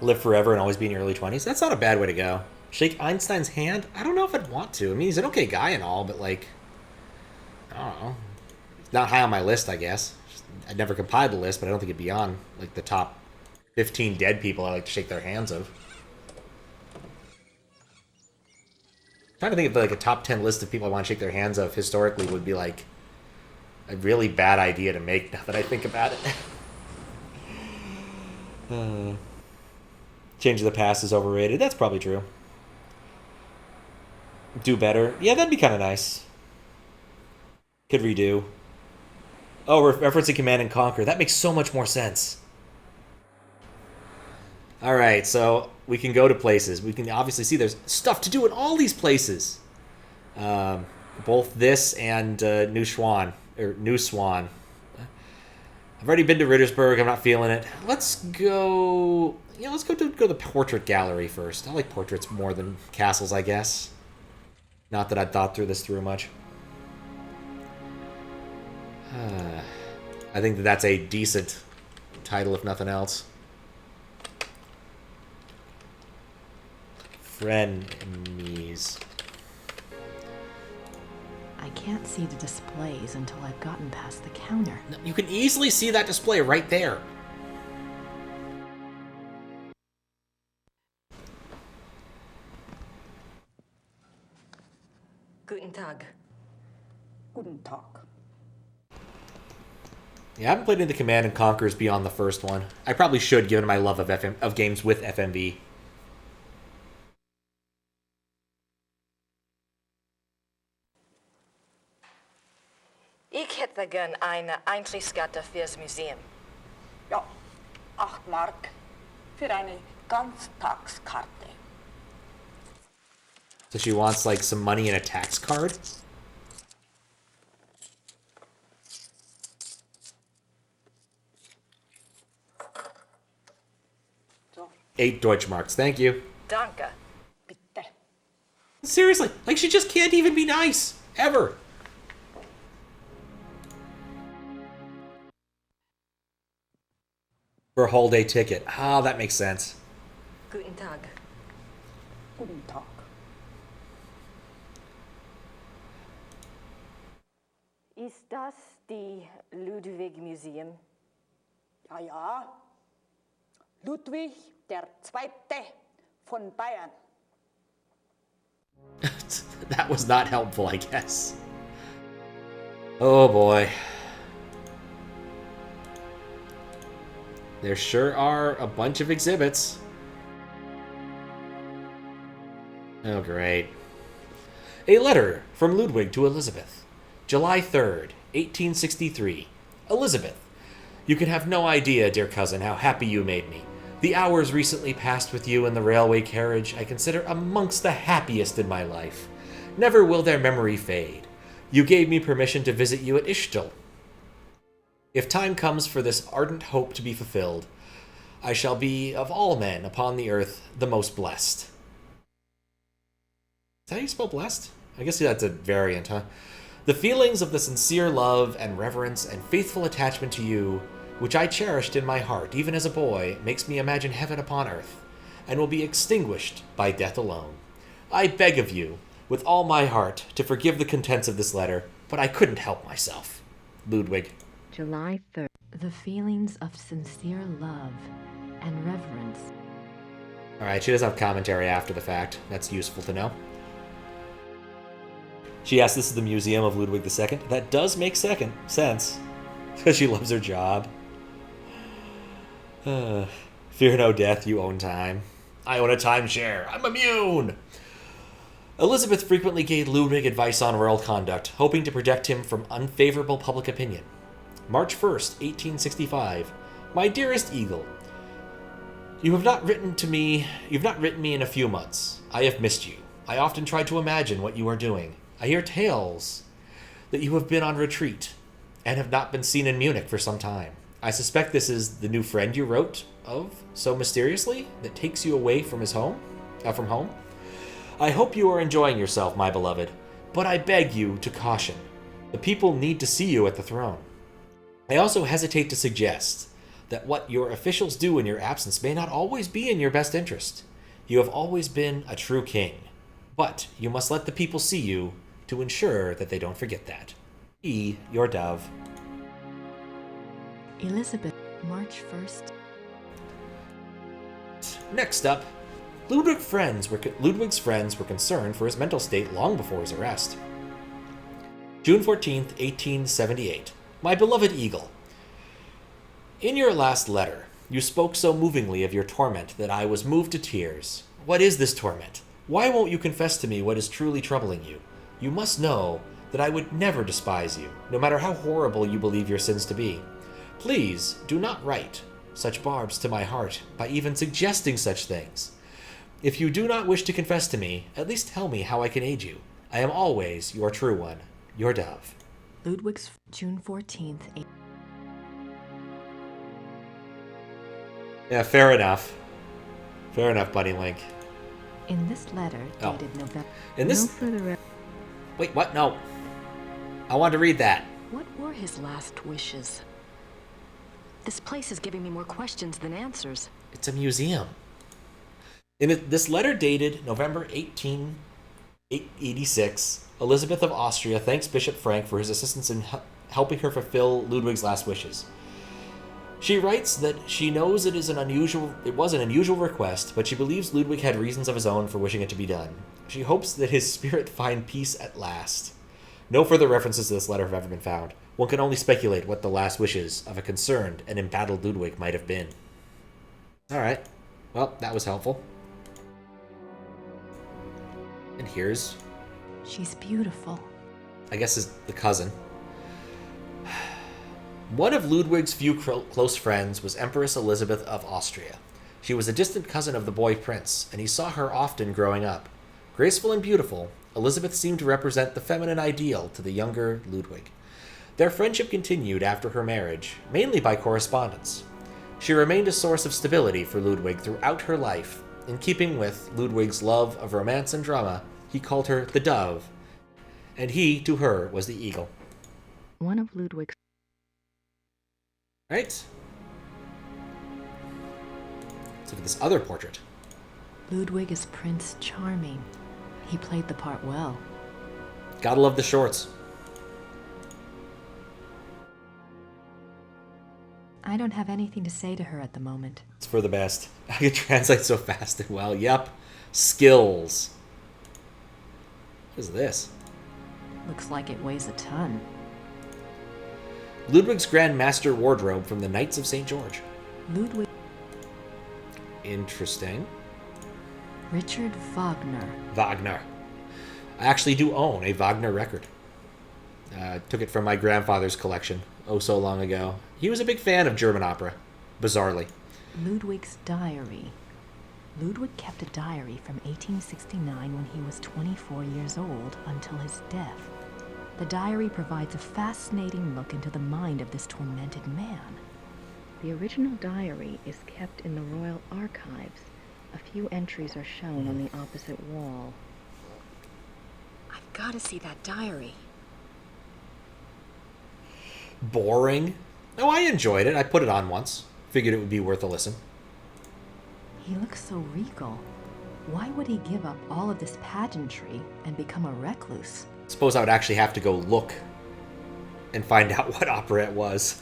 Live forever and always be in your early 20s. That's not a bad way to go. Shake Einstein's hand? I don't know if I'd want to. I mean, he's an okay guy and all, but like... I don't know. not high on my list, I guess. I'd never compiled a list, but I don't think it'd be on like the top 15 dead people I like to shake their hands of. Trying to think of like a top 10 list of people I want to shake their hands of historically would be like a really bad idea to make now that I think about it. Change of the Past is overrated. That's probably true. Do Better. Yeah, that'd be kind of nice. Could redo. Oh, referencing Command and Conquer. That makes so much more sense. Alright, so we can go to places. We can obviously see there's stuff to do in all these places. Both this and New Swan. I've already been to Rittersburg. I'm not feeling it. Let's go... Yeah, let's go to the portrait gallery first. I like portraits more than castles, I guess. Not that I'd thought this through much. I think that's a decent title, if nothing else. Frenemies. I can't see the displays until I've gotten past the counter. You can easily see that display right there. Guten Tag. Guten Tag. Yeah, I haven't played any of the Command and Conquers beyond the first one. I probably should, given my love of games with FMV. Ich hätte gern eine Eintrittskarte fürs Museum. Ja, 8 Mark für eine Ganztagskarte. So she wants, like, some money in a tax card? So. 8 Deutschmarks, thank you. Danke. Bitte. Seriously, like, she just can't even be nice. Ever. For a whole day ticket. Ah, that makes sense. Guten Tag. Guten Tag. Ist das die Ludwig Museum? Ja, ja. Ludwig der Zweite von Bayern. That was not helpful, I guess. Oh boy. There sure are a bunch of exhibits. Oh, great. A letter from Ludwig to Elizabeth. July 3rd, 1863. Elizabeth, you can have no idea, dear cousin, how happy you made me. The hours recently passed with you in the railway carriage I consider amongst the happiest in my life. Never will their memory fade. You gave me permission to visit you at Ischgl. If time comes for this ardent hope to be fulfilled, I shall be, of all men upon the earth, the most blessed. Is that how you spell blessed? I guess that's a variant, huh? The feelings of the sincere love and reverence and faithful attachment to you, which I cherished in my heart, even as a boy, makes me imagine heaven upon earth, and will be extinguished by death alone. I beg of you, with all my heart, to forgive the contents of this letter, but I couldn't help myself. Ludwig. July 3rd. The feelings of sincere love and reverence. Alright, she doesn't have commentary after the fact. That's useful to know. She asks, this is the Museum of Ludwig II. That does make sense. Because she loves her job. Fear no death, you own time. I own a timeshare. I'm immune! Elizabeth frequently gave Ludwig advice on royal conduct, hoping to protect him from unfavorable public opinion. March 1st, 1865. My dearest Eagle, you have not written me in a few months. I have missed you. I often try to imagine what you are doing. I hear tales that you have been on retreat and have not been seen in Munich for some time. I suspect this is the new friend you wrote of so mysteriously that takes you away from from home. I hope you are enjoying yourself, my beloved, but I beg you to caution. The people need to see you at the throne. I also hesitate to suggest that what your officials do in your absence may not always be in your best interest. You have always been a true king, but you must let the people see you to ensure that they don't forget that. E, your dove. Elizabeth, March 1st. Next up, Ludwig's friends were concerned for his mental state long before his arrest. June 14th, 1878. My beloved Eagle, in your last letter, you spoke so movingly of your torment that I was moved to tears. What is this torment? Why won't you confess to me what is truly troubling you? You must know that I would never despise you, no matter how horrible you believe your sins to be. Please do not write such barbs to my heart by even suggesting such things. If you do not wish to confess to me, at least tell me how I can aid you. I am always your true one, your dove. Ludwig's June 14th. Yeah, fair enough. Fair enough, Bunny Link. In this letter, Oh. dated November. In this... No further... Wait, what? No. I wanted to read that. What were his last wishes? This place is giving me more questions than answers. It's a museum. This letter dated November 1886, Elizabeth of Austria thanks Bishop Frank for his assistance in helping her fulfill Ludwig's last wishes. She writes that she knows it was an unusual request, but she believes Ludwig had reasons of his own for wishing it to be done. She hopes that his spirit find peace at last. No further references to this letter have ever been found. One can only speculate what the last wishes of a concerned and embattled Ludwig might have been. Alright, well, that was helpful. And here's... She's beautiful. I guess is the cousin. One of Ludwig's few close friends was Empress Elizabeth of Austria. She was a distant cousin of the boy prince, and he saw her often growing up. Graceful and beautiful, Elizabeth seemed to represent the feminine ideal to the younger Ludwig. Their friendship continued after her marriage, mainly by correspondence. She remained a source of stability for Ludwig throughout her life. In keeping with Ludwig's love of romance and drama, he called her the dove, and he, to her, was the eagle. One of Ludwig's... Right? Let's look at this other portrait. Ludwig is Prince Charming. He played the part well. Gotta love the shorts. I don't have anything to say to her at the moment. It's for the best. I can translate so fast and well. Yep. Skills. What is this? Looks like it weighs a ton. Ludwig's Grand Master wardrobe from the Knights of St. George. Ludwig. Interesting. Richard Wagner. Wagner. I actually do own a Wagner record. Took it from my grandfather's collection oh so long ago. He was a big fan of German opera, bizarrely. Ludwig's diary. Ludwig kept a diary from 1869 when he was 24 years old until his death. The diary provides a fascinating look into the mind of this tormented man. The original diary is kept in the Royal Archives. A few entries are shown on the opposite wall. I've got to see that diary. Boring? Oh, I enjoyed it. I put it on once. Figured it would be worth a listen. He looks so regal. Why would he give up all of this pageantry and become a recluse? Suppose I would actually have to go look and find out what opera it was.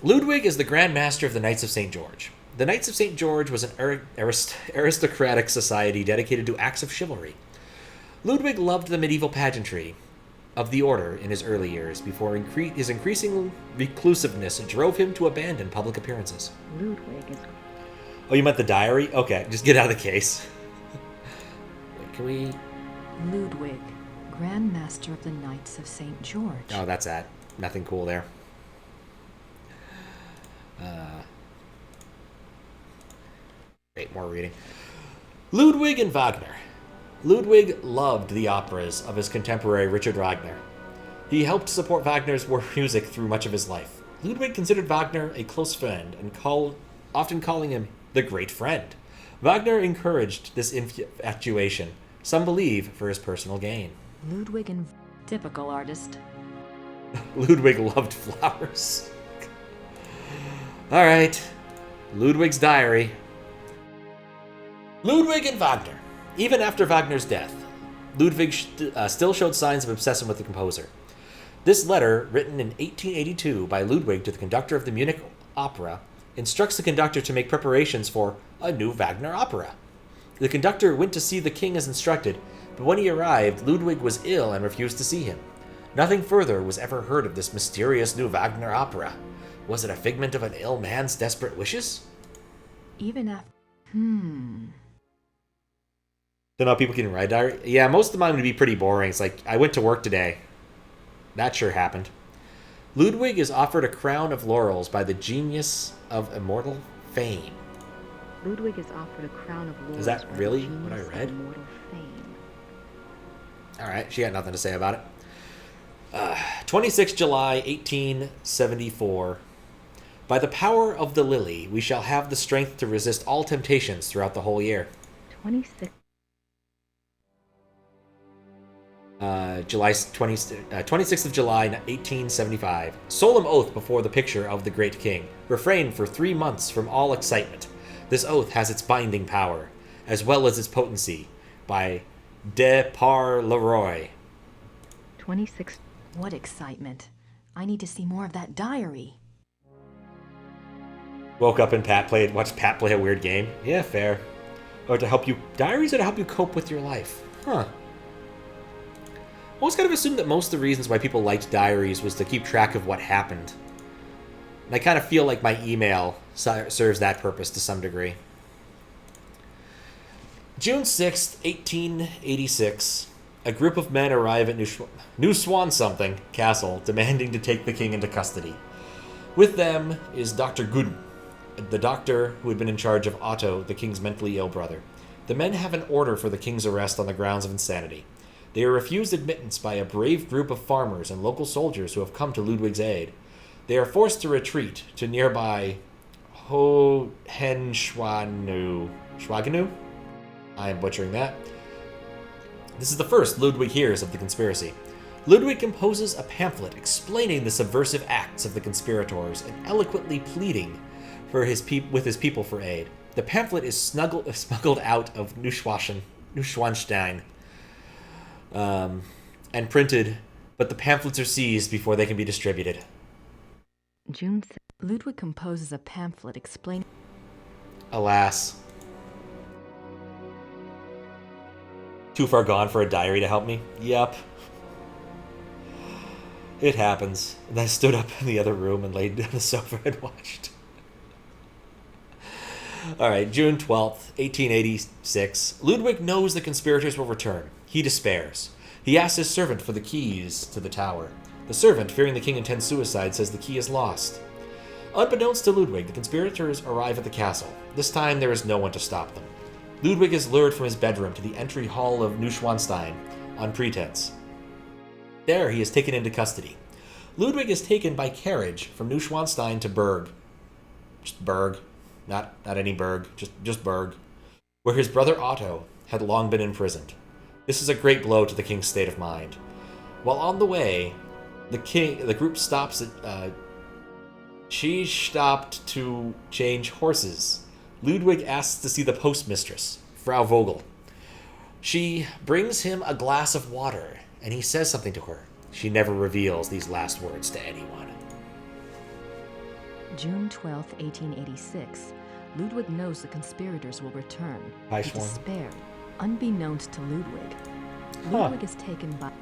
Ludwig is the Grand Master of the Knights of St. George. The Knights of St. George was an aristocratic society dedicated to acts of chivalry. Ludwig loved the medieval pageantry of the order in his early years before his increasing reclusiveness drove him to abandon public appearances. Ludwig is... Oh, you meant the diary? Okay, just get out of the case. Wait, can we... Ludwig, Grand Master of the Knights of St. George. Oh, that's that. Nothing cool there. Wait, more reading. Ludwig and Wagner. Ludwig loved the operas of his contemporary Richard Wagner. He helped support Wagner's music through much of his life. Ludwig considered Wagner a close friend and often calling him the great friend. Wagner encouraged this infatuation, some believe for his personal gain. Ludwig and... Typical artist. Ludwig loved flowers. All right. Ludwig's diary. Ludwig and Wagner. Even after Wagner's death, Ludwig still showed signs of obsession with the composer. This letter, written in 1882 by Ludwig to the conductor of the Munich Opera, instructs the conductor to make preparations for a new Wagner opera. The conductor went to see the king as instructed, but when he arrived, Ludwig was ill and refused to see him. Nothing further was ever heard of this mysterious new Wagner opera. Was it a figment of an ill man's desperate wishes? Even after... Don't know how people can write diary. Yeah, most of mine would be pretty boring. It's like, I went to work today. That sure happened. Ludwig is offered a crown of laurels by the genius of immortal fame. Ludwig is offered a crown of laurels. Is that by really the genius what I of read? immortal fame. Alright, she got nothing to say about it. 26 July 1874. By the power of the lily, we shall have the strength to resist all temptations throughout the whole year. 26. 26th of July, 1875. Solemn oath before the picture of the great king. Refrain for 3 months from all excitement. This oath has its binding power, as well as its potency, by De Par Leroy. 26. What excitement. I need to see more of that diary. Woke up and watched Pat play a weird game. Yeah, fair. Or to help you... Diaries are to help you cope with your life. Huh. I always kind of assumed that most of the reasons why people liked diaries was to keep track of what happened. And I kind of feel like my email serves that purpose to some degree. June 6th, 1886. A group of men arrive at New Swan something Castle, demanding to take the king into custody. With them is Dr. Guden, the doctor who had been in charge of Otto, the king's mentally ill brother. The men have an order for the king's arrest on the grounds of insanity. They are refused admittance by a brave group of farmers and local soldiers who have come to Ludwig's aid. They are forced to retreat to nearby Hohenschwangau. I am butchering that. This is the first Ludwig hears of the conspiracy. Ludwig composes a pamphlet explaining the subversive acts of the conspirators and eloquently pleading for with his people for aid. The pamphlet is smuggled out of Neuschwanstein and printed, but the pamphlets are seized before they can be distributed. June 6th. Ludwig composes a pamphlet explaining... Alas. Too far gone for a diary to help me? Yep. It happens. And I stood up in the other room and laid down the sofa and watched. Alright, June 12th, 1886. Ludwig knows the conspirators will return. He despairs. He asks his servant for the keys to the tower. The servant, fearing the king intends suicide, says the key is lost. Unbeknownst to Ludwig, the conspirators arrive at the castle. This time there is no one to stop them. Ludwig is lured from his bedroom to the entry hall of Neuschwanstein on pretense. There he is taken into custody. Ludwig is taken by carriage from Neuschwanstein to Berg. Just Berg. Not any Berg, just Berg. Where his brother Otto had long been imprisoned. This is a great blow to the king's state of mind. While on the way, the group stops at... she stopped to change horses. Ludwig asks to see the postmistress, Frau Vogel. She brings him a glass of water, and he says something to her. She never reveals these last words to anyone. June 12th, 1886. Ludwig knows the conspirators will return. Hi, He Swan. despaired. Unbeknownst to Ludwig, Ludwig is taken by...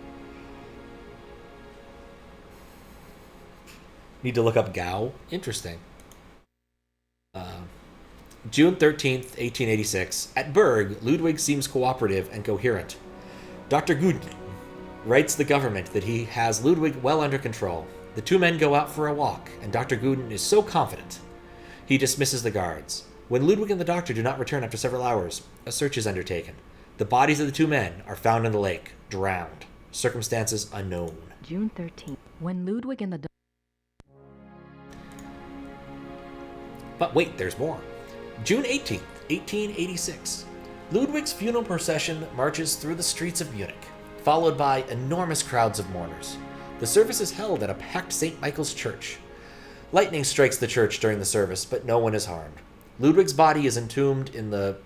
Need to look up Gao? Interesting. June 13th, 1886. At Berg, Ludwig seems cooperative and coherent. Dr. Guden writes the government that he has Ludwig well under control. The two men go out for a walk, and Dr. Guden is so confident, he dismisses the guards. When Ludwig and the doctor do not return after several hours, a search is undertaken. The bodies of the two men are found in the lake, drowned. Circumstances unknown. June 13th. When Ludwig and the... But wait, there's more. June 18th, 1886. Ludwig's funeral procession marches through the streets of Munich, followed by enormous crowds of mourners. The service is held at a packed St. Michael's church. Lightning strikes the church during the service, but no one is harmed. Ludwig's body is entombed in the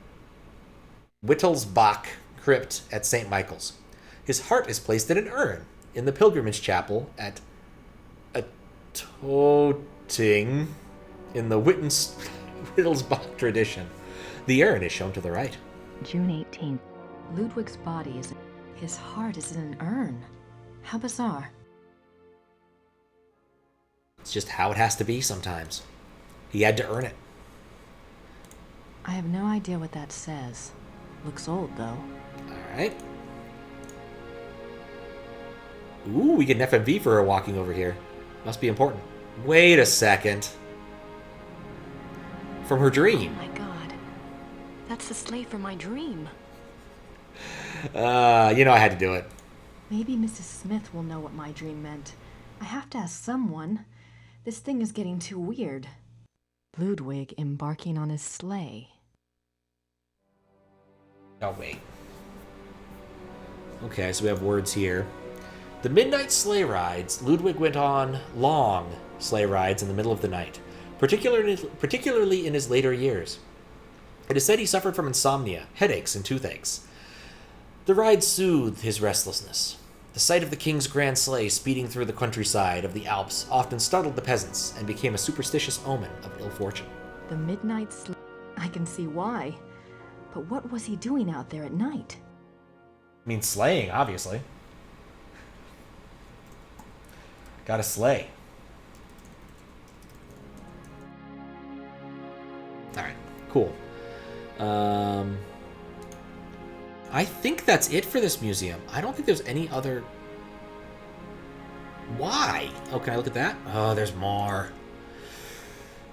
Wittelsbach crypt at St. Michael's. His heart is placed in an urn. in the pilgrimage chapel at a Toting in the Wittelsbach tradition. The urn is shown to the right. June 18th. Ludwig's body is... His heart is in an urn. How bizarre. It's just how it has to be sometimes. He had to earn it. I have no idea what that says. Looks old, though. Alright. Ooh, we get an FMV for her walking over here. Must be important. Wait a second. From her dream. Oh my god. That's the slave from my dream. You know I had to do it. Maybe Mrs. Smith will know what my dream meant. I have to ask someone. This thing is getting too weird. Ludwig embarking on his sleigh. Oh, wait. Okay, so we have words here. The midnight sleigh rides. Ludwig went on long sleigh rides in the middle of the night, particularly in his later years. It is said he suffered from insomnia, headaches, and toothaches. The ride soothed his restlessness. The sight of the king's grand sleigh speeding through the countryside of the Alps often startled the peasants and became a superstitious omen of ill fortune. The midnight sleigh. I can see why. But what was he doing out there at night? I mean, sleighing, obviously. Gotta slay. Alright, cool. I think that's it for this museum. I don't think there's any other... Why? Oh, can I look at that? Oh, there's more.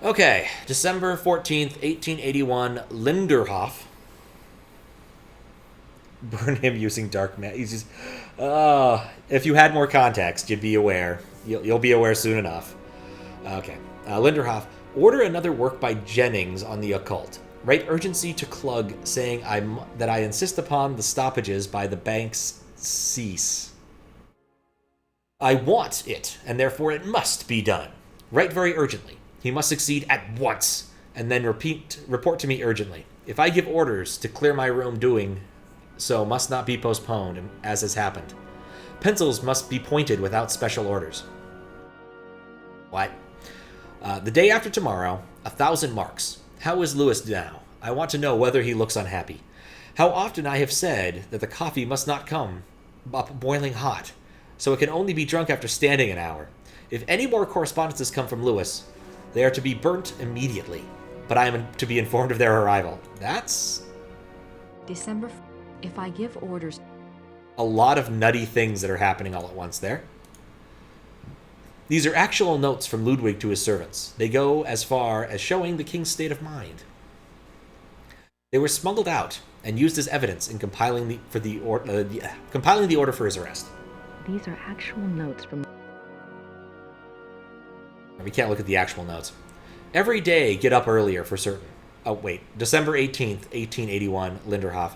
Okay, December 14th, 1881, Linderhof. Burn him using dark magic. He's just... if you had more context, you'd be aware. You'll be aware soon enough. Okay. Linderhof. Order another work by Jennings on the occult. Write urgency to Klug, saying that I insist upon the stoppages by the banks cease. I want it, and therefore it must be done. Write very urgently. He must succeed at once, and then report to me urgently. If I give orders to clear my room, doing so must not be postponed, as has happened. Pencils must be pointed without special orders. What? The day after tomorrow, 1,000 marks. How is Louis now? I want to know whether he looks unhappy. How often I have said that the coffee must not come up boiling hot, so it can only be drunk after standing an hour. If any more correspondences come from Louis, they are to be burnt immediately, but I am to be informed of their arrival. That's... December... If I give orders... A lot of nutty things that are happening all at once there. These are actual notes from Ludwig to his servants. They go as far as showing the king's state of mind. They were smuggled out and used as evidence in compiling the order for his arrest. These are actual notes from... We can't look at the actual notes. Every day, get up earlier for certain. Oh, wait. December 18th, 1881, Linderhof.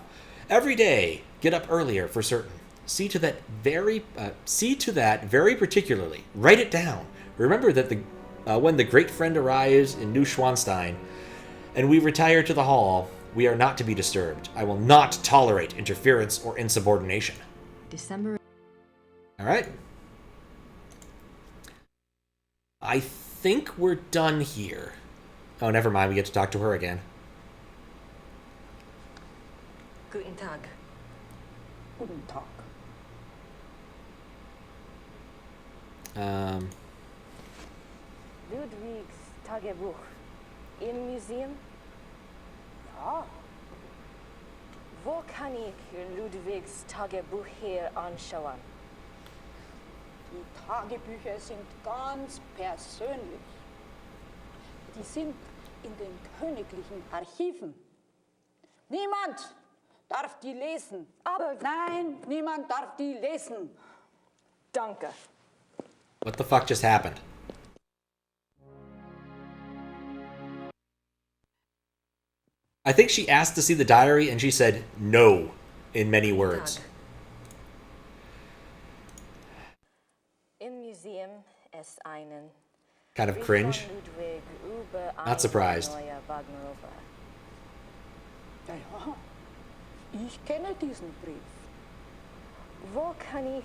Every day, get up earlier for certain. See to that very particularly. Write it down. Remember that when the great friend arrives in New Schwanstein, and we retire to the hall, we are not to be disturbed. I will not tolerate interference or insubordination. December... All right. I think we're done here. Oh, never mind. We get to talk to her again. Guten Tag. Guten Tag. Ludwig's Tagebuch im Museum? Ja. Wo kann ich Ludwigs Tagebuch hier anschauen? Die Tagebücher sind ganz persönlich. Die sind in den königlichen Archiven. Niemand darf die lesen. Aber nein, niemand darf die lesen. Danke. What the fuck just happened? I think she asked to see the diary and she said no in many words. Im Museum ist einen Kind of cringe. Not surprised. Ja, ich kenne diesen Brief. Wo kann ich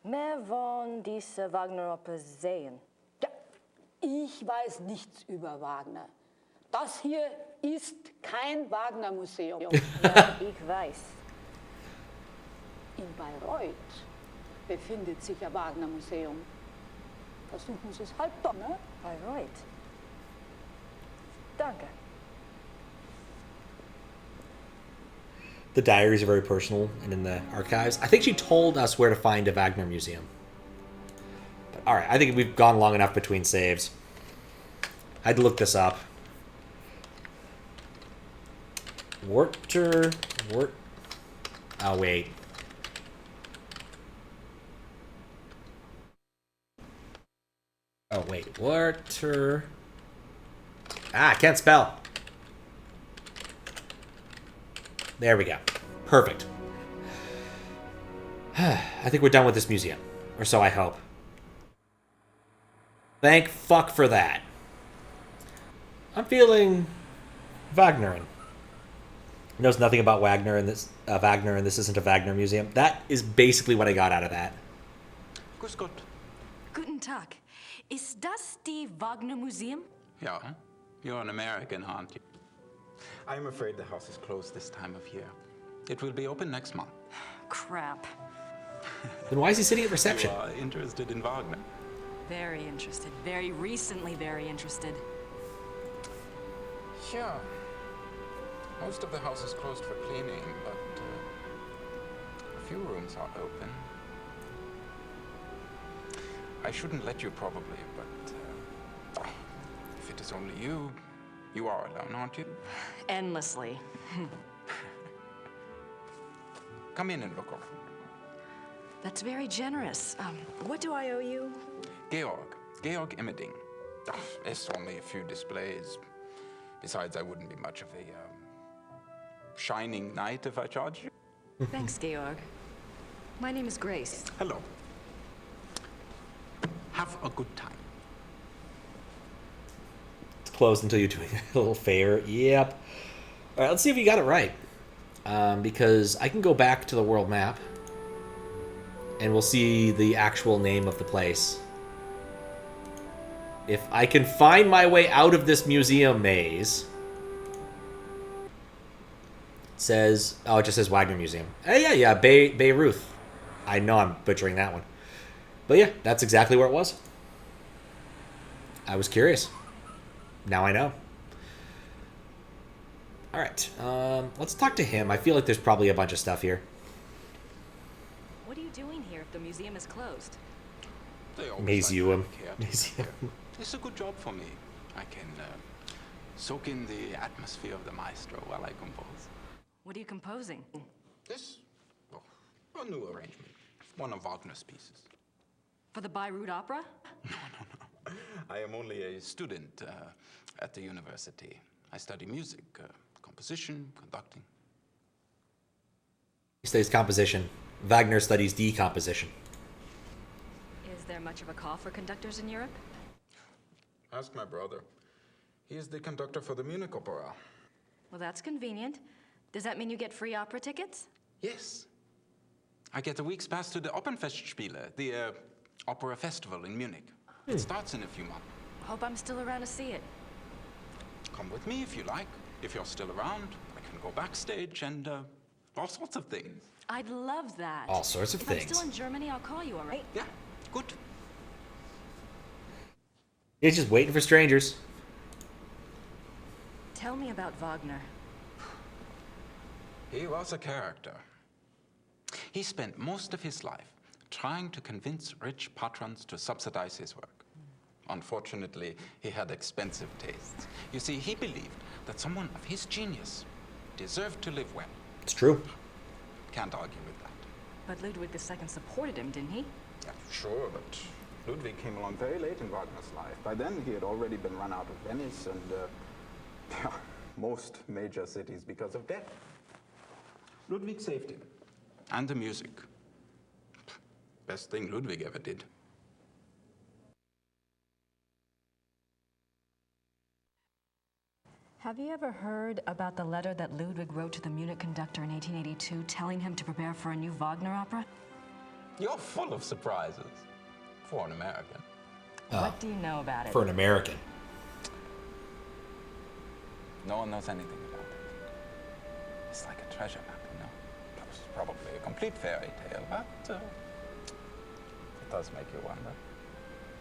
Wer von diese Wagner-Oper sehen? Ja, ich weiß nichts über Wagner. Das hier ist kein Wagner-Museum. Ja, ich weiß. In Bayreuth befindet sich ein Wagner-Museum. Versuchen Sie es halt doch, ne? Bayreuth. Danke. The diaries are very personal and in the archives. I think she told us where to find a Wagner museum. But, all right, I think we've gone long enough between saves. I had to look this up. WORTER. Oh, wait. Oh, wait. WORTER. Ah, I can't spell. There we go. Perfect. I think we're done with this museum. Or so I hope. Thank fuck for that. I'm feeling Wagnerin. Knows nothing about Wagner, and this isn't a Wagner museum. That is basically what I got out of that. Grüß Gott. Guten Tag. Ist das die Wagner Museum? Ja, you're an American, aren't you? I'm afraid the house is closed this time of year. It will be open next month. Crap. Then why is he sitting at reception? You are interested in Wagner? Very interested. Very recently very interested. Yeah. Most of the house is closed for cleaning, but a few rooms are open. I shouldn't let you probably, but if it is only you, you are alone, aren't you? Endlessly. Come in and look around. That's very generous. What do I owe you? Georg Immerding. It's only a few displays. Besides, I wouldn't be much of a shining knight if I charged you. Thanks, Georg. My name is Grace. Hello. Have a good time. It's closed until you're doing a little fair. Yep. All right, let's see if you got it right. Because I can go back to the world map and we'll see the actual name of the place. If I can find my way out of this museum maze. It says, oh, it just says Wagner Museum. Yeah, Bayreuth. I know I'm butchering that one. But yeah, that's exactly where it was. I was curious. Now I know. All right, let's talk to him. I feel like there's probably a bunch of stuff here. What are you doing here if the museum is closed? Museum. It's a good job for me. I can soak in the atmosphere of the maestro while I compose. What are you composing? This? Oh, a new arrangement. One of Wagner's pieces. For the Bayreuth Opera? No. I am only a student at the university. I study music, composition, conducting. He studies composition. Wagner studies decomposition. Is there much of a call for conductors in Europe? Ask my brother. He is the conductor for the Munich Opera. Well, that's convenient. Does that mean you get free opera tickets? Yes. I get a week's pass to the Opernfestspiele, the opera festival in Munich. It starts in a few months. Hope I'm still around to see it. Come with me if you like. If you're still around, I can go backstage and all sorts of things. I'd love that. All sorts of if things. I'm still in Germany, I'll call you, all right? Yeah, good. He's just waiting for strangers. Tell me about Wagner. He was a character. He spent most of his life trying to convince rich patrons to subsidize his work. Unfortunately, he had expensive tastes. You see, he believed that someone of his genius deserved to live well. It's true. Can't argue with that. But Ludwig II supported him, didn't he? Yeah, sure, but Ludwig came along very late in Wagner's life. By then, he had already been run out of Venice and most major cities because of debt. Ludwig saved him. And the music. Best thing Ludwig ever did. Have you ever heard about the letter that Ludwig wrote to the Munich conductor in 1882 telling him to prepare for a new Wagner opera? You're full of surprises. For an American. What do you know about it? For an American. No one knows anything about it. It's like a treasure map, you know? It's probably a complete fairy tale, but it does make you wonder.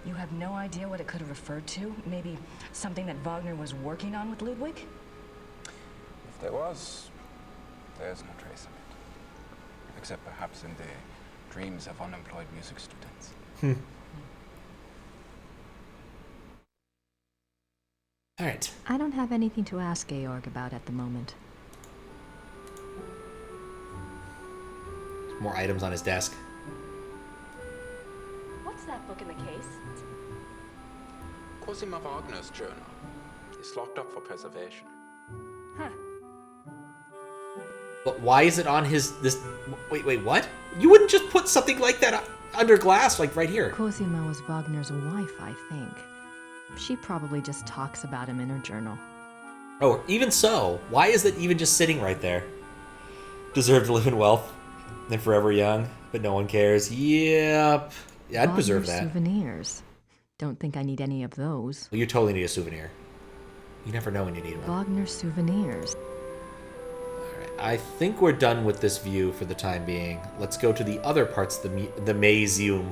You have no idea what it could have referred to? Maybe something that Wagner was working on with Ludwig? If there was, there's no trace of it. Except perhaps in the dreams of unemployed music students. All right. I don't have anything to ask Georg about at the moment. More items on his desk. What's that book in the case? Cosima Wagner's journal is locked up for preservation. Huh. But why is it on his this? Wait, what? You wouldn't just put something like that under glass, like right here. Cosima was Wagner's wife, I think. She probably just talks about him in her journal. Oh, even so, why is it even just sitting right there? Deserve to live in wealth and forever young, but no one cares. Yep. Yeah, I'd preserve that. Souvenirs. Don't think I need any of those. Well, you totally need a souvenir. You never know when you need one. Wagner souvenirs. I think we're done with this view for the time being. Let's go to the other parts of the museum.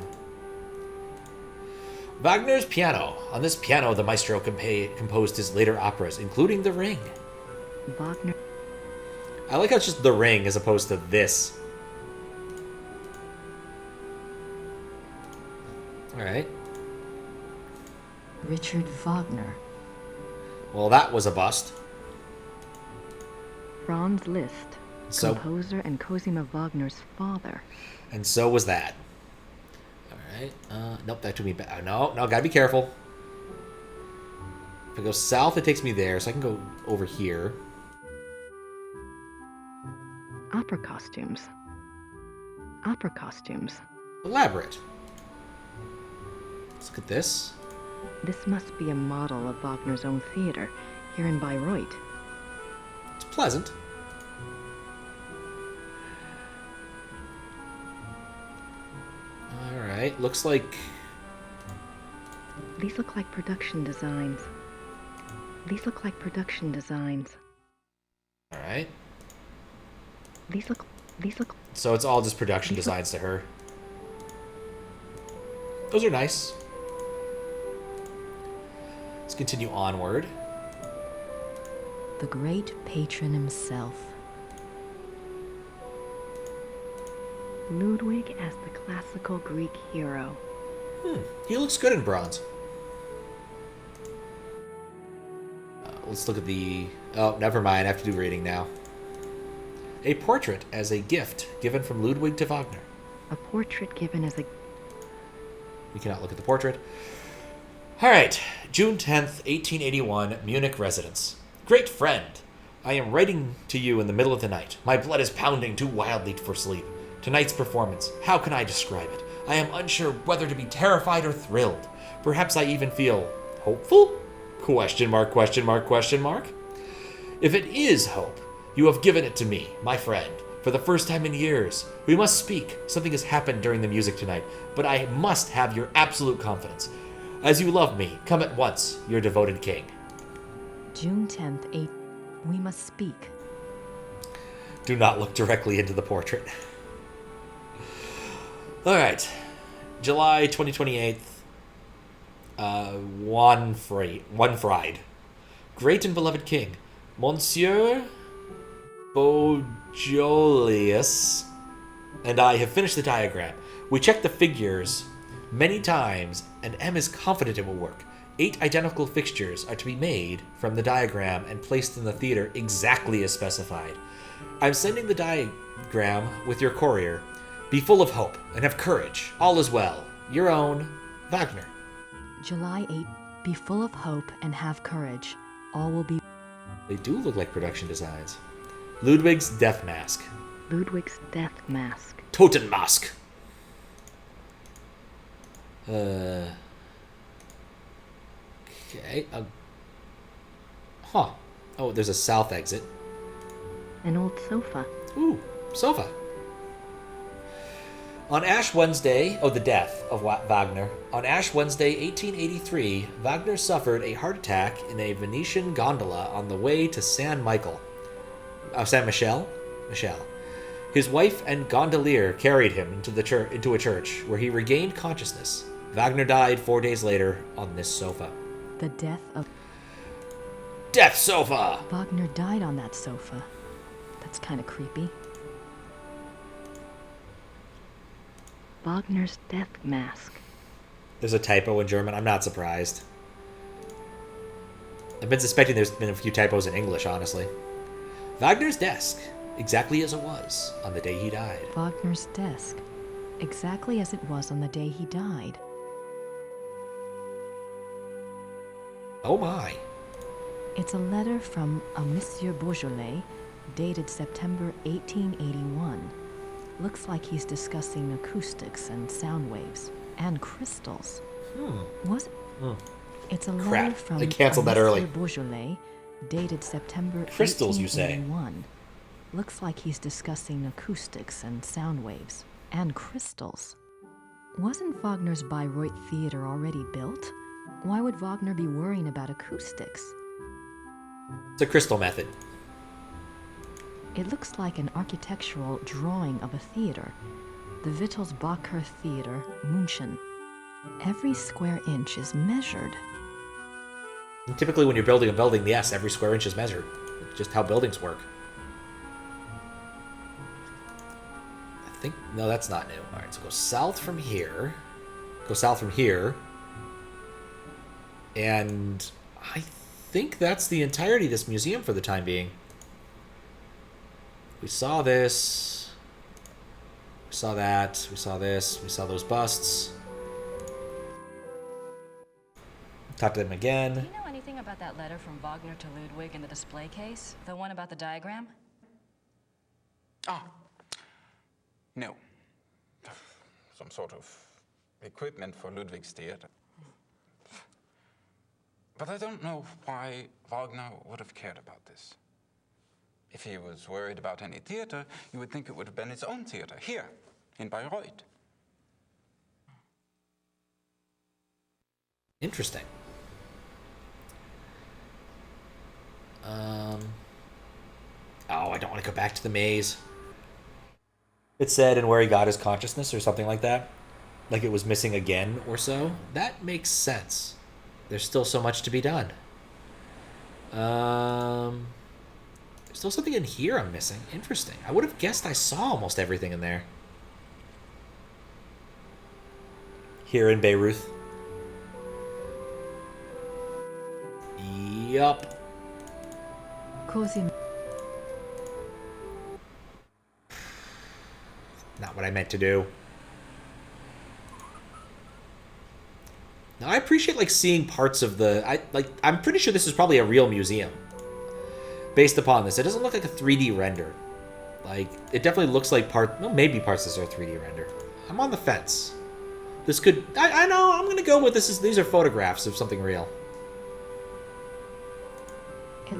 Wagner's piano. On this piano, the maestro composed his later operas, including The Ring. Wagner. I like how it's just The Ring as opposed to this. Alright. Richard Wagner. Well, that was a bust. Franz Liszt, So- composer and Cosima Wagner's father. And so was that. Alright. Nope, that took me back. No, gotta be careful. If I go south, it takes me there, so I can go over here. Opera costumes. Opera costumes. Elaborate. Let's look at this. This must be a model of Wagner's own theater, here in Bayreuth. It's pleasant. Alright, looks like... These look like production designs. These look like production designs. Alright. These look... So it's all just production designs to her. Those are nice. Let's continue onward. The great patron himself. Ludwig as the classical Greek hero. He looks good in bronze. Let's look at the... Oh, never mind. I have to do reading now. A portrait as a gift given from Ludwig to Wagner. A portrait given as a... We cannot look at the portrait. Alright. June 10th, 1881, Munich residence. Great friend, I am writing to you in the middle of the night. My blood is pounding too wildly for sleep. Tonight's performance, how can I describe it? I am unsure whether to be terrified or thrilled. Perhaps I even feel hopeful? Question mark, question mark, question mark. If it is hope, you have given it to me, my friend, for the first time in years. We must speak. Something has happened during the music tonight, but I must have your absolute confidence. As you love me, come at once, your devoted king. June 10th, 8. We must speak. Do not look directly into the portrait. Alright. July 2028. One fried. Great and beloved king. Monsieur Beaujolius and I have finished the diagram. We checked the figures many times, and M is confident it will work. 8 identical fixtures are to be made from the diagram and placed in the theater exactly as specified. I'm sending the diagram with your courier. Be full of hope and have courage. All is well. Your own, Wagner. July 8. Be full of hope and have courage. All will be... They do look like production designs. Ludwig's Death Mask. Ludwig's Death Mask. Totenmask. Okay. Huh. Oh, there's a south exit. An old sofa. Ooh, sofa. On Ash Wednesday, the death of Wagner. On Ash Wednesday, 1883, Wagner suffered a heart attack in a Venetian gondola on the way to San Michele. Michel. His wife and gondolier carried him into a church, where he regained consciousness. Wagner died 4 days later on this sofa. The death of... Death sofa! Wagner died on that sofa. That's kind of creepy. Wagner's death mask. There's a typo in German. I'm not surprised. I've been suspecting there's been a few typos in English, honestly. Wagner's desk, exactly as it was on the day he died. Wagner's desk, exactly as it was on the day he died. Oh my. It's a letter from a Monsieur Beaujolais, dated September 1881. Looks like he's discussing acoustics and sound waves and crystals. It's a letter from I canceled that early. Beaujolais, dated September Crystals, you say? 1881. Looks like he's discussing acoustics and sound waves and crystals. Wasn't Wagner's Bayreuth Theater already built? Why would Wagner be worrying about acoustics? It's a crystal method. It looks like an architectural drawing of a theater, the Wittelsbacher Theater, München. Every square inch is measured. And typically when you're building a building, yes, every square inch is measured. It's just how buildings work. I think... No, that's not new. Alright, so go south from here. Go south from here. And I think that's the entirety of this museum for the time being. We saw this. We saw that. We saw this. We saw those busts. Talk to them again. Do you know anything about that letter from Wagner to Ludwig in the display case? The one about the diagram? Ah, no. Some sort of equipment for Ludwig's theater. But I don't know why Wagner would have cared about this. If he was worried about any theater, you would think it would have been his own theater, here, in Bayreuth. Interesting. Oh, I don't want to go back to the maze. It said, and where he got his consciousness, or something like that. Like it was missing again, or so. That makes sense. There's still so much to be done. There's still something in here I'm missing. Interesting. I would have guessed I saw almost everything in there. Here in Bayreuth. Yup. Cozy. Not what I meant to do. Now I appreciate like seeing parts of the I'm pretty sure this is probably a real museum. Based upon this. It doesn't look like a 3D render. Like it definitely looks like maybe parts of this are 3D render. I'm on the fence. This could I know, I'm gonna go with these are photographs of something real. It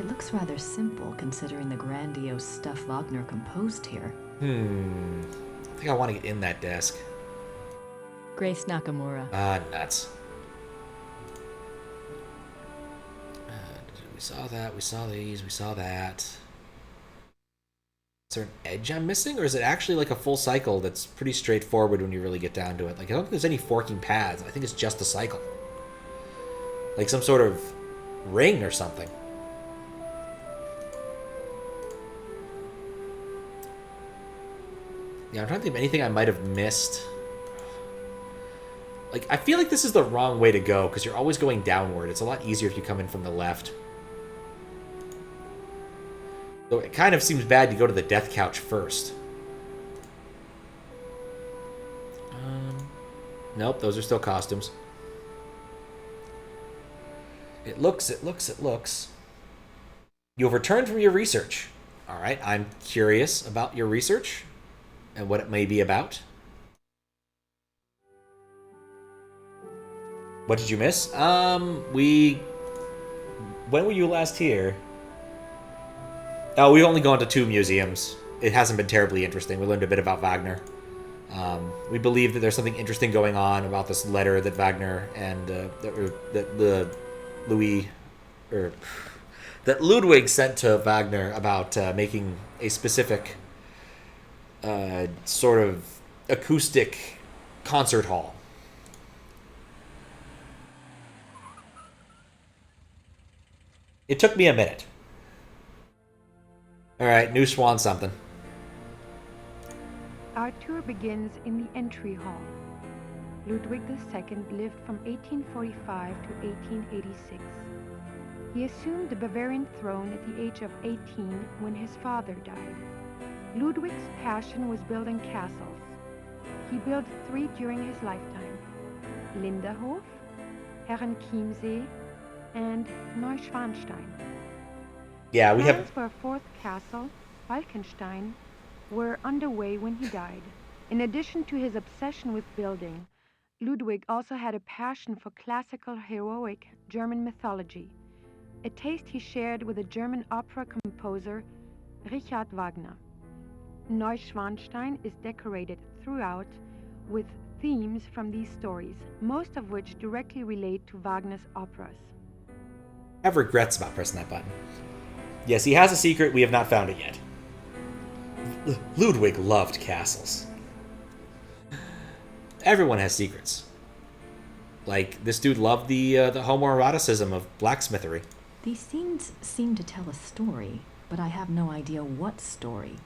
looks rather simple considering the grandiose stuff Wagner composed here. I think I want to get in that desk. Grace Nakamura. Ah, nuts. We saw that, we saw these, we saw that. Is there an edge I'm missing, or is it actually like a full cycle that's pretty straightforward when you really get down to it? Like, I don't think there's any forking paths. I think it's just a cycle. Like some sort of ring or something. Yeah, I'm trying to think of anything I might have missed. Like, I feel like this is the wrong way to go, because you're always going downward. It's a lot easier if you come in from the left. So it kind of seems bad to go to the death couch first. Nope, those are still costumes. It looks. You have returned from your research. Alright, I'm curious about your research and what it may be about. What did you miss? When were you last here? Oh, we've only gone to 2 museums. It hasn't been terribly interesting. We learned a bit about Wagner. We believe that there's something interesting going on about this letter that Wagner and that Ludwig sent to Wagner about making a specific sort of acoustic concert hall. It took me a minute. All right, new swan something. Our tour begins in the entry hall. Ludwig II lived from 1845 to 1886. He assumed the Bavarian throne at the age of 18 when his father died. Ludwig's passion was building castles. He built 3 during his lifetime: Linderhof, Herrenchiemsee, and Neuschwanstein. Yeah, we Plans have... for a 4th castle, Falkenstein, were underway when he died. In addition to his obsession with building, Ludwig also had a passion for classical heroic German mythology, a taste he shared with the German opera composer Richard Wagner. Neuschwanstein is decorated throughout with themes from these stories, most of which directly relate to Wagner's operas. I have regrets about pressing that button. Yes, he has a secret. We have not found it yet. Ludwig loved castles. Everyone has secrets. Like, this dude loved the homoeroticism of blacksmithery. These scenes seem to tell a story, but I have no idea what story.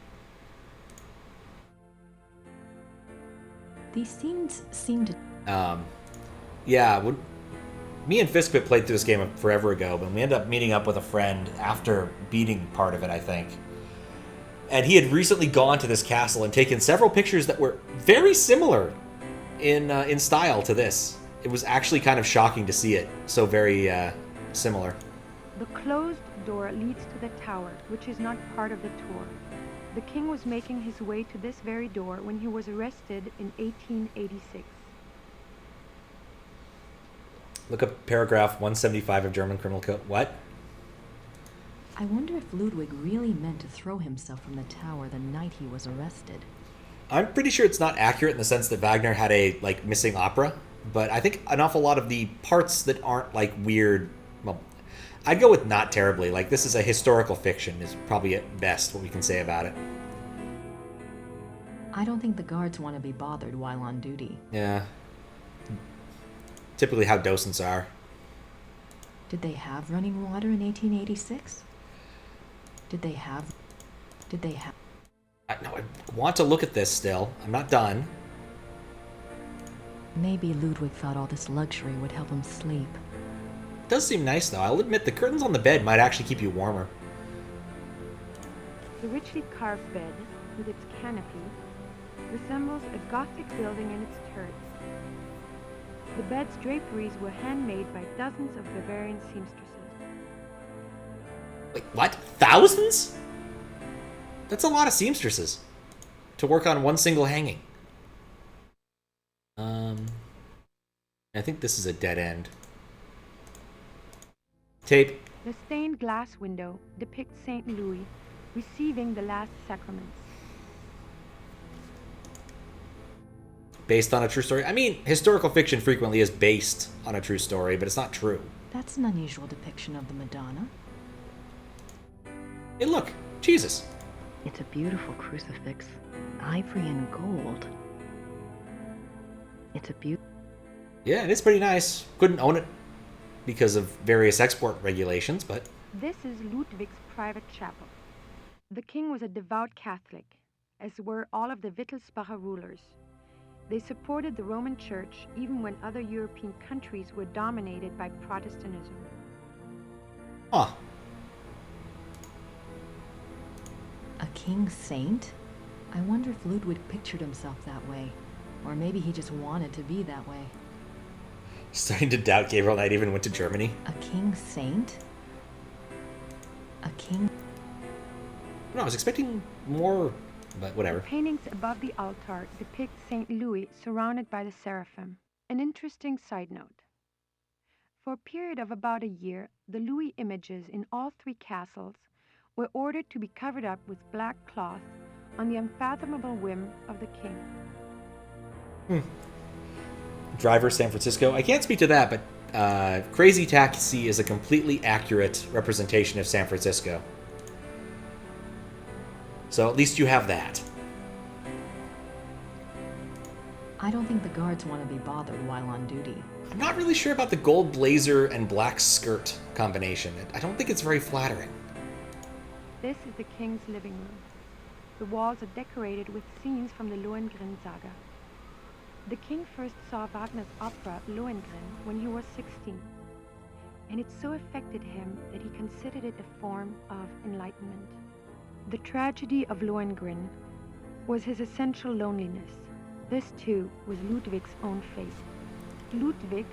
These scenes seem to... Yeah, me and Fiskbit played through this game forever ago, but we ended up meeting up with a friend after beating part of it, I think. And he had recently gone to this castle and taken several pictures that were very similar in style to this. It was actually kind of shocking to see it so very similar. The closed door leads to the tower, which is not part of the tour. The king was making his way to this very door when he was arrested in 1886. Look up paragraph 175 of German Criminal Code. What? I wonder if Ludwig really meant to throw himself from the tower the night he was arrested. I'm pretty sure it's not accurate in the sense that Wagner had a missing opera, but I think an awful lot of the parts that aren't weird, well, I'd go with not terribly. This is a historical fiction is probably at best what we can say about it. I don't think the guards want to be bothered while on duty. Yeah. Typically how docents are. Did they have running water in 1886? Did they have... I want to look at this still. I'm not done. Maybe Ludwig thought all this luxury would help him sleep. It does seem nice, though. I'll admit the curtains on the bed might actually keep you warmer. The richly carved bed, with its canopy, resembles a Gothic building in its turrets. The bed's draperies were handmade by dozens of Bavarian seamstresses. Wait, what? Thousands? That's a lot of seamstresses to work on one single hanging. I think this is a dead end. Tape. The stained glass window depicts St. Louis receiving the last sacraments. Based on a true story? I mean, historical fiction frequently is based on a true story, but it's not true. That's an unusual depiction of the Madonna. Hey, look, Jesus. It's a beautiful crucifix, ivory and gold. It's a beautiful... Yeah, it is pretty nice. Couldn't own it because of various export regulations, but... This is Ludwig's private chapel. The king was a devout Catholic, as were all of the Wittelsbacher rulers. They supported the Roman Church even when other European countries were dominated by Protestantism. Huh. A king saint? I wonder if Ludwig pictured himself that way. Or maybe he just wanted to be that way. Starting to doubt Gabriel Knight even went to Germany. A king saint? A king... No, I was expecting more, but whatever. The paintings above the altar depict St. Louis surrounded by the seraphim. An interesting side note. For a period of about a year, the Louis images in all 3 castles were ordered to be covered up with black cloth on the unfathomable whim of the king. Driver, San Francisco. I can't speak to that, but Crazy Taxi is a completely accurate representation of San Francisco. So at least you have that. I don't think the guards want to be bothered while on duty. I'm not really sure about the gold blazer and black skirt combination. I don't think it's very flattering. This is the king's living room. The walls are decorated with scenes from the Lohengrin saga. The king first saw Wagner's opera Lohengrin when he was 16, and it so affected him that he considered it a form of enlightenment. The tragedy of Lohengrin was his essential loneliness. This, too, was Ludwig's own fate. Ludwig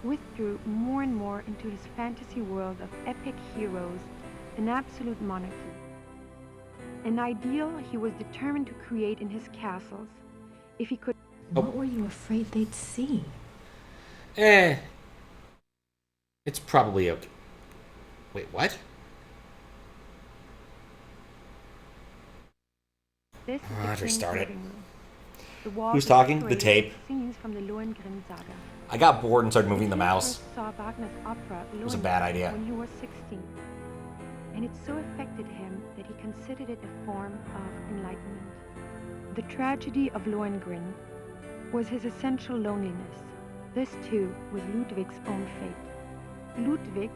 withdrew more and more into his fantasy world of epic heroes and absolute monarchy. An ideal he was determined to create in his castles if he could... What were you afraid they'd see? It's probably okay. Wait, what? This is Let's restart it. Who's talking? The tape. Scenes from the Lohengrin saga. I got bored and started moving the mouse. Saw Wagner's opera It was a bad idea. when he was 16, and it so affected him that he considered it a form of enlightenment. The tragedy of Lohengrin was his essential loneliness. This, too, was Ludwig's own fate. Ludwig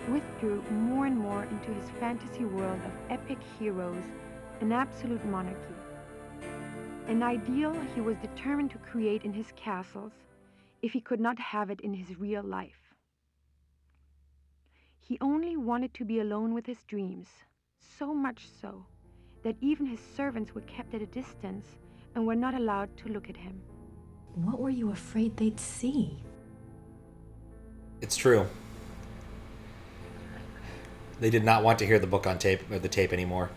withdrew more and more into his fantasy world of epic heroes and absolute monarchy. An ideal he was determined to create in his castles if he could not have it in his real life. He only wanted to be alone with his dreams, so much so that even his servants were kept at a distance and were not allowed to look at him. What were you afraid they'd see? It's true. They did not want to hear the book on tape or the tape anymore.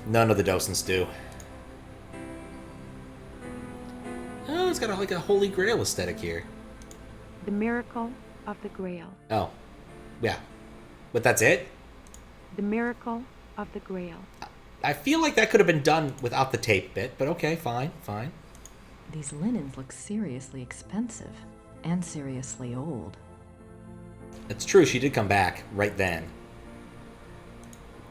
None of the docents do. Oh, it's got like a Holy Grail aesthetic here. The miracle of the Grail. Oh, yeah. But that's it? The miracle of the Grail. I feel like that could have been done without the tape bit, but okay, fine. These linens look seriously expensive and seriously old. It's true, she did come back right then.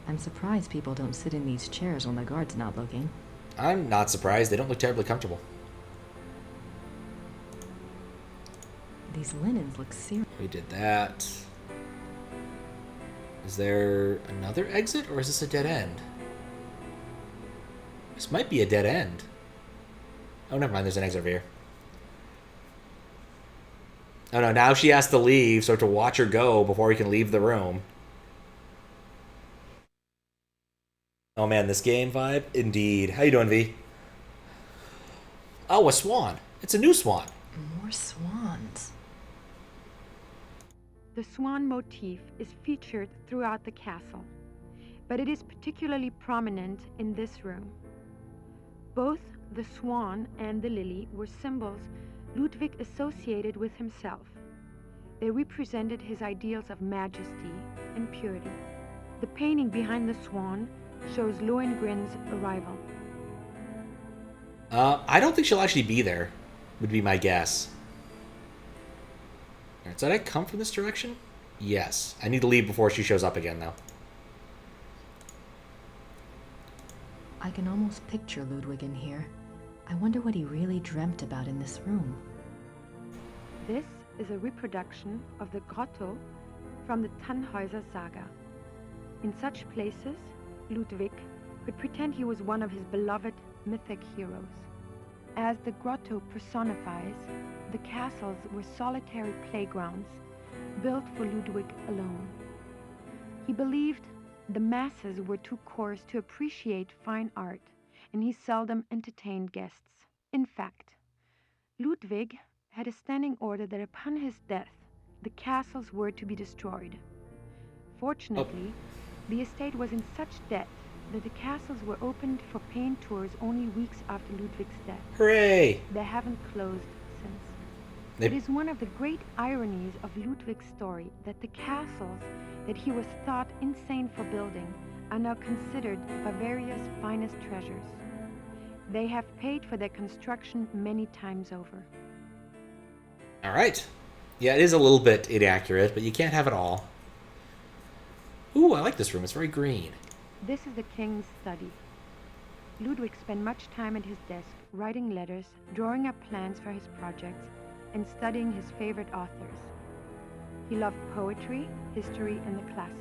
I'm surprised people don't sit in these chairs when the guard's not looking. I'm not surprised. They don't look terribly comfortable. These linens look serious. We did that. Is there another exit, or is this a dead end? This might be a dead end. Oh, never mind. There's an exit over here. Oh, no. Now she has to leave, so to watch her go before we can leave the room. Oh, man. This game vibe? Indeed. How you doing, V? Oh, a swan. It's a new swan. More swans. The swan motif is featured throughout the castle, but it is particularly prominent in this room. Both the swan and the lily were symbols Ludwig associated with himself. They represented his ideals of majesty and purity. The painting behind the swan shows Lohengrin's arrival. I don't think she'll actually be there, would be my guess. Alright, so did I come from this direction? Yes. I need to leave before she shows up again, though. I can almost picture Ludwig in here. I wonder what he really dreamt about in this room. This is a reproduction of the grotto from the Tannhäuser saga. In such places, Ludwig could pretend he was one of his beloved mythic heroes. As the grotto personifies, the castles were solitary playgrounds built for Ludwig alone. He believed the masses were too coarse to appreciate fine art, and he seldom entertained guests. In fact, Ludwig had a standing order that upon his death, the castles were to be destroyed. Fortunately, the estate was in such debt that the castles were opened for paying tours only weeks after Ludwig's death. Hooray! They haven't closed since. It is one of the great ironies of Ludwig's story that the castles that he was thought insane for building are now considered Bavaria's finest treasures. They have paid for their construction many times over. All right. Yeah, it is a little bit inaccurate, but you can't have it all. Ooh, I like this room. It's very green. This is the king's study. Ludwig spent much time at his desk, writing letters, drawing up plans for his projects, and studying his favorite authors. He loved poetry, history, and the classics.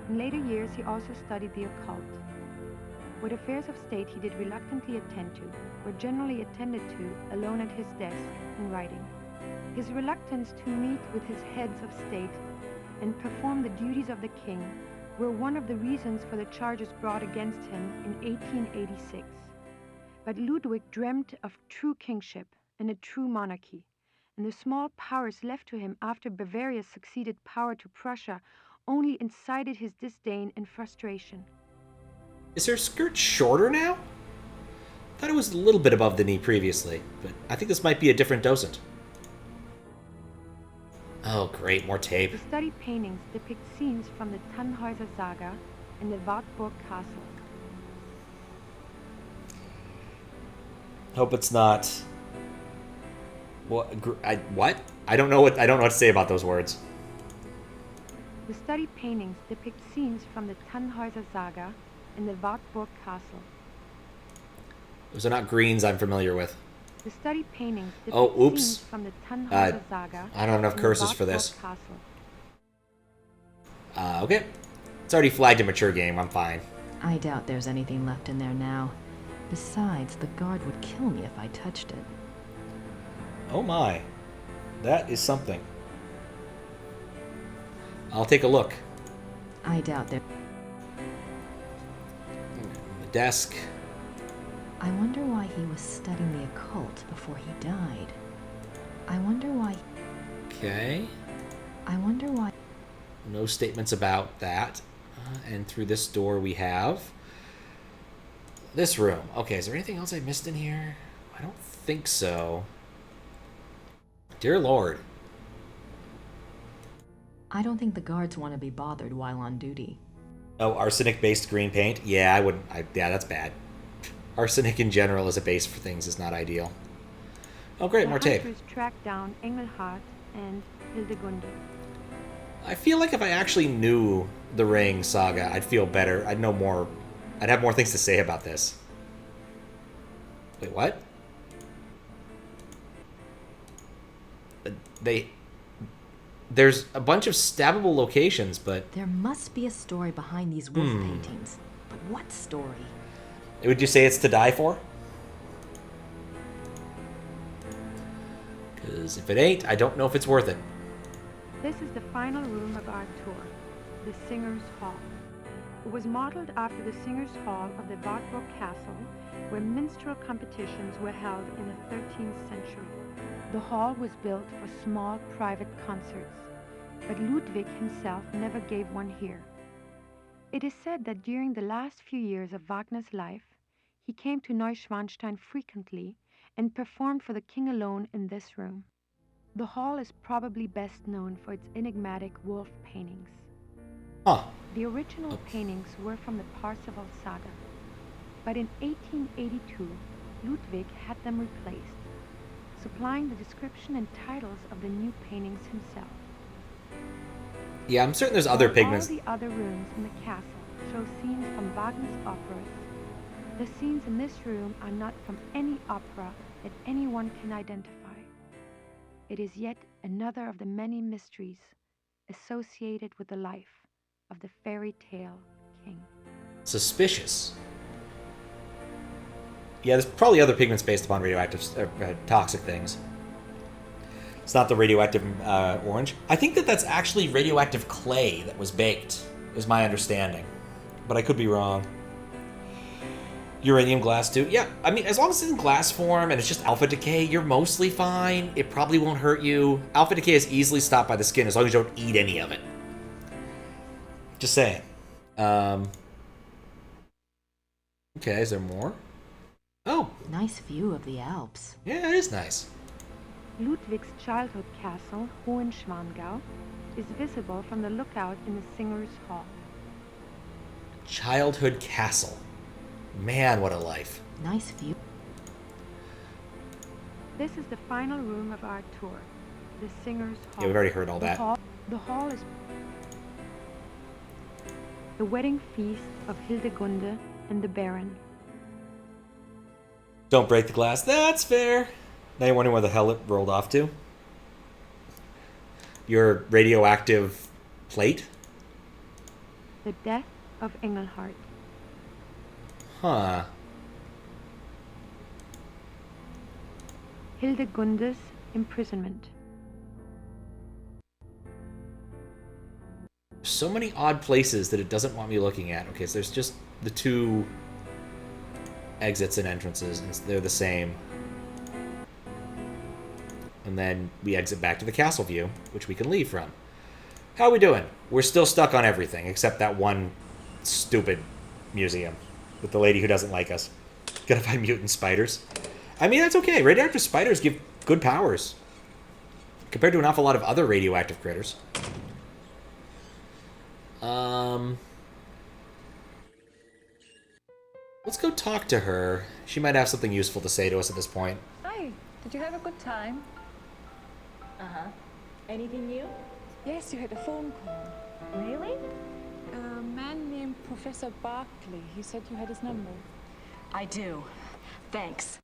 In later years, he also studied the occult. What affairs of state he did reluctantly attend to, were generally attended to alone at his desk and writing. His reluctance to meet with his heads of state and perform the duties of the king were one of the reasons for the charges brought against him in 1886. But Ludwig dreamt of true kingship and a true monarchy, and the small powers left to him after Bavaria's succeeded power to Prussia only incited his disdain and frustration. Is her skirt shorter now? I thought it was a little bit above the knee previously, but I think this might be a different docent. Oh, great, more tape. The study paintings depict scenes from the Tannhäuser Saga and the Wartburg Castle. Hope it's not. What? I don't know what to say about those words. The study paintings depict scenes from the Tannhäuser Saga and the Wartburg Castle. Those are not greens I'm familiar with. The study paintings depict Oh, oops. scenes from the Tannhäuser Saga. I don't have enough and the curses for Wartburg this. Castle. Okay. It's already flagged a mature game. I'm fine. I doubt there's anything left in there now. Besides, the guard would kill me if I touched it. Oh my. That is something. I'll take a look. I doubt there. The desk. I wonder why he was studying the occult before he died. I wonder why... Okay. I wonder why... No statements about that. And through this door we have... this room. Okay, is there anything else I missed in here? I don't think so. Dear Lord. I don't think the guards want to be bothered while on duty. Oh, arsenic-based green paint? Yeah, I wouldn't... yeah, that's bad. Arsenic in general as a base for things is not ideal. Oh, great, more tape. The hunters tracked down Engelhard and Hildegunde. I feel like if I actually knew the Ring saga, I'd feel better. I'd know more. I'd have more things to say about this. Wait, what? There's a bunch of stabbable locations, but... There must be a story behind these wolf paintings. But what story? Would you say it's to die for? Because if it ain't, I don't know if it's worth it. This is the final room of our tour, the Singers' Hall. It was modeled after the Singers' Hall of the Wartburg Castle, where minstrel competitions were held in the 13th century. The hall was built for small private concerts, but Ludwig himself never gave one here. It is said that during the last few years of Wagner's life, he came to Neuschwanstein frequently and performed for the king alone in this room. The hall is probably best known for its enigmatic wolf paintings. Huh. The original paintings were from the Parsifal saga, but in 1882, Ludwig had them replaced, supplying the description and titles of the new paintings himself. Yeah, I'm certain there's other While pigments. All the other rooms in the castle show scenes from Wagner's operas. The scenes in this room are not from any opera that anyone can identify. It is yet another of the many mysteries associated with the life of the fairy tale king. Suspicious. Yeah, there's probably other pigments based upon radioactive, toxic things. It's not the radioactive orange. I think that's actually radioactive clay that was baked, is my understanding. But I could be wrong. Uranium glass too. Yeah, I mean, as long as it's in glass form and it's just alpha decay, you're mostly fine. It probably won't hurt you. Alpha decay is easily stopped by the skin as long as you don't eat any of it. Just saying. Okay, is there more? Oh. Nice view of the Alps. Yeah, it is nice. Ludwig's childhood castle, Hohenschwangau, is visible from the lookout in the Singer's Hall. Childhood Castle. Man, what a life. Nice view. This is the final room of our tour, the Singer's Hall. Yeah, we've already heard all that. The hall is the wedding feast of Hildegunde and the Baron. Don't break the glass. That's fair. Now you're wondering where the hell it rolled off to? Your radioactive plate? The death of Engelhart. Huh. Hildegunde's imprisonment. So many odd places that it doesn't want me looking at. Okay, so there's just the two exits and entrances, and they're the same. And then we exit back to the castle view, which we can leave from. How are we doing? We're still stuck on everything, except that one stupid museum with the lady who doesn't like us. Gotta find mutant spiders. I mean, that's okay. Radioactive spiders give good powers compared to an awful lot of other radioactive critters. Let's go talk to her. She might have something useful to say to us at this point. Hi, did you have a good time? Uh-huh. Anything new? Yes, you had a phone call. Really? A man named Professor Barkley. He said you had his number. I do. Thanks.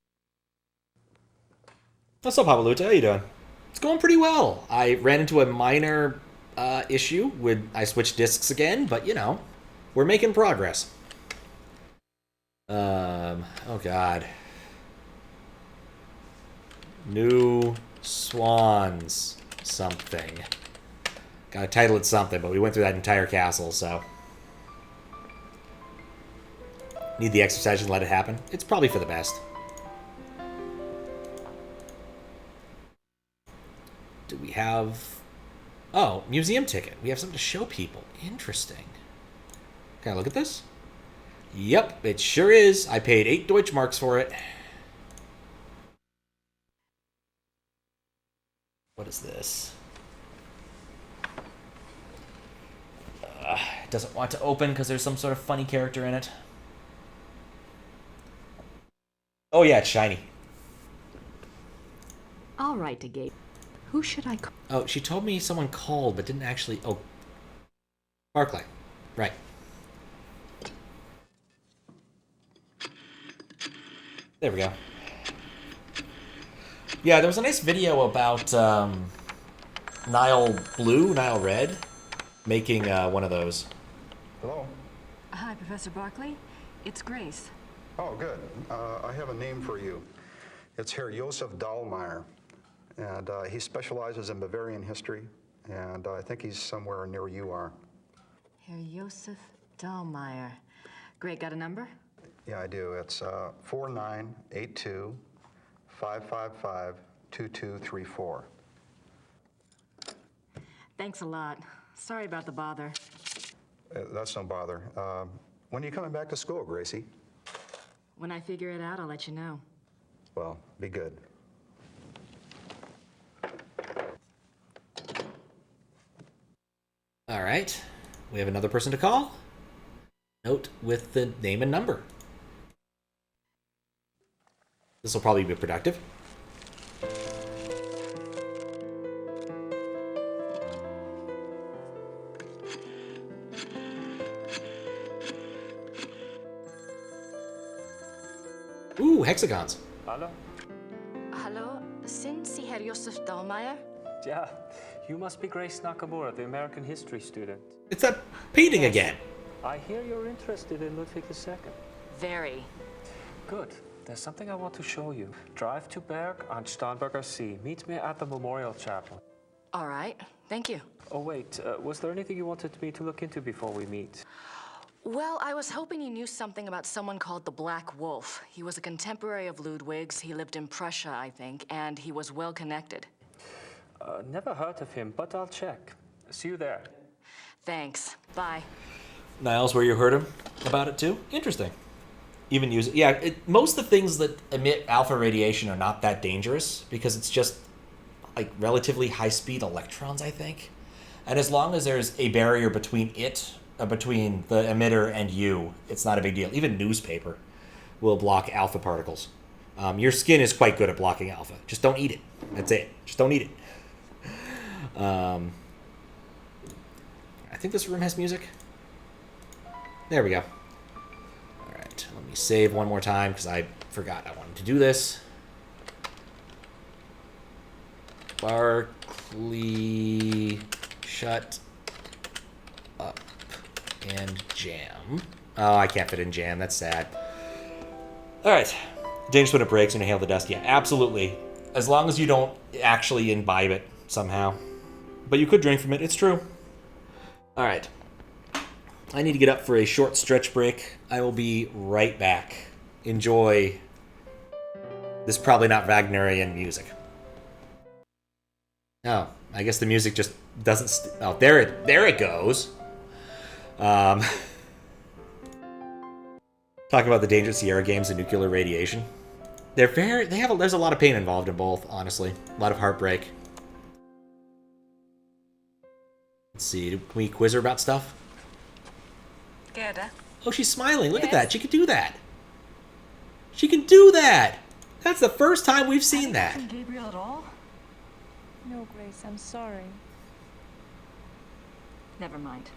What's up, Papaluta? How you doing? It's going pretty well. I ran into a minor issue with I switched discs again, but you know, we're making progress. Oh god. New Swans something. Gotta title it something, but we went through that entire castle, so. Need the exercise and let it happen. It's probably for the best. Do we have... Oh, museum ticket. We have something to show people. Interesting. Can I look at this? Yep, it sure is. I paid 8 Deutschmarks for it. What is this? It doesn't want to open because there's some sort of funny character in it. Oh yeah, it's shiny. All right, Gabe. Who should I call? Oh, she told me someone called, but didn't actually... Oh. Barkley. Right. There we go. Yeah, there was a nice video about Nile Blue, Nile Red, making one of those. Hello? Hi, Professor Barkley. It's Grace. Oh, good. I have a name for you. It's Herr Josef Dahlmeier, and he specializes in Bavarian history, and I think he's somewhere near you are. Herr Josef Dahlmeier. Great, got a number? Yeah, I do. It's 4982-555-2234. Thanks a lot. Sorry about the bother. That's no bother. When are you coming back to school, Gracie? When I figure it out, I'll let you know. Well, be good. All right. We have another person to call. Note with the name and number. This will probably be productive. Ooh, hexagons. Hallo? Hallo, sind Sie Herr Josef Dahlmeier? Yeah, you must be Grace Nakamura, the American history student. It's that painting again. I hear you're interested in Ludwig II. Very. Good. There's something I want to show you. Drive to Berg on Starnberger See. Meet me at the Memorial Chapel. All right, thank you. Oh, wait. Was there anything you wanted me to look into before we meet? Well, I was hoping you knew something about someone called the Black Wolf. He was a contemporary of Ludwig's. He lived in Prussia, I think, and he was well connected. Never heard of him, but I'll check. See you there. Thanks. Bye. Niles, where you heard him about it too? Interesting. Even use it. Yeah, most of the things that emit alpha radiation are not that dangerous because it's just like relatively high-speed electrons, I think. And as long as there's a barrier between between the emitter and you, it's not a big deal. Even newspaper will block alpha particles. Your skin is quite good at blocking alpha. Just don't eat it. That's it. Just don't eat it. I think this room has music. There we go. All right, let me save one more time because I forgot I wanted to do this. Barkley, shut up and jam. Oh, I can't fit in jam. That's sad. All right. Dangerous when it breaks and inhale the dust. Yeah, absolutely. As long as you don't actually imbibe it somehow. But you could drink from it. It's true. All right. I need to get up for a short stretch break. I will be right back. Enjoy this probably not Wagnerian music. Oh, I guess the music just doesn't... oh, there it goes. Talking about the dangerous Sierra games and nuclear radiation. There's a lot of pain involved in both, honestly. A lot of heartbreak. Let's see, can we quiz her about stuff? Gerda. Oh, she's smiling. Look at that. She can do that. She can do that. That's the first time we've seen that. From Gabriel at all? No, Grace, I'm sorry. Never mind.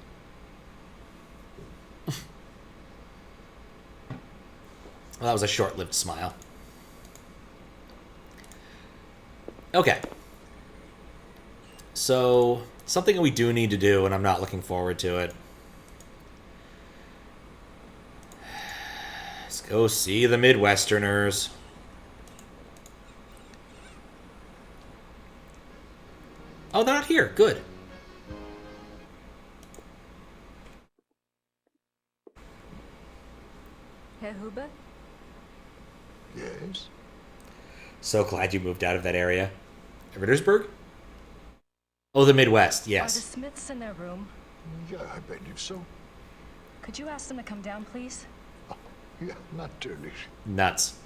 Well, that was a short-lived smile. Okay. So, something that we do need to do, and I'm not looking forward to it. Let's go see the Midwesterners. Oh, they're not here. Good. Herr Huber? Yes? So glad you moved out of that area. Rittersburg? Oh, the Midwest, yes. Are the Smiths in their room? Yeah, I believe so. Could you ask them to come down, please? Yeah, natürlich. Nuts.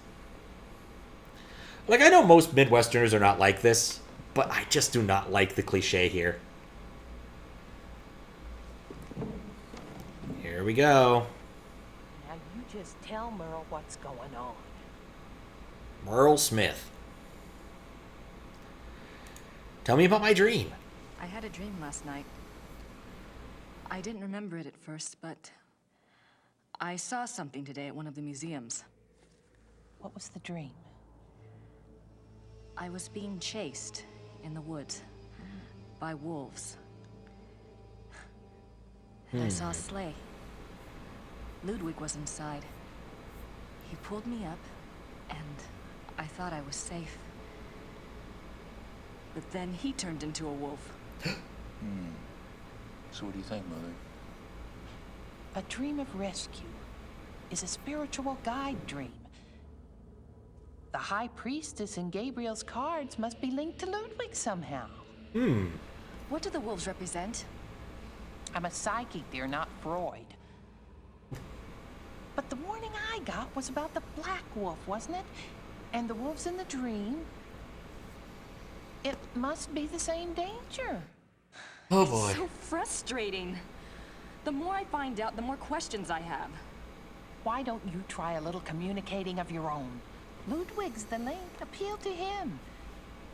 Like, I know most Midwesterners are not like this, but I just do not like the cliche here. Here we go. Now you just tell Merle what's going on. Merle Smith. Tell me about my dream. I had a dream last night. I didn't remember it at first, but I saw something today at one of the museums. What was the dream? I was being chased in the woods by wolves. And I saw a sleigh. Ludwig was inside. He pulled me up, and I thought I was safe. But then he turned into a wolf. So what do you think, Mother? A dream of rescue is a spiritual guide dream. The High Priestess in Gabriel's cards must be linked to Ludwig somehow. What do the wolves represent? I'm a psychic, dear, not Freud. But the warning I got was about the black wolf, wasn't it? And the wolves in the dream. It must be the same danger. Oh boy. It's so frustrating. The more I find out, the more questions I have. Why don't you try a little communicating of your own? Ludwig's the link. Appeal to him.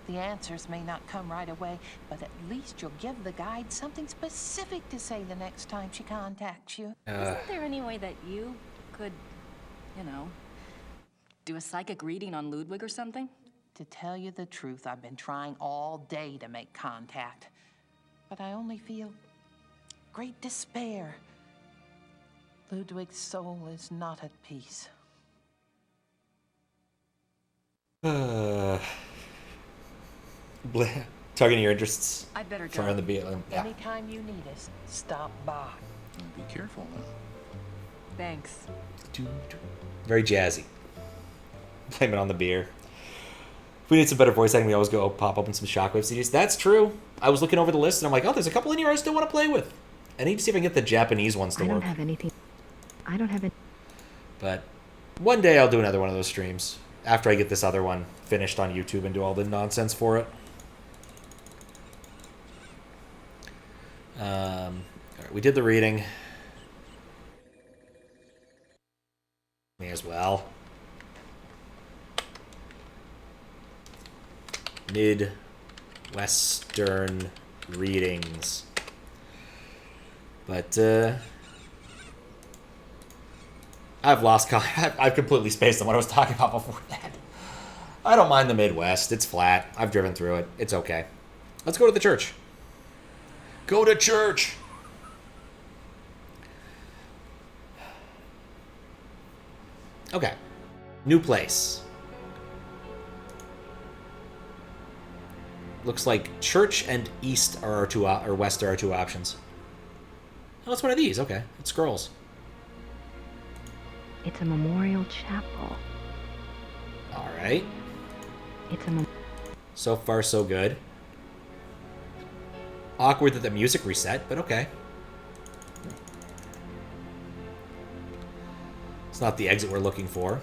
The answers may not come right away, but at least you'll give the guide something specific to say the next time she contacts you. Isn't there any way that you could, you know, do a psychic reading on Ludwig or something? To tell you the truth, I've been trying all day to make contact, but I only feel great despair. Ludwig's soul is not at peace. Targeting your interests. I'd better go. From the BLM. Yeah. Anytime you need us, stop by. Be careful now. Thanks. Very jazzy. Blame it on the beer. If we need some better voice acting, we always go pop open some Shockwave CDs. That's true. I was looking over the list and I'm like, oh, there's a couple in here I still want to play with. I need to see if I can get the Japanese ones to work. I don't have anything. I don't have any. But one day I'll do another one of those streams after I get this other one finished on YouTube and do all the nonsense for it. All right, we did the reading. May as well. Midwestern readings. But, I've lost... I've completely spaced on what I was talking about before that. I don't mind the Midwest. It's flat. I've driven through it. It's okay. Let's go to the church. Go to church! Okay. New place. Looks like church and east are our two, or west are our two options. Oh, it's one of these. Okay. It scrolls. It's a memorial chapel. All right. It's a So far, so good. Awkward that the music reset, but okay. It's not the exit we're looking for.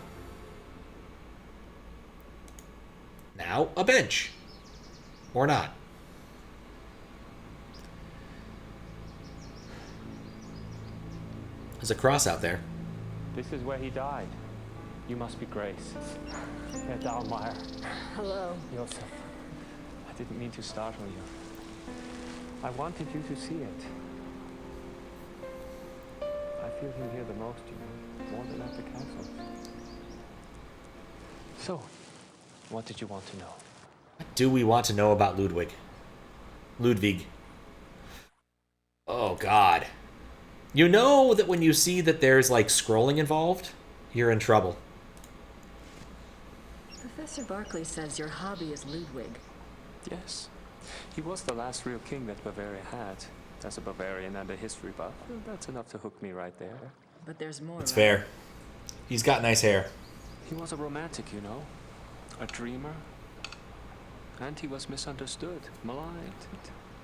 Now, a bench. Or not. There's a cross out there. This is where he died. You must be Grace. Herr Dahlmeier. Hello. Josef. I didn't mean to startle you. I wanted you to see it. I feel him here the most, you know, more than at the castle. So, what did you want to know? What do we want to know about Ludwig? Ludwig. Oh, God. You know that when you see that there's, like, scrolling involved, you're in trouble. Professor Barkley says your hobby is Ludwig. Yes. He was the last real king that Bavaria had. As a Bavarian and a history buff, that's enough to hook me right there. But there's more. It's fair. He's got nice hair. He was a romantic, you know. A dreamer. And he was misunderstood, maligned.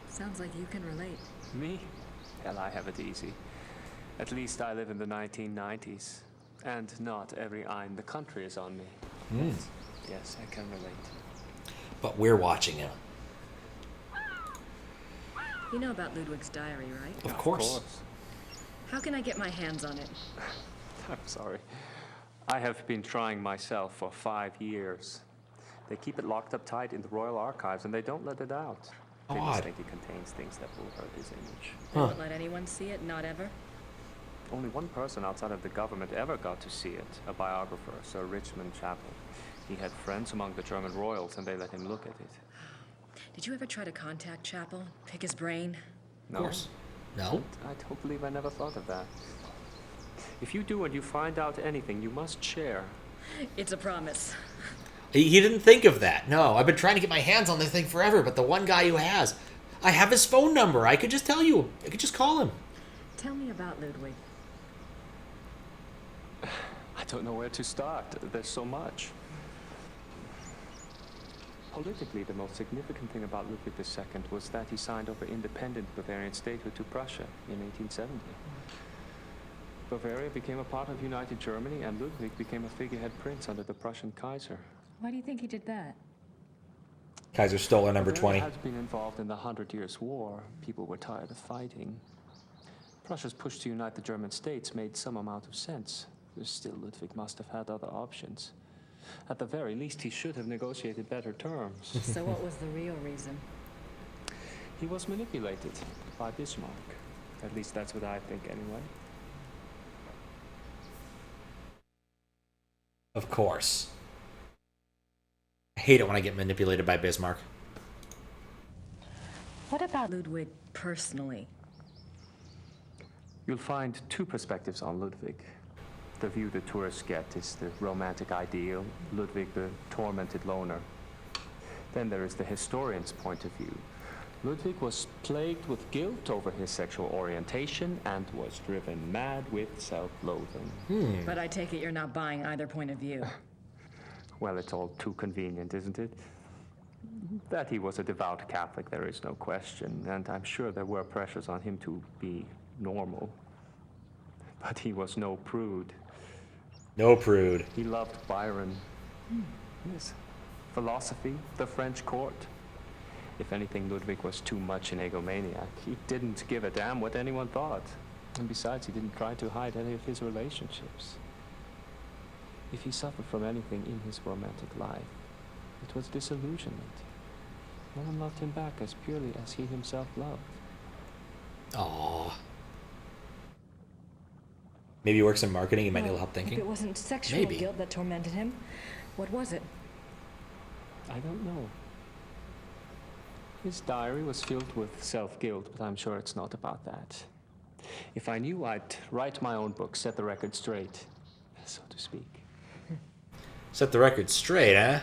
Sounds like you can relate. Me? Hell, I have it easy. At least I live in the 1990s. And not every eye in the country is on me. Mm. Yes, I can relate. But we're watching him. You know about Ludwig's diary, right? Of course. How can I get my hands on it? I'm sorry. I have been trying myself for 5 years. They keep it locked up tight in the Royal Archives and they don't let it out. They just think it contains things that will hurt his image. They won't let anyone see it, not ever? Only one person outside of the government ever got to see it, a biographer, Sir Richmond Chapel. He had friends among the German royals and they let him look at it. Did you ever try to contact Chapel? Pick his brain? No. Of course. No. I don't believe I never thought of that. If you do and you find out anything, you must share. It's a promise. He didn't think of that. No, I've been trying to get my hands on this thing forever, but the one guy who has, I have his phone number. I could just tell you. I could just call him. Tell me about Ludwig. I don't know where to start. There's so much. Politically, the most significant thing about Ludwig II was that he signed over independent Bavarian statehood to Prussia in 1870. Bavaria became a part of United Germany, and Ludwig became a figurehead prince under the Prussian Kaiser. Why do you think he did that? Kaiser stole our number 20. Bavaria had been involved in the 100 Years' War. People were tired of fighting. Prussia's push to unite the German states made some amount of sense. Still, Ludwig must have had other options. At the very least, he should have negotiated better terms. So what was the real reason? He was manipulated by Bismarck. At least that's what I think, anyway. Of course. I hate it when I get manipulated by Bismarck. What about Ludwig personally? You'll find two perspectives on Ludwig. The view the tourists get is the romantic ideal, Ludwig the tormented loner. Then there is the historian's point of view. Ludwig was plagued with guilt over his sexual orientation and was driven mad with self-loathing. But I take it you're not buying either point of view. Well, it's all too convenient, isn't it? That he was a devout Catholic, there is no question, and I'm sure there were pressures on him to be normal. But he was no prude. No prude. He loved Byron. Yes. Philosophy, the French court. If anything, Ludwig was too much an egomaniac. He didn't give a damn what anyone thought. And besides, he didn't try to hide any of his relationships. If he suffered from anything in his romantic life, it was disillusionment. No one loved him back as purely as he himself loved. Aww. Maybe he works in marketing, he might need help thinking. If it wasn't sexual Maybe. guilt that tormented him, what was it? I don't know. His diary was filled with self-guilt, but I'm sure it's not about that. If I knew, I'd write my own book, set the record straight, so to speak. Set the record straight, huh?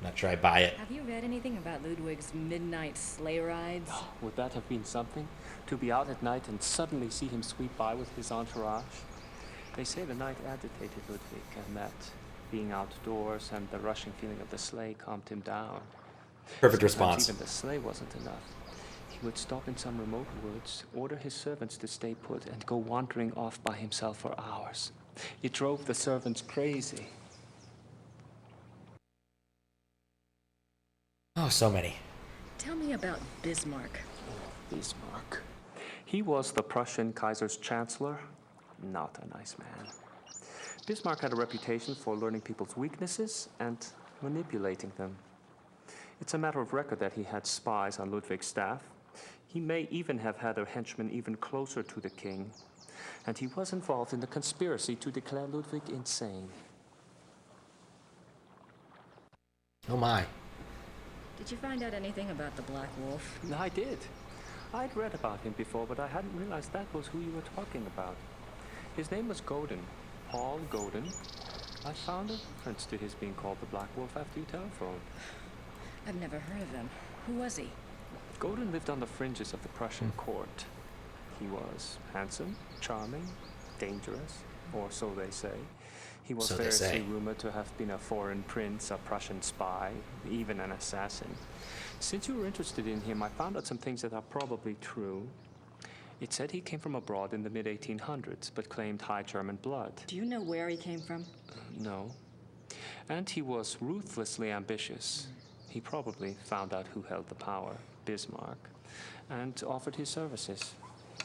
Not sure I buy it. Have you read anything about Ludwig's midnight sleigh rides? Oh, would that have been something? To be out at night and suddenly see him sweep by with his entourage? They say the night agitated Ludwig, and that being outdoors and the rushing feeling of the sleigh calmed him down. Perfect Sometimes response. even the sleigh wasn't enough. He would stop in some remote woods, order his servants to stay put, and go wandering off by himself for hours. It drove the servants crazy. Oh, so many. Tell me about Bismarck. Bismarck. He was the Prussian Kaiser's chancellor. Not a nice man. Bismarck had a reputation for learning people's weaknesses and manipulating them. It's a matter of record that he had spies on Ludwig's staff. He may even have had a henchman even closer to the king. And he was involved in the conspiracy to declare Ludwig insane. Oh my. Did you find out anything about the Black Wolf? I did. I'd read about him before, but I hadn't realized that was who you were talking about. His name was Godin, Paul Godin. I found a reference to his being called the Black Wolf after you telephoned. I've never heard of him. Who was he? Godin lived on the fringes of the Prussian court. He was handsome, charming, dangerous, or so they say. He was So they say. variously rumored to have been a foreign prince, a Prussian spy, even an assassin. Since you were interested in him, I found out some things that are probably true. It said he came from abroad in the mid-1800s, but claimed High German blood. Do you know where he came from? No. And he was ruthlessly ambitious. He probably found out who held the power, Bismarck, and offered his services.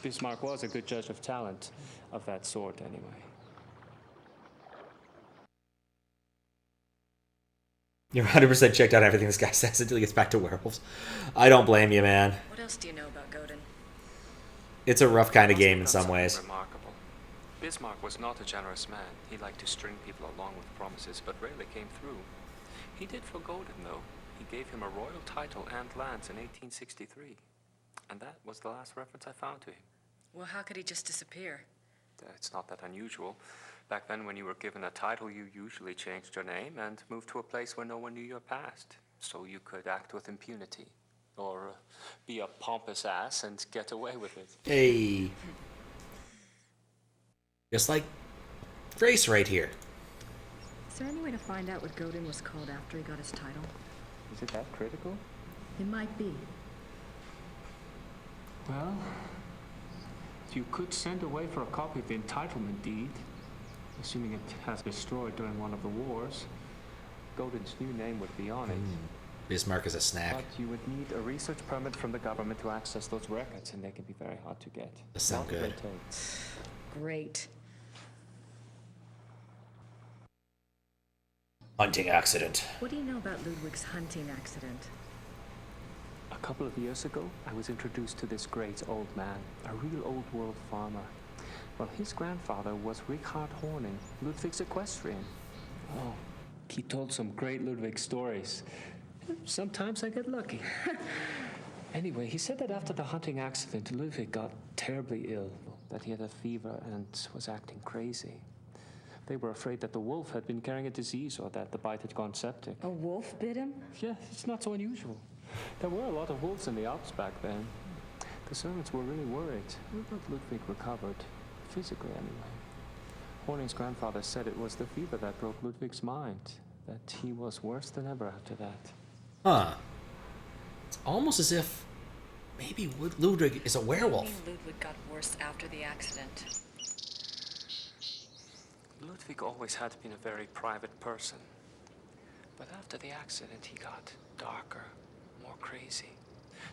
Bismarck was a good judge of talent, of that sort anyway. You're 100% checked out everything this guy says until he gets back to werewolves. I don't blame you, man. What else do you know about Godin? It's a rough kind of game in some ways. Remarkable. Bismarck was not a generous man. He liked to string people along with promises, but rarely came through. He did for Godin, though. He gave him a royal title and lands in 1863. And that was the last reference I found to him. Well, how could he just disappear? It's not that unusual. Back then, when you were given a title, you usually changed your name and moved to a place where no one knew your past, so you could act with impunity, or be a pompous ass and get away with it. Hey. Just like Grace right here. Is there any way to find out what Godin was called after he got his title? Is it that critical? It might be. Well, you could send away for a copy of the entitlement deed, assuming it has been destroyed during one of the wars. Godin's new name would be on it. Bismarck is a snack. But you would need a research permit from the government to access those records, and they can be very hard to get. That sounds Not good. red tape. Great. Hunting accident. What do you know about Ludwig's hunting accident? A couple of years ago, I was introduced to this great old man, a real old world farmer. Well, his grandfather was Richard Horning, Ludwig's equestrian. Oh, he told some great Ludwig stories. Sometimes I get lucky. Anyway, he said that after the hunting accident, Ludwig got terribly ill, that he had a fever and was acting crazy. They were afraid that the wolf had been carrying a disease or that the bite had gone septic. A wolf bit him? Yeah, it's not so unusual. There were a lot of wolves in the Alps back then. The servants were really worried. But Ludwig recovered, physically anyway. Horning's grandfather said it was the fever that broke Ludwig's mind, that he was worse than ever after that. Huh. It's almost as if maybe Ludwig is a werewolf. I mean Ludwig got worse after the accident. Ludwig always had been a very private person. But after the accident, he got darker, more crazy.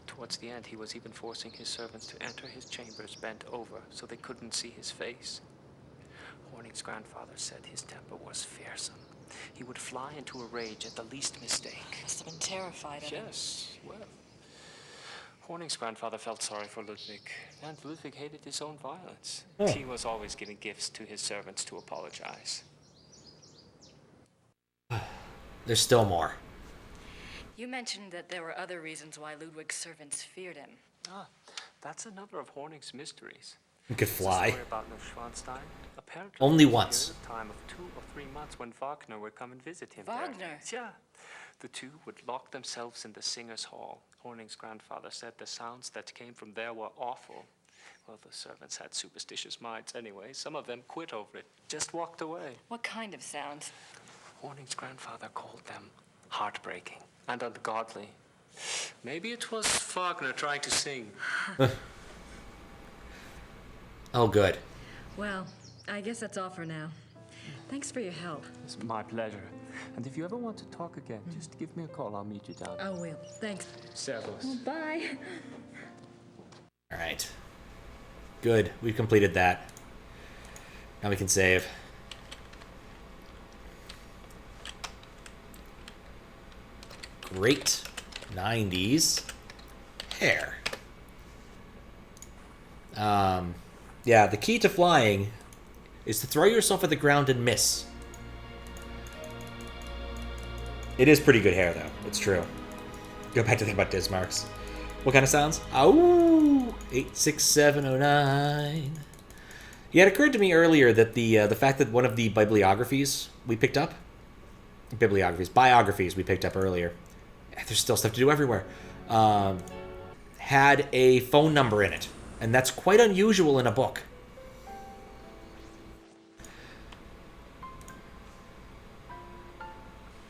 Towards the end, he was even forcing his servants to enter his chambers bent over so they couldn't see his face. Horning's grandfather said his temper was fearsome. He would fly into a rage at the least mistake. Must have been terrified of him. Yes, well. Horning's grandfather felt sorry for Ludwig, and Ludwig hated his own violence. Oh. He was always giving gifts to his servants to apologize. There's still more. You mentioned that there were other reasons why Ludwig's servants feared him. Ah, that's another of Horning's mysteries. You could fly. It's a story about Neuschwanstein. Apparently, Only there was a once. period of time of 2 or 3 months when Wagner would come and visit him Wagner? there. Yeah. The two would lock themselves in the singers' hall. Horning's grandfather said the sounds that came from there were awful. Well, the servants had superstitious minds anyway. Some of them quit over it, just walked away. What kind of sounds? Horning's grandfather called them heartbreaking and ungodly. Maybe it was Wagner trying to sing. Oh, good. Well, I guess that's all for now. Thanks for your help. It's my pleasure. And if you ever want to talk again, just give me a call. I'll meet you down. I will. Thanks. Servus. Well, bye. All right. Good. We've completed that. Now we can save. Great. 90s. Hair. Yeah, the key to flying is to throw yourself at the ground and miss. It is pretty good hair, though. It's true. Go back to think about Dismarks. What kind of sounds? Oh, 86709. Yeah, it occurred to me earlier that the fact that one of the bibliographies we picked up, biographies we picked up earlier, there's still stuff to do everywhere, had a phone number in it. And that's quite unusual in a book.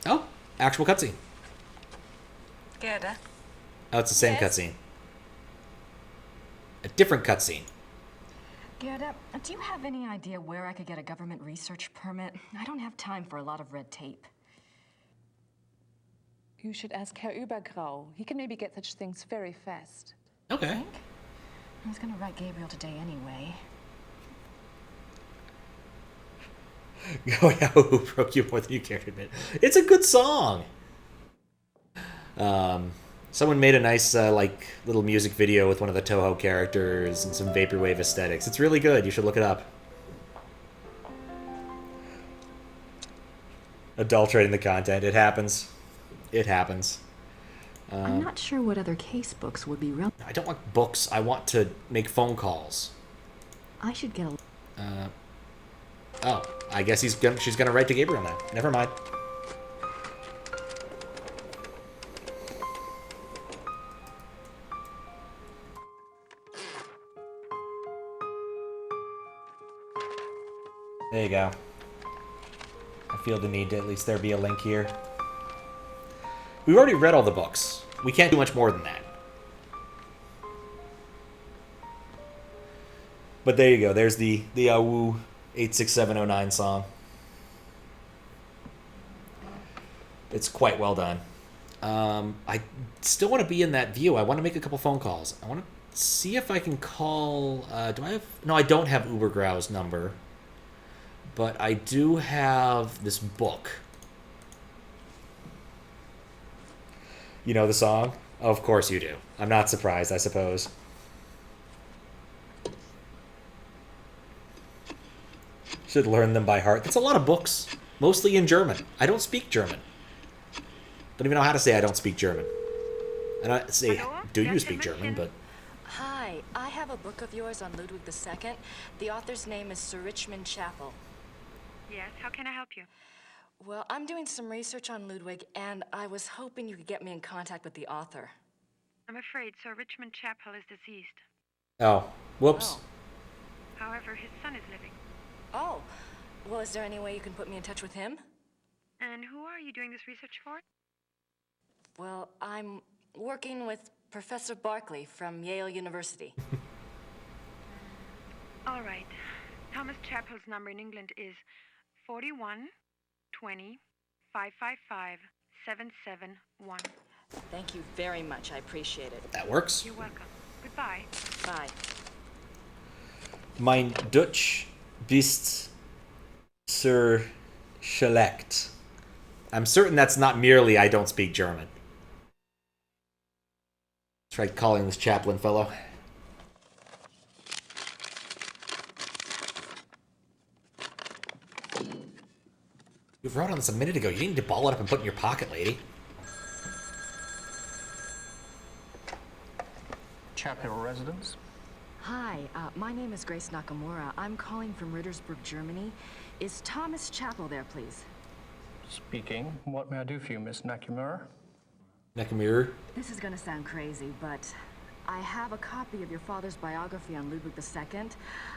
Oh, actual cutscene. Gerda? Oh, it's the same cutscene. A different cutscene. Gerda, do you have any idea where I could get a government research permit? I don't have time for a lot of red tape. You should ask Herr Übergrau. He can maybe get such things very fast. Okay. I was gonna write Gabriel today anyway. Oh yeah, who broke you more than you care to admit? It's a good song. Someone made a nice like little music video with one of the Toho characters and some vaporwave aesthetics. It's really good. You should look it up. Adulterating the content. It happens. It happens. I'm not sure what other case books would be relevant. I don't want books. I want to make phone calls. I should get a... Oh, I guess she's gonna write to Gabriel now. Never mind. There you go. I feel the need to at least there be a link here. We've already read all the books. We can't do much more than that. But there you go. There's the AWU 86709 song. It's quite well done. I still want to be in that view. I want to make a couple phone calls. I want to see if I can call... do I have... No, I don't have Ubergrau's number. But I do have this book. You know the song? Of course you do. I'm not surprised, I suppose. Should learn them by heart. That's a lot of books. Mostly in German. I don't speak German. Don't even know how to say I don't speak German. I don't say, hello? Do you speak German, but... Hi, I have a book of yours on Ludwig II. The author's name is Sir Richmond Chapel. Yes, how can I help you? Well, I'm doing some research on Ludwig, and I was hoping you could get me in contact with the author. I'm afraid Sir Richmond Chapel is deceased. Oh, whoops. Oh. However, his son is living. Oh, well, is there any way you can put me in touch with him? And who are you doing this research for? Well, I'm working with Professor Barkley from Yale University. All right. Thomas Chapel's number in England is 41 20 555 771. Thank you very much. I appreciate it. That works. You're welcome. Goodbye. Bye. Mein Deutsch bist sehr schlecht. I'm certain that's not merely I don't speak German. Try calling this chaplain fellow. You wrote on this a minute ago. You didn't need to ball it up and put it in your pocket, lady. Chapel residence? Hi, my name is Grace Nakamura. I'm calling from Rittersburg, Germany. Is Thomas Chappell there, please? Speaking. What may I do for you, Miss Nakamura? Nakamura? This is gonna sound crazy, but I have a copy of your father's biography on Ludwig II.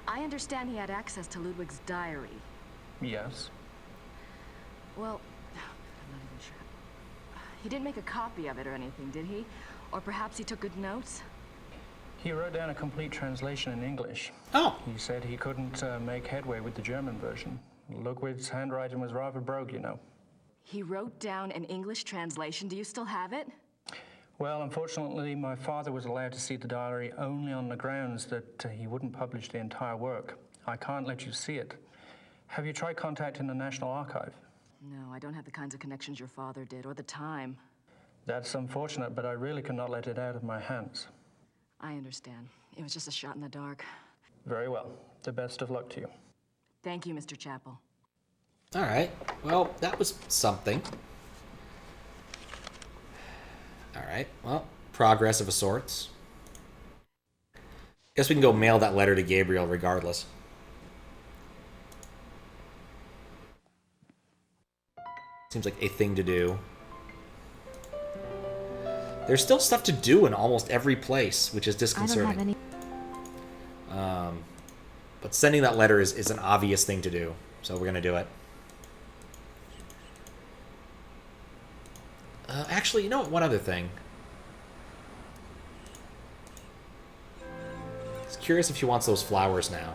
I understand he had access to Ludwig's diary. Yes. Well, I'm not even sure. He didn't make a copy of it or anything, did he? Or perhaps he took good notes? He wrote down a complete translation in English. Oh. He said he couldn't make headway with the German version. Ludwig's handwriting was rather brogue, you know. He wrote down an English translation. Do you still have it? Well, unfortunately, my father was allowed to see the diary only on the grounds that he wouldn't publish the entire work. I can't let you see it. Have you tried contacting the National Archive? No, I don't have the kinds of connections your father did, or the time. That's unfortunate, but I really cannot let it out of my hands. I understand. It was just a shot in the dark. Very well. The best of luck to you. Thank you, Mr. Chappell. All right. Well, that was something. All right. Well, progress of a sorts. Guess we can go mail that letter to Gabriel regardless. Seems like a thing to do. There's still stuff to do in almost every place, which is disconcerting. I don't have any. But sending that letter is an obvious thing to do, so we're going to do it. Actually, you know what? One other thing. I was curious if she wants those flowers now.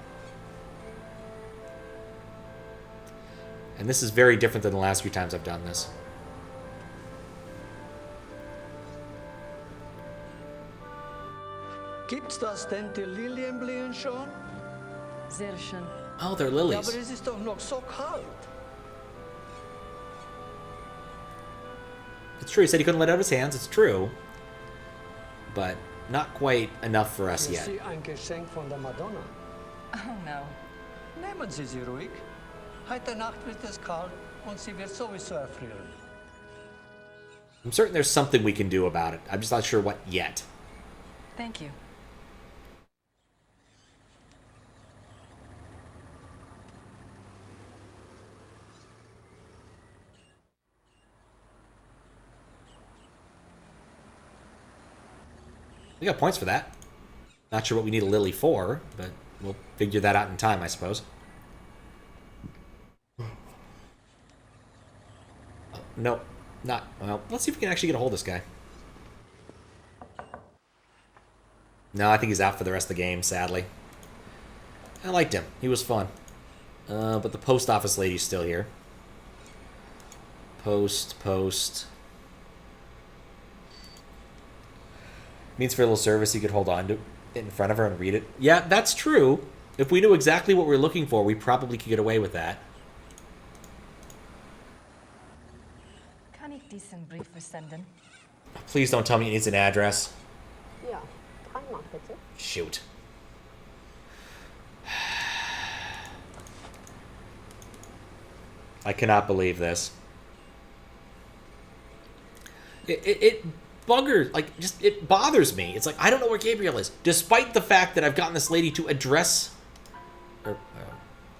And this is very different than the last few times I've done this. Gibt's das denn die Lilienblühen schon? Sehr schön. Oh, they're Ja, lilies. aber es ist doch noch so kalt. It's true, he said he couldn't let it out of his hands. It's true. But not quite enough for us Für yet. Sie ein Geschenk von der Madonna. Oh, no. Nehmen Sie sie ruhig. Heute Nacht wird es kalt und sie wird sowieso erfrieren. I'm certain there's something we can do about it. I'm just not sure what yet. Thank you. We got points for that. Not sure what we need a lily for, but we'll figure that out in time, I suppose. Oh, no, not... Well, let's see if we can actually get a hold of this guy. No, I think he's out for the rest of the game, sadly. I liked him. He was fun. But the post office lady's still here. Post. Means for a little service you could hold on to it in front of her and read it. Yeah, that's true. If we knew exactly what we were looking for, we probably could get away with that. Kann ich diesen Brief versenden? Please don't tell me it needs an address. Ja, dreimal bitte. Shoot. I cannot believe this. It buggers, like, just, it bothers me. It's like, I don't know where Gabriel is. Despite the fact that I've gotten this lady to address, or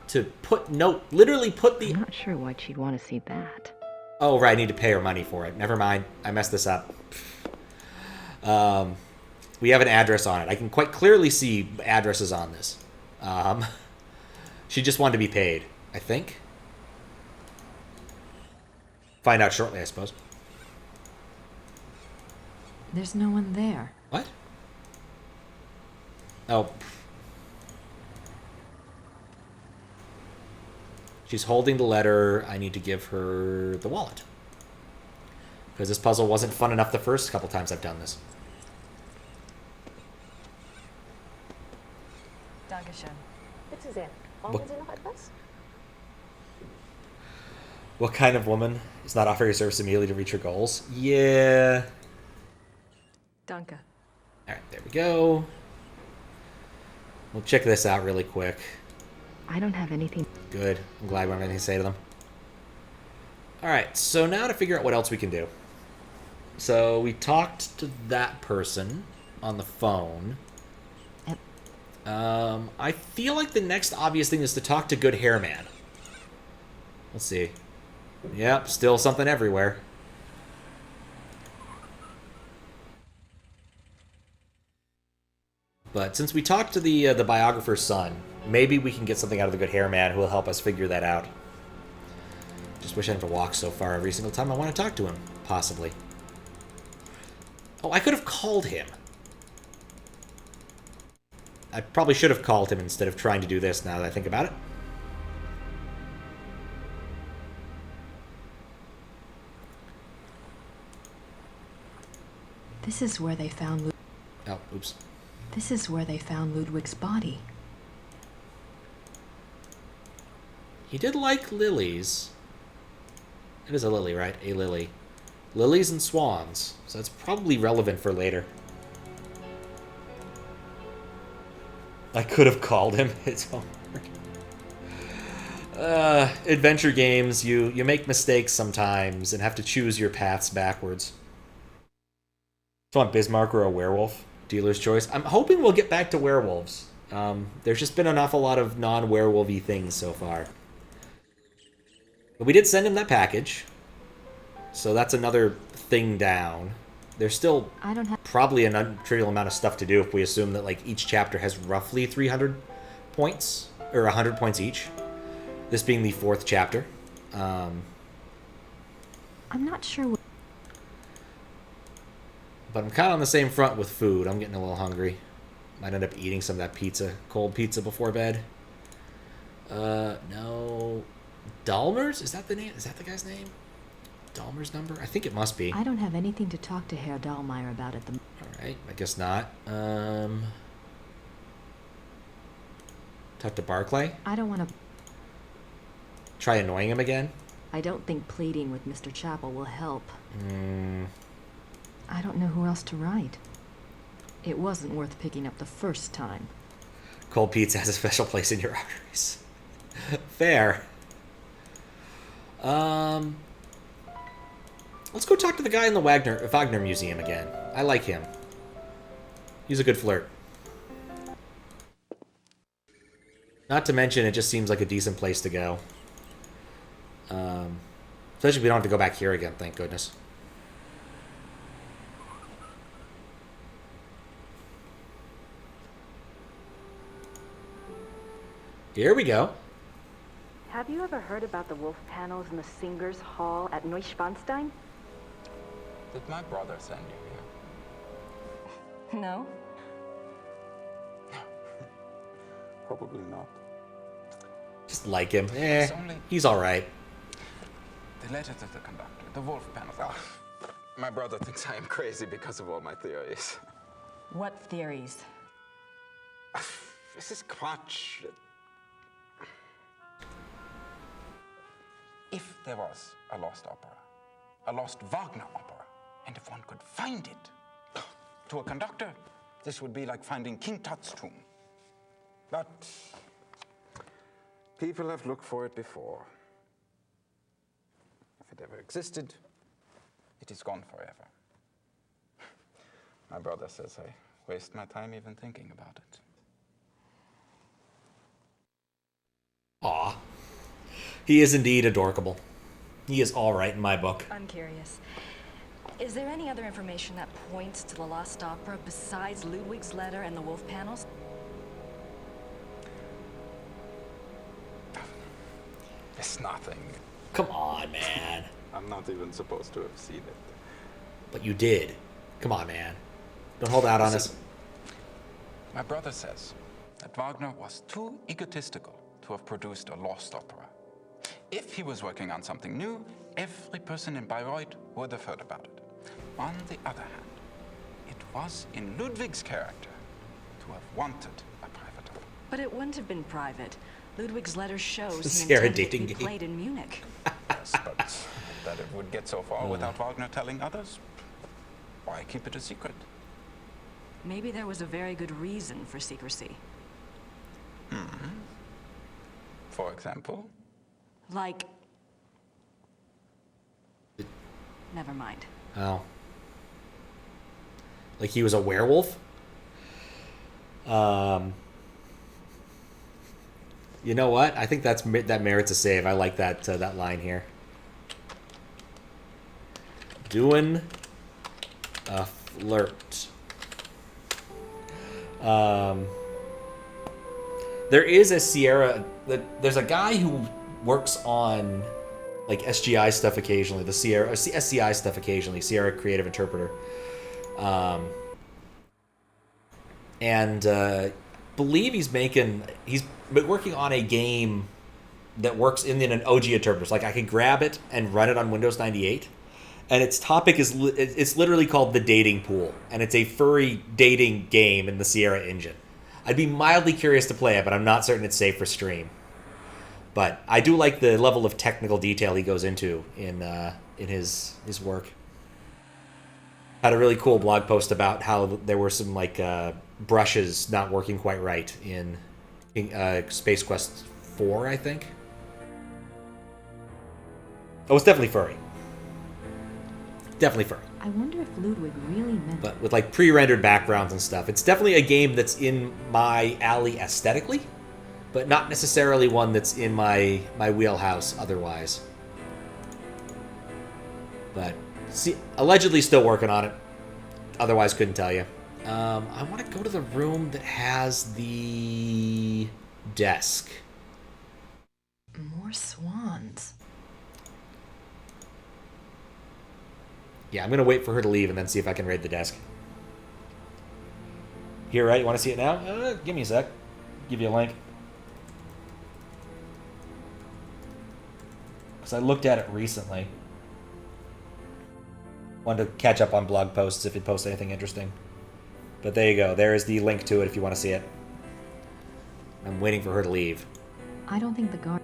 to put note, literally put the... I'm not sure why she'd want to see that. Oh, right, I need to pay her money for it. Never mind, I messed this up. We have an address on it. I can quite clearly see addresses on this. She just wanted to be paid, I think. Find out shortly, I suppose. There's no one there. What? Oh. She's holding the letter. I need to give her the wallet. Because this puzzle wasn't fun enough the first couple times I've done this. Dankeschön. Bitte sehr. Brauchen Sie noch etwas? What kind of woman is not offering her service immediately to reach her goals? Yeah. Danke. Alright, there we go. We'll check this out really quick. I don't have anything. Good. I'm glad we have anything to say to them. Alright, so now to figure out what else we can do. So we talked to that person on the phone. I feel like the next obvious thing is to talk to Good Hair Man. Let's see. Yep, still something everywhere. But since we talked to the biographer's son, maybe we can get something out of the Good Hair Man who will help us figure that out. Just wish I didn't have to walk so far every single time I want to talk to him, possibly. Oh, I could have called him. I probably should have called him instead of trying to do this now that I think about it. This is where they found Oh, oops. This is where they found Ludwig's body. He did like lilies. It is a lily, right? A lily. Lilies and swans. So that's probably relevant for later. I could have called him. It's homework. Adventure games, you make mistakes sometimes and have to choose your paths backwards. Do you want Bismarck or a werewolf? Dealer's choice. I'm hoping we'll get back to werewolves. There's just been an awful lot of non-werewolf-y things so far. But we did send him that package. So that's another thing down. There's still probably a non-trivial amount of stuff to do if we assume that like each chapter has roughly 300 points, or 100 points each. This being the 4th chapter. I'm not sure. But I'm kind of on the same front with food. I'm getting a little hungry. Might end up eating some of that pizza, cold pizza before bed. No. Dalmers? Is that the name? Is that the guy's name? Dalmer's number? I think it must be. I don't have anything to talk to Herr Dahlmeier about at the moment. Alright, I guess not. Talk to Barkley? I don't want to... Try annoying him again? I don't think pleading with Mr. Chapel will help. I don't know who else to write. It wasn't worth picking up the first time. Cold pizza has a special place in your arteries. Fair. Let's go talk to the guy in the Wagner Museum again. I like him. He's a good flirt. Not to mention, it just seems like a decent place to go. Especially if we don't have to go back here again, thank goodness. Here we go. Have you ever heard about the wolf panels in the Singers' Hall at Neuschwanstein? Did my brother send you here? No? Probably not. Just like him. He's alright. The letter to the conductor, the wolf panels. Oh, my brother thinks I am crazy because of all my theories. What theories? This is Quatsch. If there was a lost opera, a lost Wagner opera, and if one could find it, to a conductor, this would be like finding King Tut's tomb. But people have looked for it before. If it ever existed, it is gone forever. My brother says I waste my time even thinking about it. Aw. He is indeed adorkable. He is alright in my book. I'm curious. Is there any other information that points to the Lost Opera besides Ludwig's letter and the wolf panels? It's nothing. Come on, man. I'm not even supposed to have seen it. But you did. Come on, man. Don't hold out on us. My brother says that Wagner was too egotistical to have produced a lost opera. If he was working on something new, every person in Bayreuth would have heard about it. On the other hand, it was in Ludwig's character to have wanted a private eye. But it wouldn't have been private. Ludwig's letter shows he Sierra intended it to dating be game. played in Munich. Yes, but that it would get so far without Wagner telling others, why keep it a secret? Maybe there was a very good reason for secrecy. For example? Like... Never mind. Oh. Like he was a werewolf? You know what? I think that merits a save. I like that that line here. Doing a flirt. There is a Sierra. There's a guy who works on like SGI stuff occasionally. The Sierra SCI stuff occasionally. Sierra Creative Interpreter. Believe he's working on a game that works in an OG interpreter. So, like I could grab it and run it on Windows 98, and its topic is it's literally called The Dating Pool, and it's a furry dating game in the Sierra engine. I'd be mildly curious to play it, but I'm not certain it's safe for stream. But I do like the level of technical detail he goes into in his work. Had a really cool blog post about how there were some like brushes not working quite right in Space Quest 4, I think. Oh, it's definitely furry. Definitely furry. I wonder if Ludwig really meant But with like pre-rendered backgrounds and stuff. It's definitely a game that's in my alley aesthetically, but not necessarily one that's in my wheelhouse otherwise. But see, allegedly still working on it. Otherwise, couldn't tell you. I want to go to the room that has the desk. more swans. Yeah, I'm going to wait for her to leave and then see if I can raid the desk. Here, right? You want to see it now? Give me a sec. Give you a link. Because I looked at it recently. Wanted to catch up on blog posts if it posts anything interesting. But there you go. There is the link to it if you want to see it. I'm waiting for her to leave. I don't think the guard...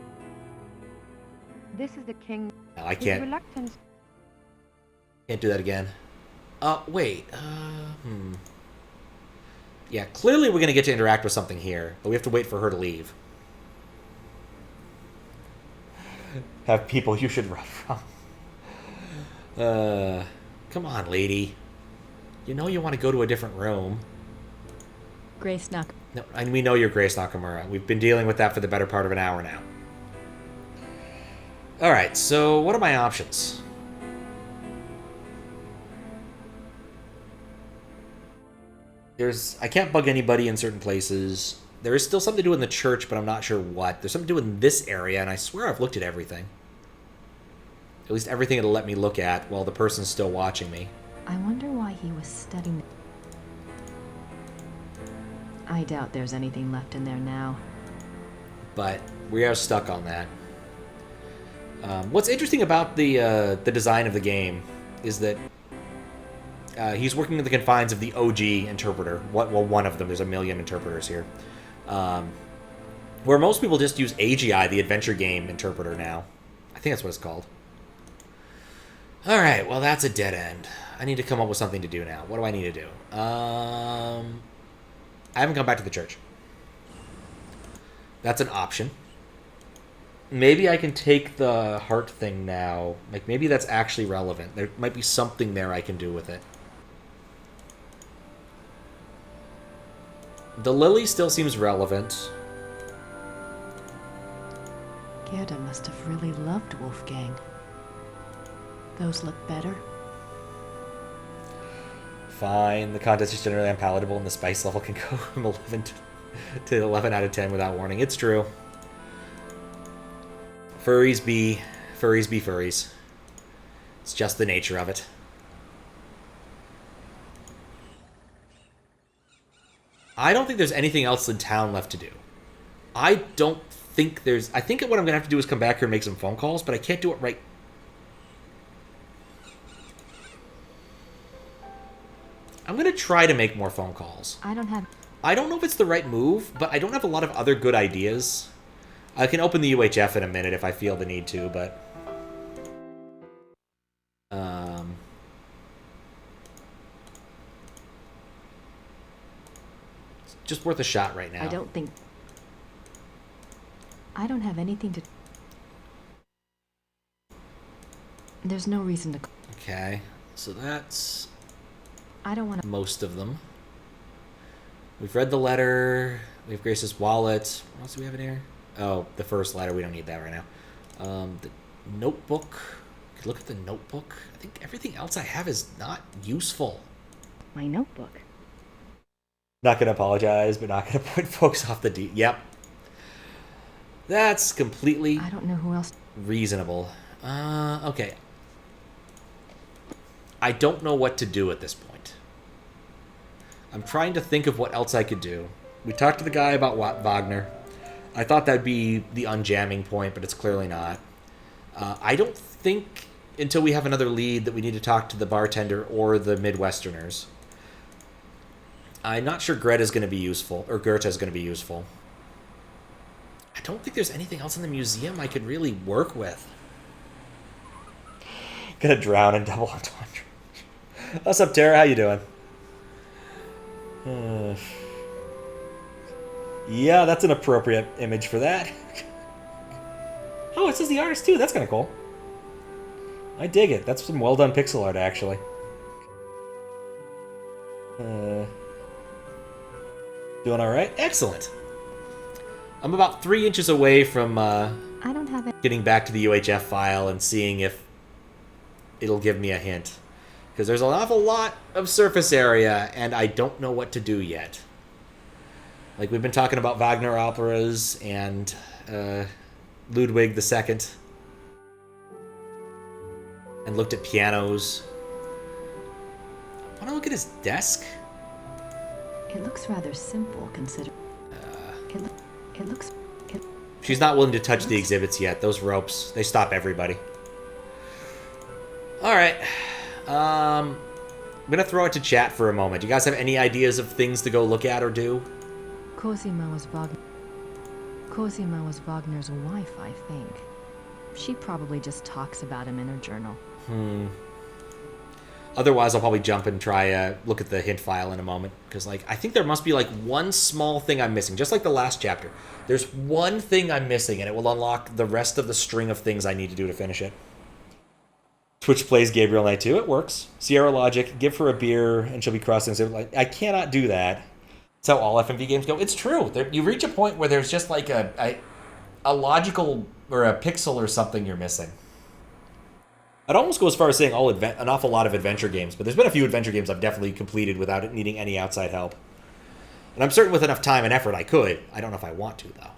This is the king. No, I His can't. reluctance. Can't do that again. Wait. Yeah, clearly we're going to get to interact with something here, but we have to wait for her to leave. Have people you should run from. Come on, lady. You know you want to go to a different room. Grace Nak. No, and we know you're Grace Nakamura. We've been dealing with that for the better part of an hour now. Alright, so what are my options? I can't bug anybody in certain places. There is still something to do in the church, but I'm not sure what. There's something to do in this area, and I swear I've looked at everything. At least everything it'll let me look at while the person's still watching me. I wonder why he was studying... I doubt there's anything left in there now. But we are stuck on that. What's interesting about the design of the game is that he's working in the confines of the OG interpreter. Well, one of them. There's a million interpreters here. Where most people just use AGI, the adventure game interpreter now. I think that's what it's called. Alright, well that's a dead end. I need to come up with something to do now. What do I need to do? I haven't come back to the church. That's an option. Maybe I can take the heart thing now. Like, maybe that's actually relevant. There might be something there I can do with it. The lily still seems relevant. Gerda must have really loved Wolfgang. Those look better. Fine. The contest is generally unpalatable and the spice level can go from 11 to 11 out of 10 without warning. It's true. Furries be furries. It's just the nature of it. I don't think there's anything else in town left to do. I think what I'm going to have to do is come back here and make some phone calls, but I can't do it right to try to make more phone calls. I don't have... I don't know if it's the right move, but I don't have a lot of other good ideas. I can open the UHF in a minute if I feel the need to, but... It's just worth a shot right now. I don't think... I don't have anything to... There's no reason to... Okay, so that's... I don't want to... most of them. We've read the letter. We have Grace's wallet. What else do we have in here? Oh, the first letter. We don't need that right now. The notebook. Could look at the notebook. I think everything else I have is not useful. My notebook. Not going to apologize, but not going to put folks off the D. Yep. That's completely... I don't know who else... reasonable. Okay. I don't know what to do at this point. I'm trying to think of what else I could do. We talked to the guy about Wagner. I thought that'd be the unjamming point, but it's clearly not. I don't think until we have another lead that we need to talk to the bartender or the Midwesterners. I'm not sure Greta's going to be useful, or Goethe's going to be useful. I don't think there's anything else in the museum I could really work with. Gonna drown in double entendre. What's up, Tara? How you doing? Yeah, that's an appropriate image for that. Oh, it says the artist too. That's kind of cool. I dig it. That's some well done pixel art, actually. Doing all right? Excellent. I'm about 3 inches away from I don't have it. Getting back to the UHF file and seeing if it'll give me a hint. Because there's an awful lot of surface area, and I don't know what to do yet. Like, we've been talking about Wagner operas and Ludwig II. And looked at pianos. I want to look at his desk. It looks rather simple, considering... It looks... She's not willing to touch the exhibits yet. Those ropes, they stop everybody. Alright. I'm going to throw it to chat for a moment. Do you guys have any ideas of things to go look at or do? Cosima was Wagner's wife, I think. She probably just talks about him in her journal. Otherwise, I'll probably jump and try look at the hint file in a moment. Because, like, I think there must be, like, one small thing I'm missing. Just like the last chapter. There's one thing I'm missing, and it will unlock the rest of the string of things I need to do to finish it. Twitch plays Gabriel Knight 2. It works. Sierra Logic, give her a beer, and she'll be crossing. I cannot do that. That's how all FMV games go. It's true. You reach a point where there's just, like, a logical or a pixel or something you're missing. I'd almost go as far as saying an awful lot of adventure games, but there's been a few adventure games I've definitely completed without it needing any outside help. And I'm certain with enough time and effort I could. I don't know if I want to, though.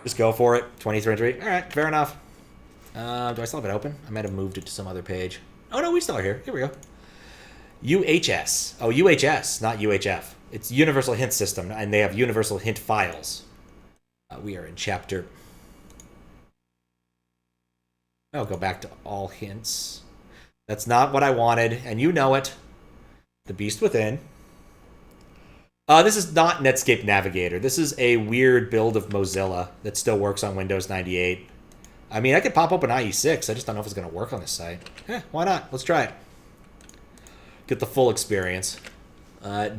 Just go for it. 23. All right, fair enough. Do I still have it open? I might have moved it to some other page. Oh, no, we still are here. Here we go. UHS. Oh, UHS, not UHF. It's Universal Hint System, and they have Universal Hint files. We are in chapter... I'll go back to all hints. That's not what I wanted, and you know it. The Beast Within. This is not Netscape Navigator. This is a weird build of Mozilla that still works on Windows 98. I mean, I could pop open IE6. I just don't know if it's going to work on this site. Why not? Let's try it. Get the full experience.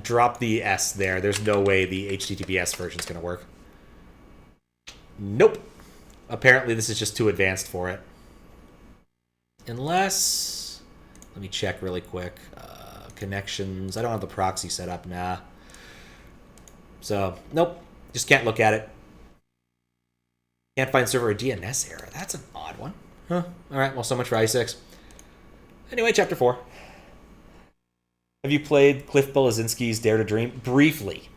Drop the S there. There's no way the HTTPS version is going to work. Nope. Apparently, this is just too advanced for it. Unless... Let me check really quick. Connections. I don't have the proxy set up. Nah. So, nope. Just can't look at it. Can't find server or DNS error. That's an odd one. Huh. Alright, well, so much for IE6. Anyway, chapter 4. Have you played Cliff Bolazinski's Dare to Dream? Briefly.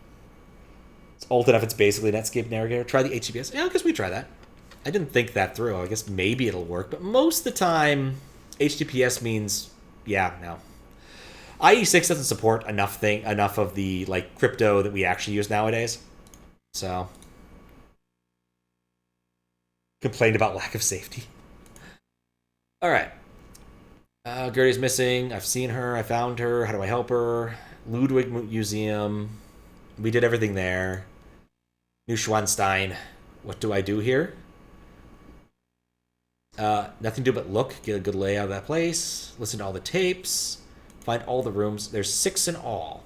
It's old enough, it's basically Netscape Navigator. Try the HTTPS. Yeah, I guess we try that. I didn't think that through. I guess maybe it'll work. But most of the time, HTTPS means, yeah, no. IE6 doesn't support enough of the like crypto that we actually use nowadays. So... Complained about lack of safety. All right. Gertie's missing. I've seen her. I found her. How do I help her? Ludwig Museum. We did everything there. Neuschwanstein. What do I do here? Nothing to do but look. Get a good layout of that place. Listen to all the tapes. Find all the rooms. There's 6 in all.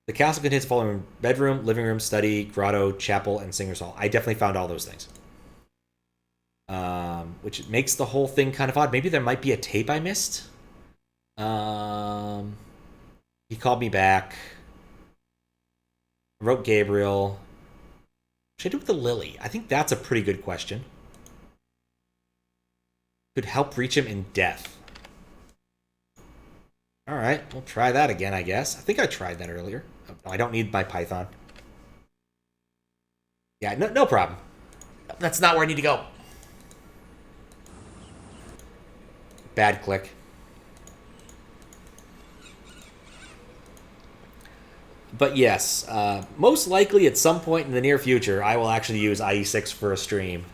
The castle contains the following: bedroom, living room, study, grotto, chapel, and singer's hall. I definitely found all those things. Which makes the whole thing kind of odd. Maybe there might be a tape I missed. He called me back. I wrote Gabriel. What should I do with the lily? I think that's a pretty good question. Could help reach him in death. Alright, we'll try that again, I guess. I think I tried that earlier. Oh, I don't need my Python. Yeah, no problem. That's not where I need to go. Bad click. But yes, most likely at some point in the near future, I will actually use IE6 for a stream.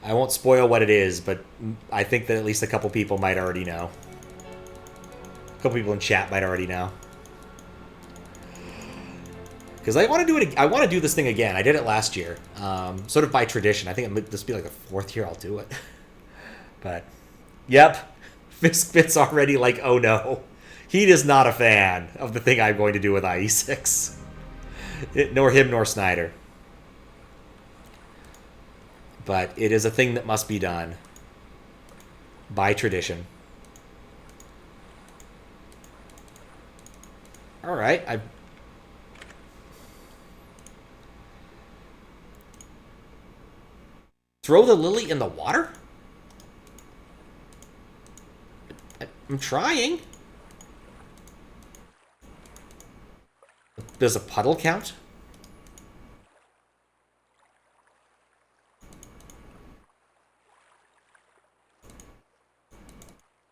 I won't spoil what it is, but I think that at least a couple people might already know. A couple people in chat might already know. Because I want to do it. I want to do this thing again. I did it last year, sort of by tradition. I think this will be like the 4th year I'll do it. But, yep. Fiskbit's already like, oh no. He is not a fan of the thing I'm going to do with IE6. Nor him nor Snyder. But it is a thing that must be done. By tradition. Alright, Throw the lily in the water? I'm trying. Does a puddle count?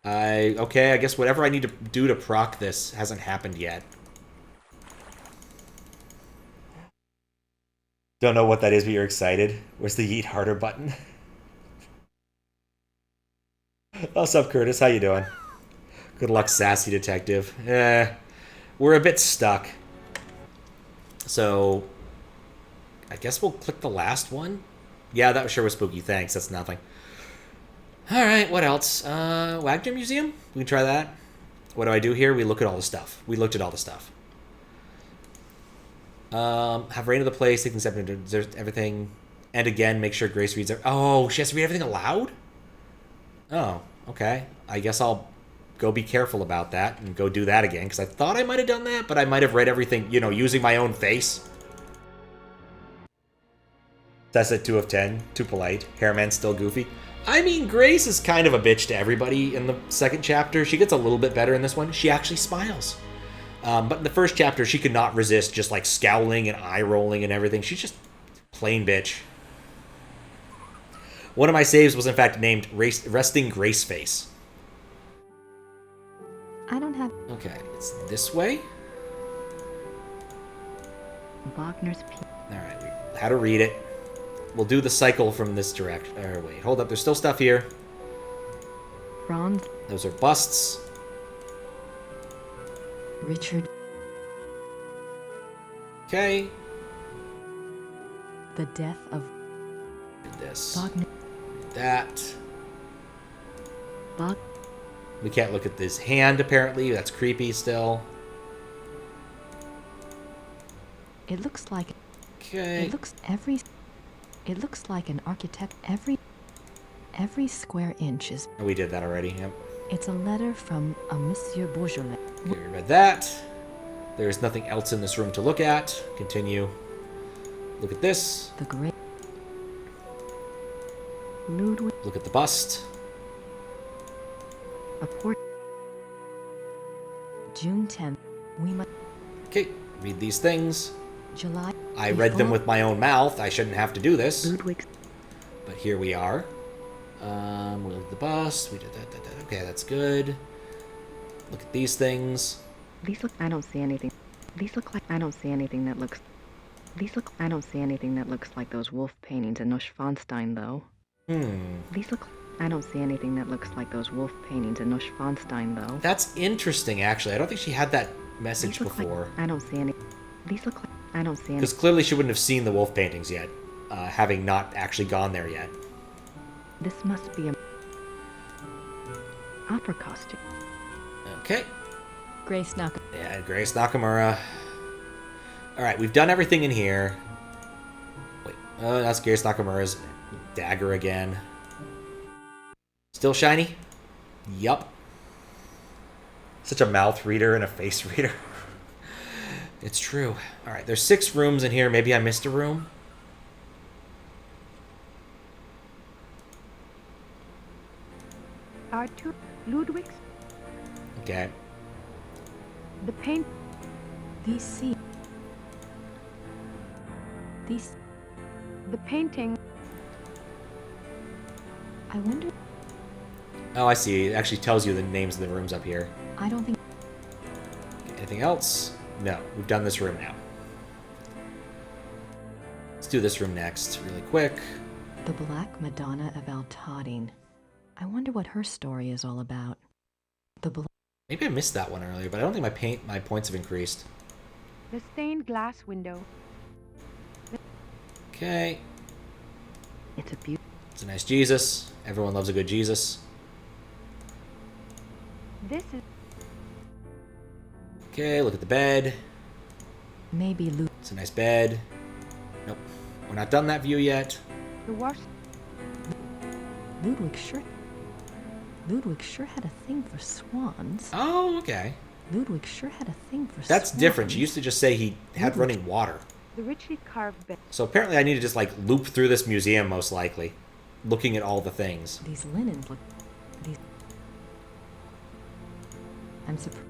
Okay, I guess whatever I need to do to proc this hasn't happened yet. Don't know what that is, but you're excited. Where's the Yeet Harder button? What's up, Curtis? How you doing? Good luck, sassy detective. We're a bit stuck. So, I guess we'll click the last one. Yeah, that sure was spooky. Thanks, that's nothing. Alright, what else? Wagner Museum? We can try that. What do I do here? We look at all the stuff. We looked at all the stuff. Have reign of the place, take everything. And again, make sure Grace reads it. Oh, she has to read everything aloud? Oh, okay. I guess I'll go be careful about that and go do that again, because I thought I might have done that, but I might have read everything, you know, using my own face. That's at 2 of 10. Too polite. Hairman's still goofy. I mean, Grace is kind of a bitch to everybody in the 2nd chapter. She gets a little bit better in this one. She actually smiles. But in the 1st chapter, she could not resist just like scowling and eye-rolling and everything. She's just plain bitch. One of my saves was in fact named Resting Grace Face. I don't have... Okay, it's this way? Wagner's... Alright, how to read it. We'll do the cycle from this direction. Wait, hold up. There's still stuff here. Franz. Those are busts. Richard. Okay. The death of... This. Wagner. That. Bog. We can't look at this hand, apparently. That's creepy still. It looks like... Okay. It looks like an architect. Every square inch is... Oh, we did that already, yep. It's a letter from a Monsieur Beaujolais. Okay, we read that. There's nothing else in this room to look at. Continue. Look at this. The great... Ludwig. Look at the bust. A port... June 10th. We must... Okay, read these things. July... I read them with my own mouth. I shouldn't have to do this. Ludwig. But here we are. We look at the bust. We did that. Okay, that's good. Look at these things. These look... I don't see anything. These look like... I don't see anything that looks... These look... I don't see anything that looks like those wolf paintings in Neuschwanstein, though. These look... I don't see anything that looks like those wolf paintings in Neuschwanstein, though. That's interesting, actually. I don't think she had that message before. I don't see any. These look like. I don't see any. Because clearly she wouldn't have seen the wolf paintings yet, having not actually gone there yet. This must be a opera costume. Okay. Grace Nakamura. Yeah, Grace Nakamura. Alright, we've done everything in here. Wait, that's Grace Nakamura's dagger again. Still shiny? Yup. Such a mouth reader and a face reader. It's true. Alright, there's 6 rooms in here. Maybe I missed a room? Arthur Ludwig's. Okay. The paint. These see. These. The painting. I wonder. Oh, I see. It actually tells you the names of the rooms up here. I don't think. Anything else? No. We've done this room now. Let's do this room next, really quick. The Black Madonna of Altadine. I wonder what her story is all about. Maybe I missed that one earlier, but I don't think my points have increased. The stained glass window. Okay. It's a beauty. It's a nice Jesus. Everyone loves a good Jesus. This is. Okay, look at the bed. Maybe Luke. It's a nice bed. Nope. We're not done that view yet. The wash. Ludwig sure had a thing for swans. Oh, okay. Ludwig sure had a thing for swans. That's different. She used to just say he had running water. The richly carved bed. So apparently I need to just like loop through this museum most likely, looking at all the things. These linens look. These. I'm surprised.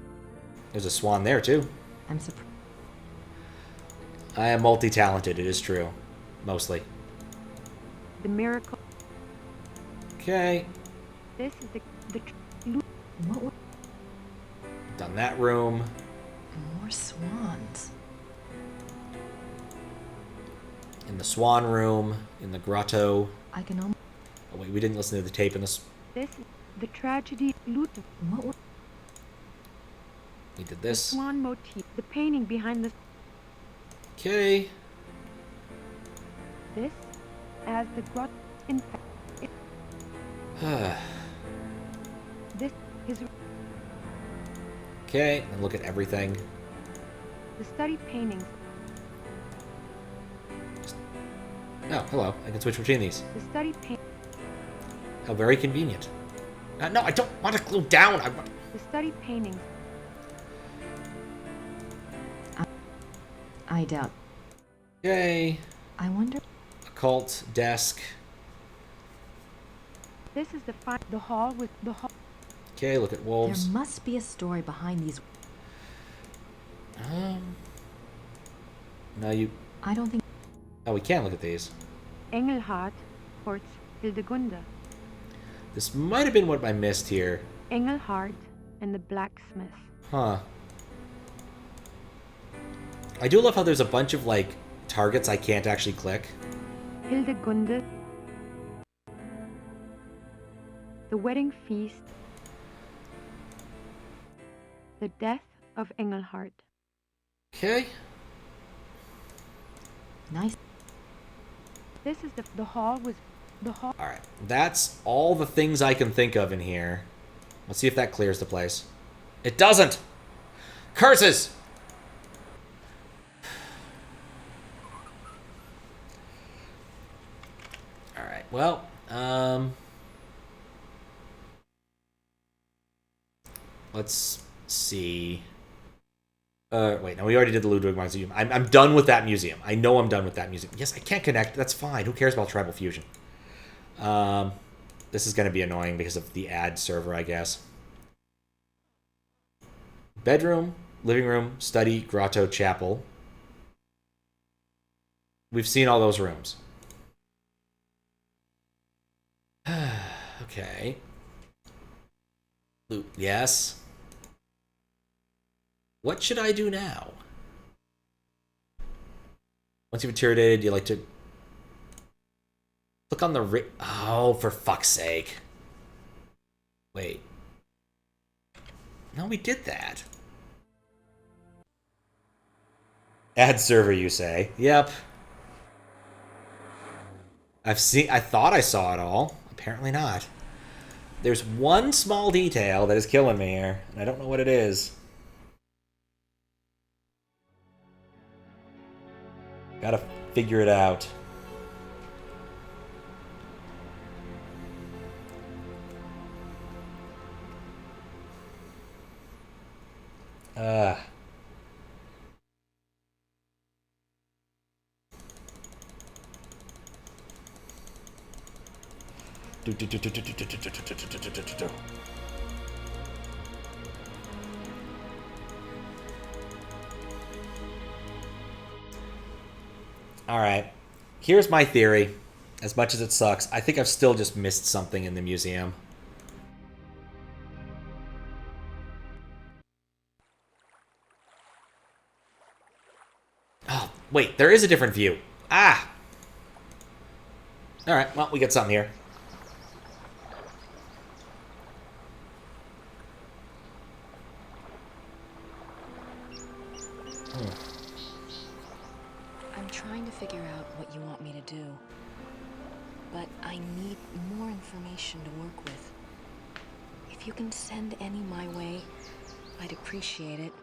There's a swan there too. I'm surprised. I am multi-talented, it is true. Mostly. The miracle. Okay. This is the what? Done that room. More swans. In the swan room, in the grotto. I can almost. Oh wait, we didn't listen to the tape in this. This is the tragedy. Ludwig. What? We did this. The swan motif. The painting behind the. Okay. This, as the grotto. In fact. This is. Okay, and look at everything. The study paintings. Oh, hello. I can switch between these. The study paint. How very convenient. No, I don't want to glue down. I want. The study paintings. I doubt. Yay. I wonder. Occult desk. This is the hall with the hall. Okay, look at wolves. There must be a story behind these. No, you. I don't think. Oh, we can look at these. Engelhard courts Hildegunde. This might have been what I missed here. Engelhard and the blacksmith. Huh. I do love how there's a bunch of, like, targets I can't actually click. Hildegunde. The wedding feast. The death of Engelhard. Okay. Nice. This is the hall with the hall. Alright, that's all the things I can think of in here. Let's see if that clears the place. It doesn't! Curses! Alright, well, let's see. Wait, no, we already did the Ludwig Museum. I'm done with that museum. I know I'm done with that museum. Yes, I can't connect. That's fine. Who cares about Tribal Fusion? This is going to be annoying because of the ad server, I guess. Bedroom, living room, study, grotto, chapel. We've seen all those rooms. Okay. Yes. What should I do now? Once you've interrogated, you like to click on the oh, for fuck's sake. Wait. No, we did that. Add server, you say? Yep. I thought I saw it all. Apparently not. There's one small detail that is killing me here, and I don't know what it is. Gotta figure it out. Alright. Here's my theory. As much as it sucks, I think I've still just missed something in the museum. Oh, wait, there is a different view. Ah! Alright, well, we got something here. I'm trying to figure out what you want me to do. But I need more information to work with. If you can send any my way, I'd appreciate it.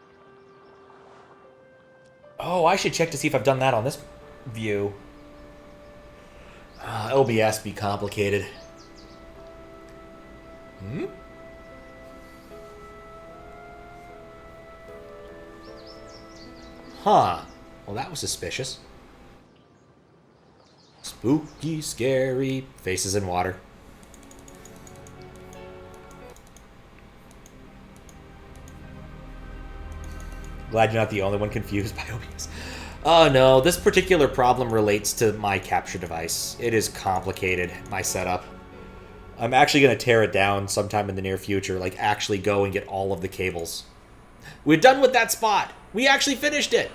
Oh, I should check to see if I've done that on this view. OBS be complicated. Hmm? Huh. Well, that was suspicious. Spooky, scary, faces in water. Glad you're not the only one confused by OBS. Oh no, this particular problem relates to my capture device. It is complicated, my setup. I'm actually going to tear it down sometime in the near future, like actually go and get all of the cables. We're done with that spot! We actually finished it!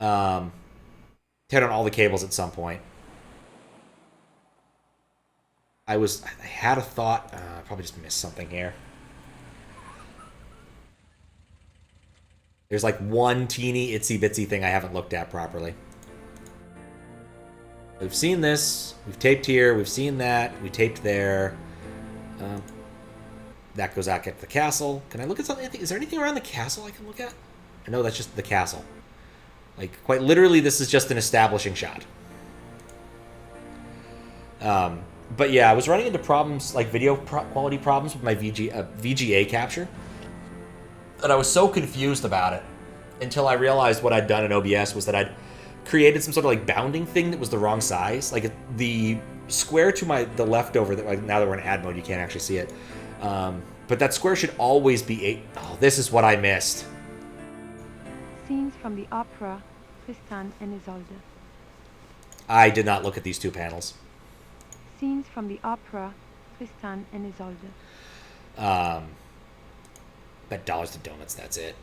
Tear down all the cables at some point. I had a thought. I probably just missed something here. There's like one teeny itsy bitsy thing I haven't looked at properly. We've seen this. We've taped here. We've seen that. We taped there. That goes out at the castle. Can I look at something? Is there anything around the castle I can look at? I know that's just the castle. Like, quite literally, this is just an establishing shot. But yeah, I was running into problems, like video quality problems with my VGA capture. And I was so confused about it until I realized what I'd done in OBS was that I'd created some sort of like bounding thing that was the wrong size. Like the square to the left over, that, like, now that we're in ad mode, you can't actually see it. But that square should always be 8. Oh, this is what I missed. Scenes from the opera Tristan and Isolde. I did not look at these two panels. Scenes from the opera Tristan and Isolde. Bet dollars to donuts, that's it.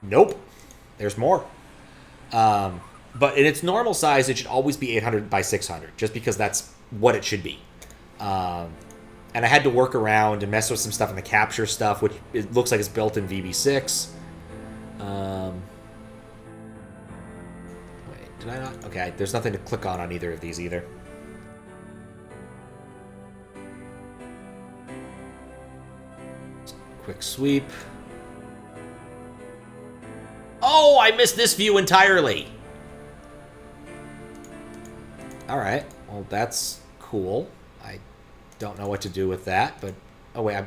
Nope. There's more. But in its normal size, it should always be 800 by 600, just because that's what it should be. And I had to work around and mess with some stuff in the capture stuff, which it looks like it's built in VB6. Wait, did I not? Okay, there's nothing to click on either of these either. Quick sweep. Oh, I missed this view entirely. All right. Well, that's cool. I don't know what to do with that, but oh wait,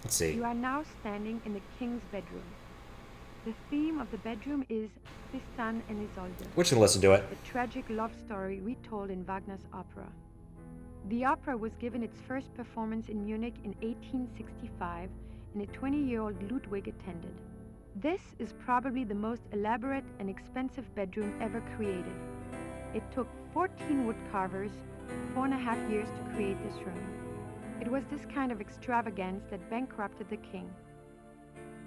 let's see. You are now standing in the king's bedroom. The theme of the bedroom is Tristan and Isolde. We're just gonna listen to it. A tragic love story retold in Wagner's opera. The opera was given its first performance in Munich in 1865, and a 20-year-old Ludwig attended. This is probably the most elaborate and expensive bedroom ever created. It took 14 wood carvers 4.5 years to create this room. It was this kind of extravagance that bankrupted the king.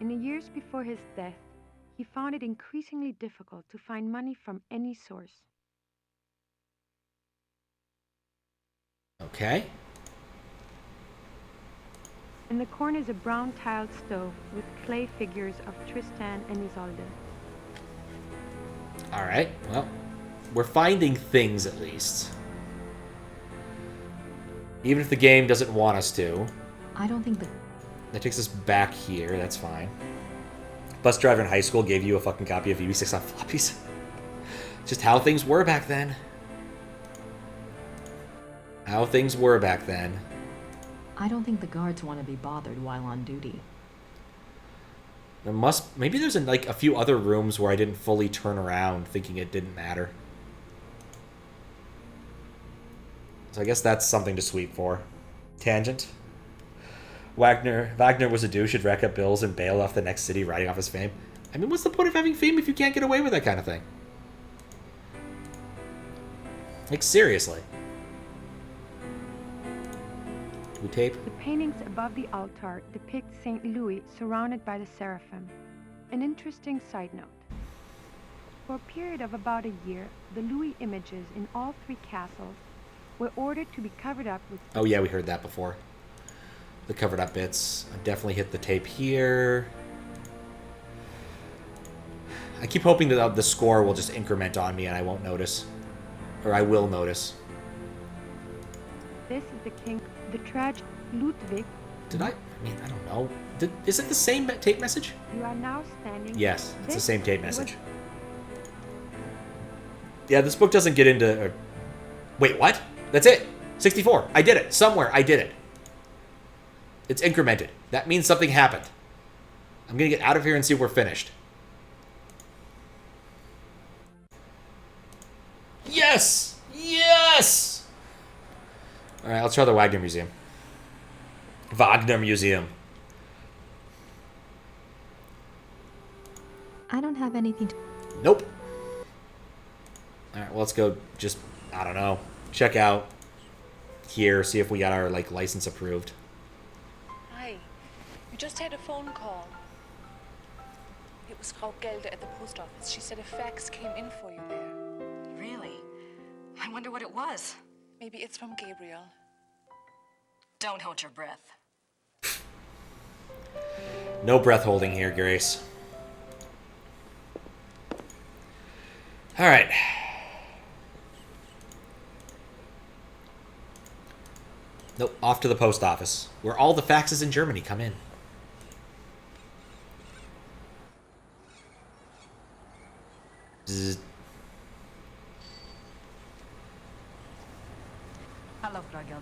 In the years before his death, he found it increasingly difficult to find money from any source. Okay. In the corner is a brown tiled stove with clay figures of Tristan and Isolde. Alright, well, we're finding things at least. Even if the game doesn't want us to. I don't think That takes us back here, that's fine. Bus driver in high school gave you a fucking copy of VB6 on floppies. Just how things were back then. How things were back then. I don't think the guards want to be bothered while on duty. Maybe there's like a few other rooms where I didn't fully turn around thinking it didn't matter. So I guess that's something to sweep for. Tangent. Wagner was a douche who'd rack up bills and bail off the next city riding off his fame. I mean, what's the point of having fame if you can't get away with that kind of thing? Like, seriously. We tape? The paintings above the altar depict St. Louis surrounded by the seraphim. An interesting side note. For a period of about a year, the Louis images in all three castles were ordered to be covered up with... Oh yeah, we heard that before. The covered up bits. I've definitely hit the tape here. I keep hoping that the score will just increment on me and I won't notice. Or I will notice. This is the king, the tragic Ludwig. Did I mean, I don't know. Is it the same tape message? You are now standing... Yes, it's the same tape message. Yeah, this book doesn't get into... Wait, what? That's it. 64. I did it. Somewhere I did it. It's incremented. That means something happened. I'm going to get out of here and see if we're finished. Yes! Yes! Alright, let's try the Wagner Museum. Wagner Museum. I don't have anything to... Nope. Alright, well, let's go just, I don't know, check out here, see if we got our, like, license approved. Hi. You just had a phone call. It was Frau Gelder at the post office. She said a fax came in for you there. Really? I wonder what it was. Maybe it's from Gabriel. Don't hold your breath. No breath holding here, Grace. Alright. Nope, off to the post office, where all the faxes in Germany come in. Zzz. Hallo, Frau Gelder.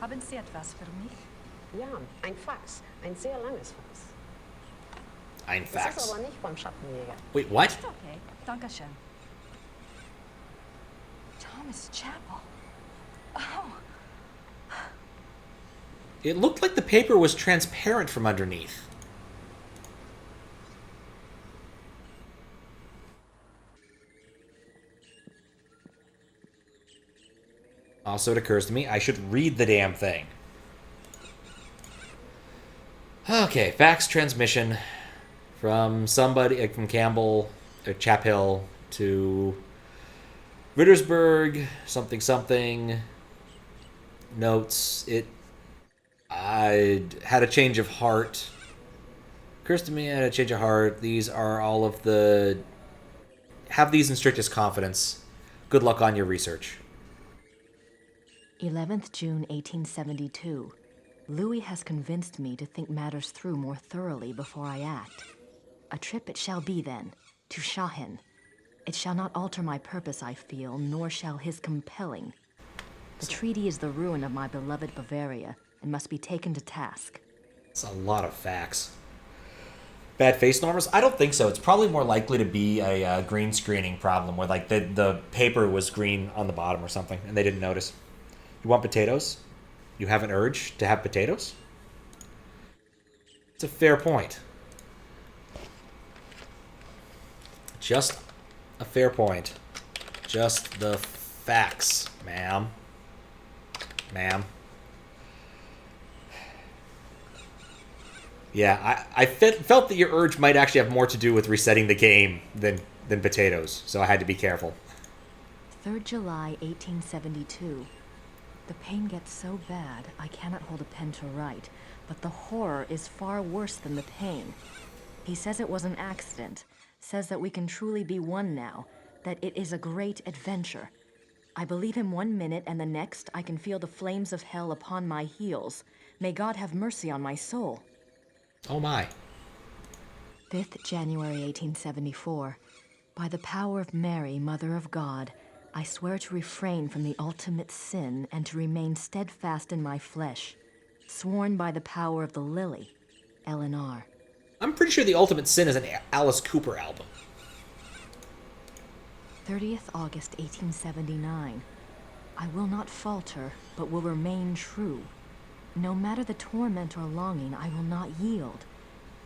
Haben Sie etwas für mich? Ja, ein Fax. Ein sehr langes Fax. Ein Das Fax. ist aber nicht vom Schattenjäger. Wait, what? Okay, danke schön. Thomas Chapel. Oh. It looked like the paper was transparent from underneath. Also, it occurs to me I should read the damn thing. Okay, fax transmission from somebody, from Campbell, or Chapel to Rittersburg, something something. Notes, I had a change of heart. Occurs to me I had a change of heart. These are all of the... Have these in strictest confidence. Good luck on your research. 11th June 1872. Louis has convinced me to think matters through more thoroughly before I act. A trip it shall be then, to Shahin. It shall not alter my purpose, I feel, nor shall his compelling. The treaty is the ruin of my beloved Bavaria, and must be taken to task. It's a lot of facts. Bad face normals? I don't think so. It's probably more likely to be a green screening problem where like the paper was green on the bottom or something and they didn't notice. You want potatoes? You have an urge to have potatoes? It's a fair point. Just a fair point. Just the facts, ma'am. Ma'am. Yeah, I felt that your urge might actually have more to do with resetting the game than potatoes, so I had to be careful. 3rd July, 1872. The pain gets so bad, I cannot hold a pen to write, but the horror is far worse than the pain. He says it was an accident, says that we can truly be one now, that it is a great adventure. I believe him 1 minute, and the next I can feel the flames of hell upon my heels. May God have mercy on my soul. Oh my. 5th January, 1874. By the power of Mary, Mother of God, I swear to refrain from the ultimate sin and to remain steadfast in my flesh. Sworn by the power of the lily, Eleanor. I'm pretty sure the ultimate sin is an Alice Cooper album. 30th August, 1879. I will not falter, but will remain true. No matter the torment or longing, I will not yield.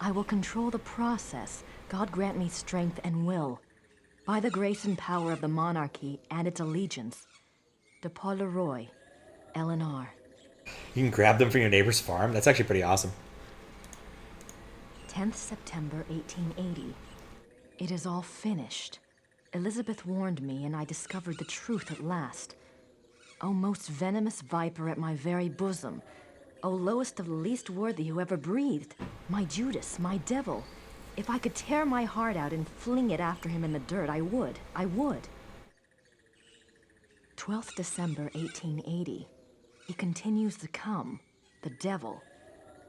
I will control the process. God grant me strength and will. By the grace and power of the monarchy and its allegiance. De Paul Leroy, Eleanor. You can grab them from your neighbor's farm? That's actually pretty awesome. 10th September, 1880. It is all finished. Elizabeth warned me, and I discovered the truth at last. O most venomous viper at my very bosom, O lowest of the least worthy who ever breathed, my Judas, my devil. If I could tear my heart out and fling it after him in the dirt, I would. 12th December, 1880. He continues to come, the devil.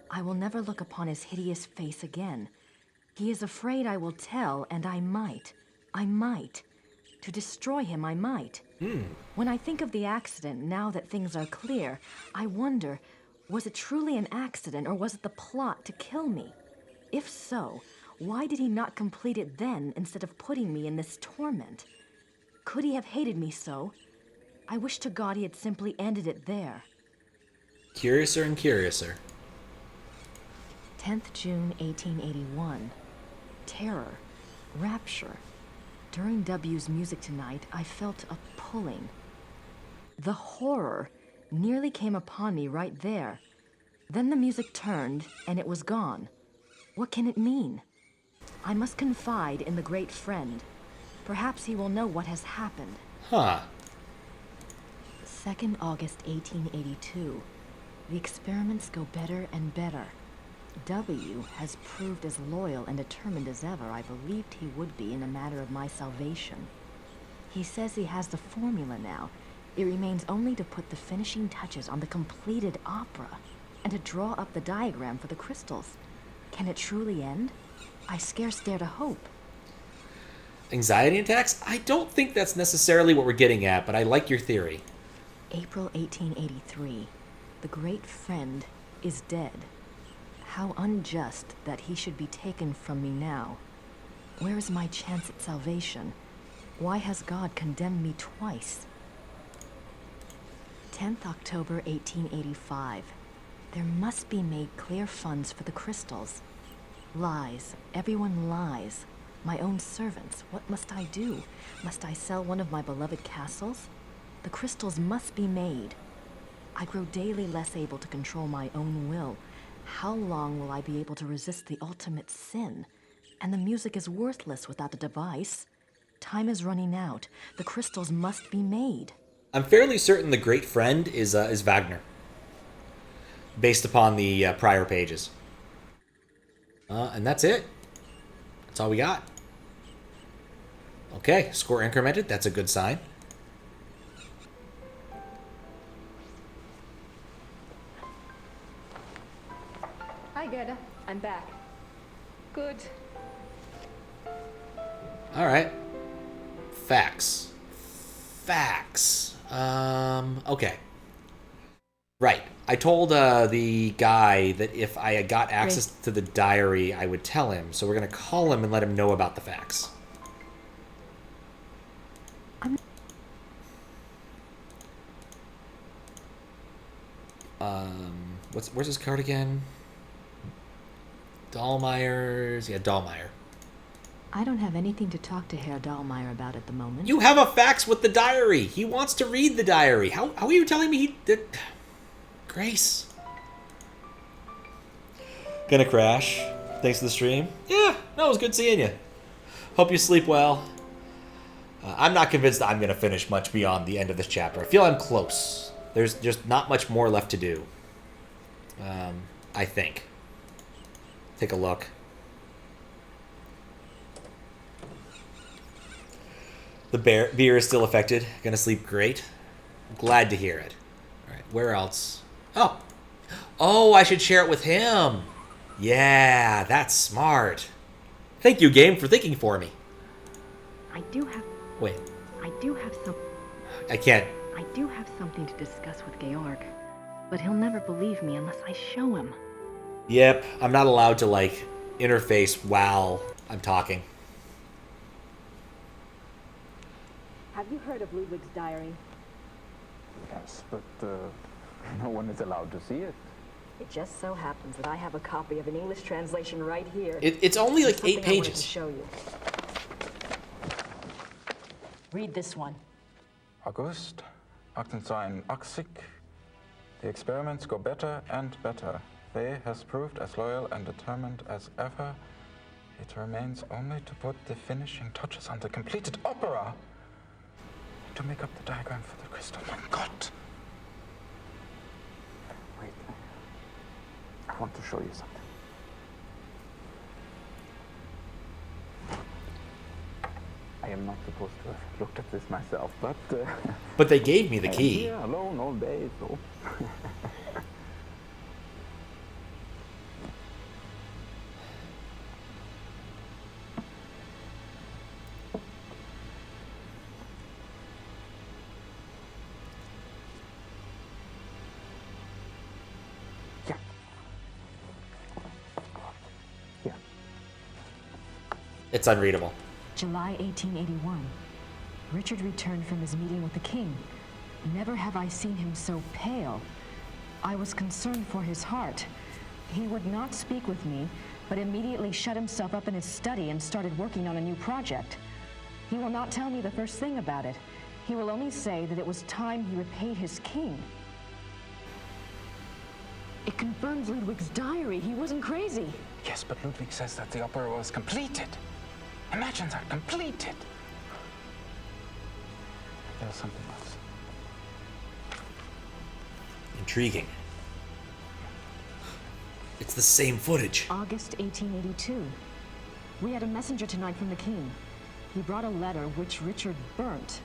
I will never look upon his hideous face again. He is afraid I will tell, and I might. To destroy him, I might. When I think of the accident, now that things are clear, I wonder, was it truly an accident, or was it the plot to kill me? If so, why did he not complete it then, instead of putting me in this torment? Could he have hated me so? I wish to God he had simply ended it there. Curiouser and curiouser. 10th June, 1881. Terror. Rapture. During W's music tonight, I felt a pulling. The horror nearly came upon me right there. Then the music turned, and it was gone. What can it mean? I must confide in the great friend. Perhaps he will know what has happened. 2nd August, 1882. The experiments go better and better. W has proved as loyal and determined as ever I believed he would be in a matter of my salvation. He says he has the formula now. It remains only to put the finishing touches on the completed opera and to draw up the diagram for the crystals. Can it truly end? I scarce dare to hope. Anxiety attacks? I don't think that's necessarily what we're getting at, but I like your theory. April 1883. The great friend is dead. How unjust that he should be taken from me now. Where is my chance at salvation? Why has God condemned me twice? 10th October, 1885. There must be made clear funds for the crystals. Lies. Everyone lies. My own servants. What must I do? Must I sell one of my beloved castles? The crystals must be made. I grow daily less able to control my own will. How long will I be able to resist the ultimate sin? And the music is worthless without the device. Time is running out. The crystals must be made. I'm fairly certain the great friend is Wagner, based upon the prior pages. And that's it. That's all we got. Okay, score incremented. That's a good sign. Hi, Gerda. I'm back. Good. All right. Facts. Okay. Right. I told the guy that if I got access to the diary, I would tell him. So we're going to call him and let him know about the facts. Where's his card again? Dahlmeyer's. Yeah, Dahlmeyer. I don't have anything to talk to Herr Dahlmeyer about at the moment. You have a fax with the diary. He wants to read the diary. How are you telling me that... Grace. Gonna crash. Thanks for the stream. Yeah, no, it was good seeing you. Hope you sleep well. I'm not convinced that I'm gonna finish much beyond the end of this chapter. I feel I'm close. There's just not much more left to do. I think. Take a look. The beer is still affected. Gonna sleep great. Glad to hear it. Alright, where else? Oh! Oh, I should share it with him! Yeah, that's smart. Thank you, game, for thinking for me. I do have... Wait. I do have some... I can't... I do have something to discuss with Georg. But he'll never believe me unless I show him. Yep, I'm not allowed to, like, interface while I'm talking. Have you heard of Ludwig's diary? Yes, but no one is allowed to see it. It just so happens that I have a copy of an English translation right here. It's only like 8 Something I wanted pages. to show you. Read this one. August, 1880. The experiments go better and better. They has proved as loyal and determined as ever. It remains only to put the finishing touches on the completed opera. To make up the diagram for the crystal. My God! Wait. I want to show you something. I am not supposed to have looked at this myself, but... But they gave me the I'm key. here alone all day, so... It's unreadable. July 1881. Richard returned from his meeting with the king. Never have I seen him so pale. I was concerned for his heart. He would not speak with me, but immediately shut himself up in his study and started working on a new project. He will not tell me the first thing about it. He will only say that it was time he repaid his king. It confirms Ludwig's diary. He wasn't crazy. Yes, but Ludwig says that the opera was completed. Imagine that, completed. There's something else. Intriguing. It's the same footage. August 1882. We had a messenger tonight from the king. He brought a letter which Richard burnt.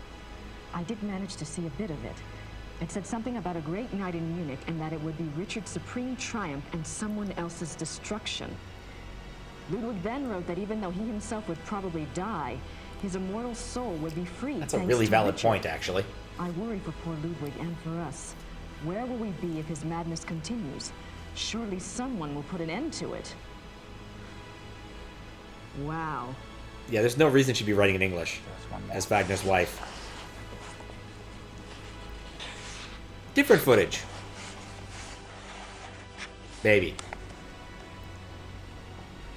I did manage to see a bit of it. It said something about a great night in Munich and that it would be Richard's supreme triumph and someone else's destruction. Ludwig then wrote that even though he himself would probably die, his immortal soul would be free. That's a really valid point, actually. I worry for poor Ludwig and for us. Where will we be if his madness continues? Surely someone will put an end to it. Wow. Yeah, there's no reason she'd be writing in English as Wagner's wife. Different footage. Maybe.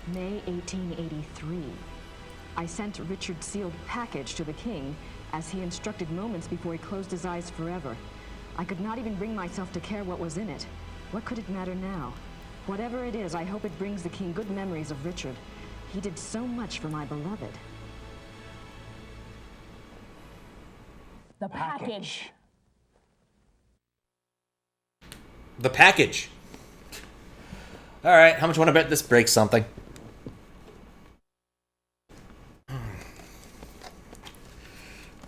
May 1883. I sent Richard's sealed package to the king, as he instructed moments before he closed his eyes forever. I could not even bring myself to care what was in it. What could it matter now? Whatever it is, I hope it brings the king good memories of Richard. He did so much for my beloved. The package. The package. All right, how much want to bet this breaks something? All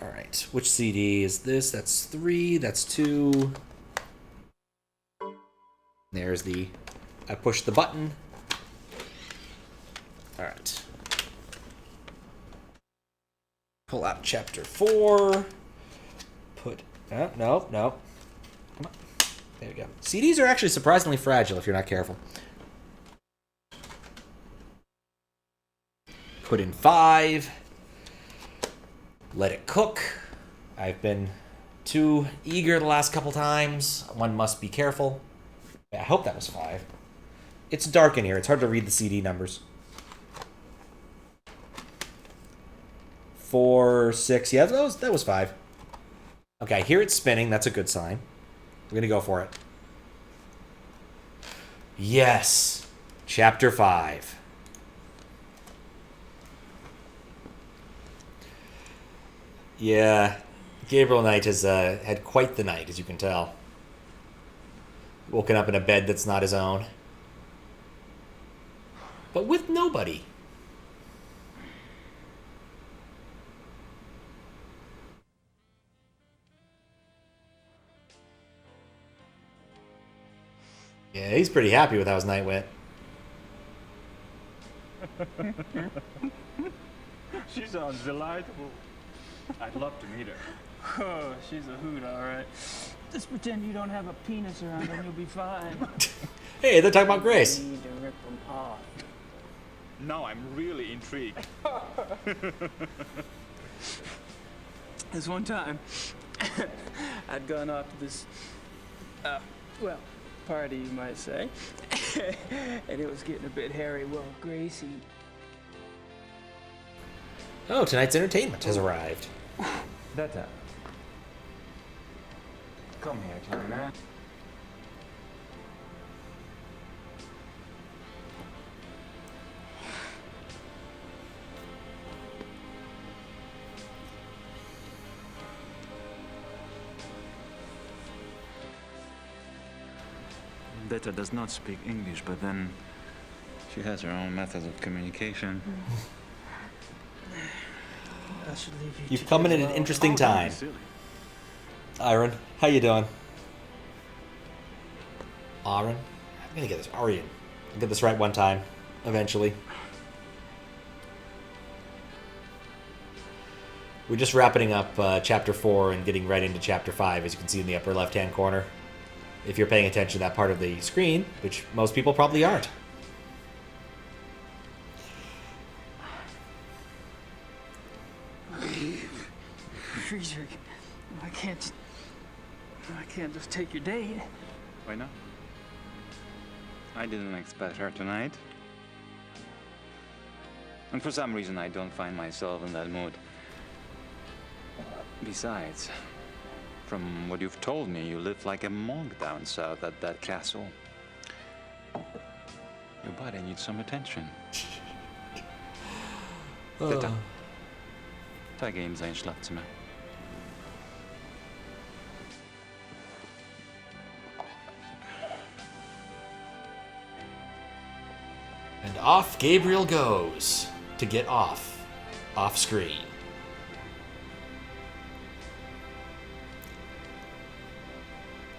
right, which CD is this? That's 3, that's 2. There's the... I push the button. All right. Pull out chapter 4. Put... no. Come on. There we go. CDs are actually surprisingly fragile if you're not careful. Put in 5. Let it cook. I've been too eager the last couple times. One must be careful. I hope that was 5. It's dark in here. It's hard to read the CD numbers. 4, 6. Yeah, that was 5. Okay, I hear it spinning. That's a good sign. We're going to go for it. Yes. Chapter 5. Yeah, Gabriel Knight has had quite the night, as you can tell. Woken up in a bed that's not his own. But with nobody. Yeah, he's pretty happy with how his night went. She sounds delightful. I'd love to meet her. Oh, she's a hoot, all right. Just pretend you don't have a penis around and you'll be fine. Hey, they're talking about Grace. You need to rip them off. Now I'm really intrigued. This one time, I'd gone off to this, well, party, you might say. And it was getting a bit hairy. Well, Gracie... Oh, tonight's entertainment has arrived. That's it. Come here, Johnny man. Detta does not speak English, but then she has her own methods of communication. I should leave you. You've come in at an interesting time. Aaron, how you doing? Aaron? I'm gonna get this. Arian. I'll get this right one time. Eventually. We're just wrapping up Chapter 4 and getting right into Chapter 5, as you can see in the upper left-hand corner. If you're paying attention to that part of the screen, which most people probably aren't. Friedrich, I can't just take your date. Why not? I didn't expect her tonight. And for some reason, I don't find myself in that mood. Besides, from what you've told me, you live like a monk down south at that castle. Your body needs some attention. Titta. Tagga in sein Schlafzimmer. And off Gabriel goes to get off screen.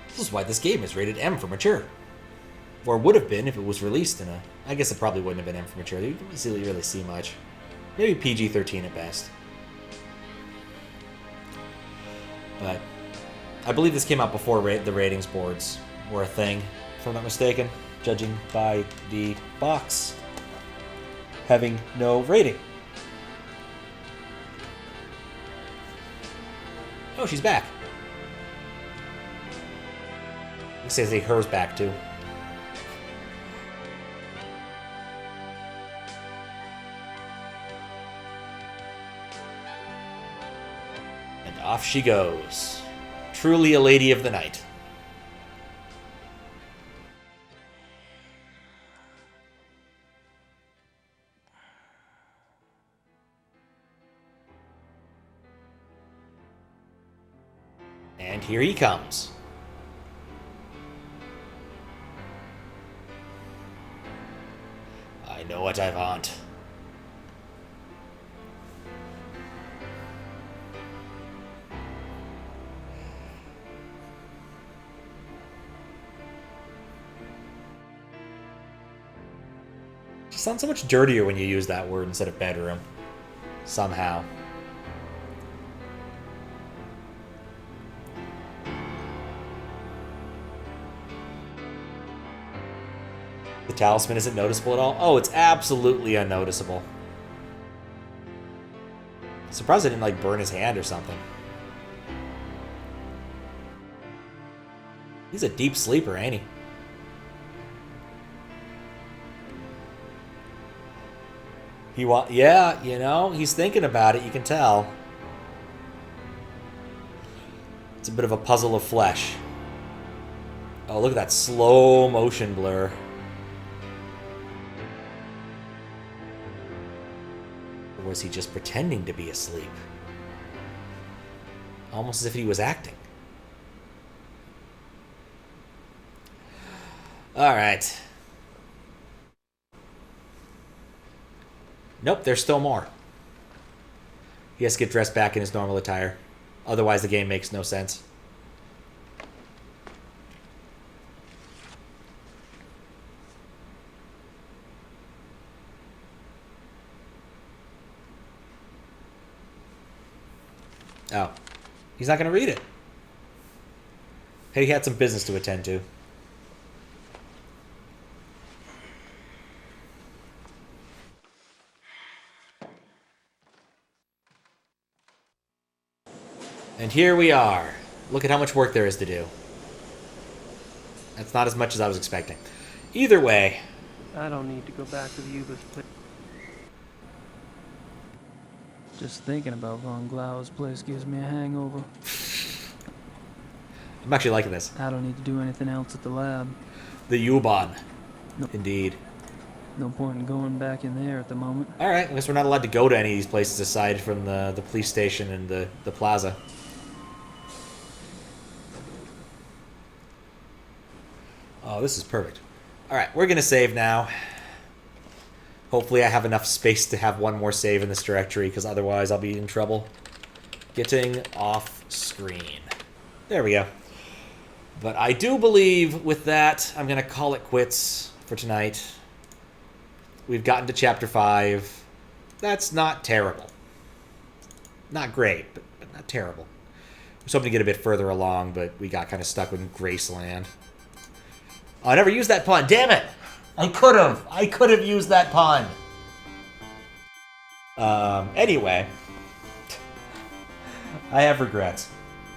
This is why this game is rated M for mature. Or would have been if it was released in a... I guess it probably wouldn't have been M for mature. You don't really see much. Maybe PG-13 at best. But I believe this came out before the ratings boards were a thing, if I'm not mistaken, judging by the box having no rating. Oh, she's back. It says hers back too. And off she goes. Truly a lady of the night. And here he comes. I know what I want. It sounds so much dirtier when you use that word instead of bedroom. Somehow. The talisman isn't noticeable at all? Oh, it's absolutely unnoticeable. I'm surprised I didn't, like, burn his hand or something. He's a deep sleeper, ain't he? Yeah, you know, he's thinking about it, you can tell. It's a bit of a puzzle of flesh. Oh, look at that slow motion blur. was he just pretending to be asleep? Almost as if he was acting. Alright. Nope, there's still more. He has to get dressed back in his normal attire. Otherwise, the game makes no sense. Oh. He's not going to read it. Hey, he had some business to attend to. And here we are. Look at how much work there is to do. That's not as much as I was expecting. Either way. I don't need to go back to the Yuba's place. Just thinking about Von Glau's place gives me a hangover. I'm actually liking this. I don't need to do anything else at the lab. The U-Bahn. No. Indeed. No point in going back in there at the moment. Alright, I guess we're not allowed to go to any of these places aside from the police station and the plaza. Oh, this is perfect. Alright, we're going to save now. Hopefully I have enough space to have one more save in this directory, because otherwise I'll be in trouble getting off screen. There we go. But I do believe with that, I'm going to call it quits for tonight. We've gotten to Chapter 5. That's not terrible. Not great, but not terrible. I was hoping to get a bit further along, but we got kind of stuck with Graceland. Oh, I never used that pun. Damn it! I could have. I could have used that pun. Anyway. I have regrets.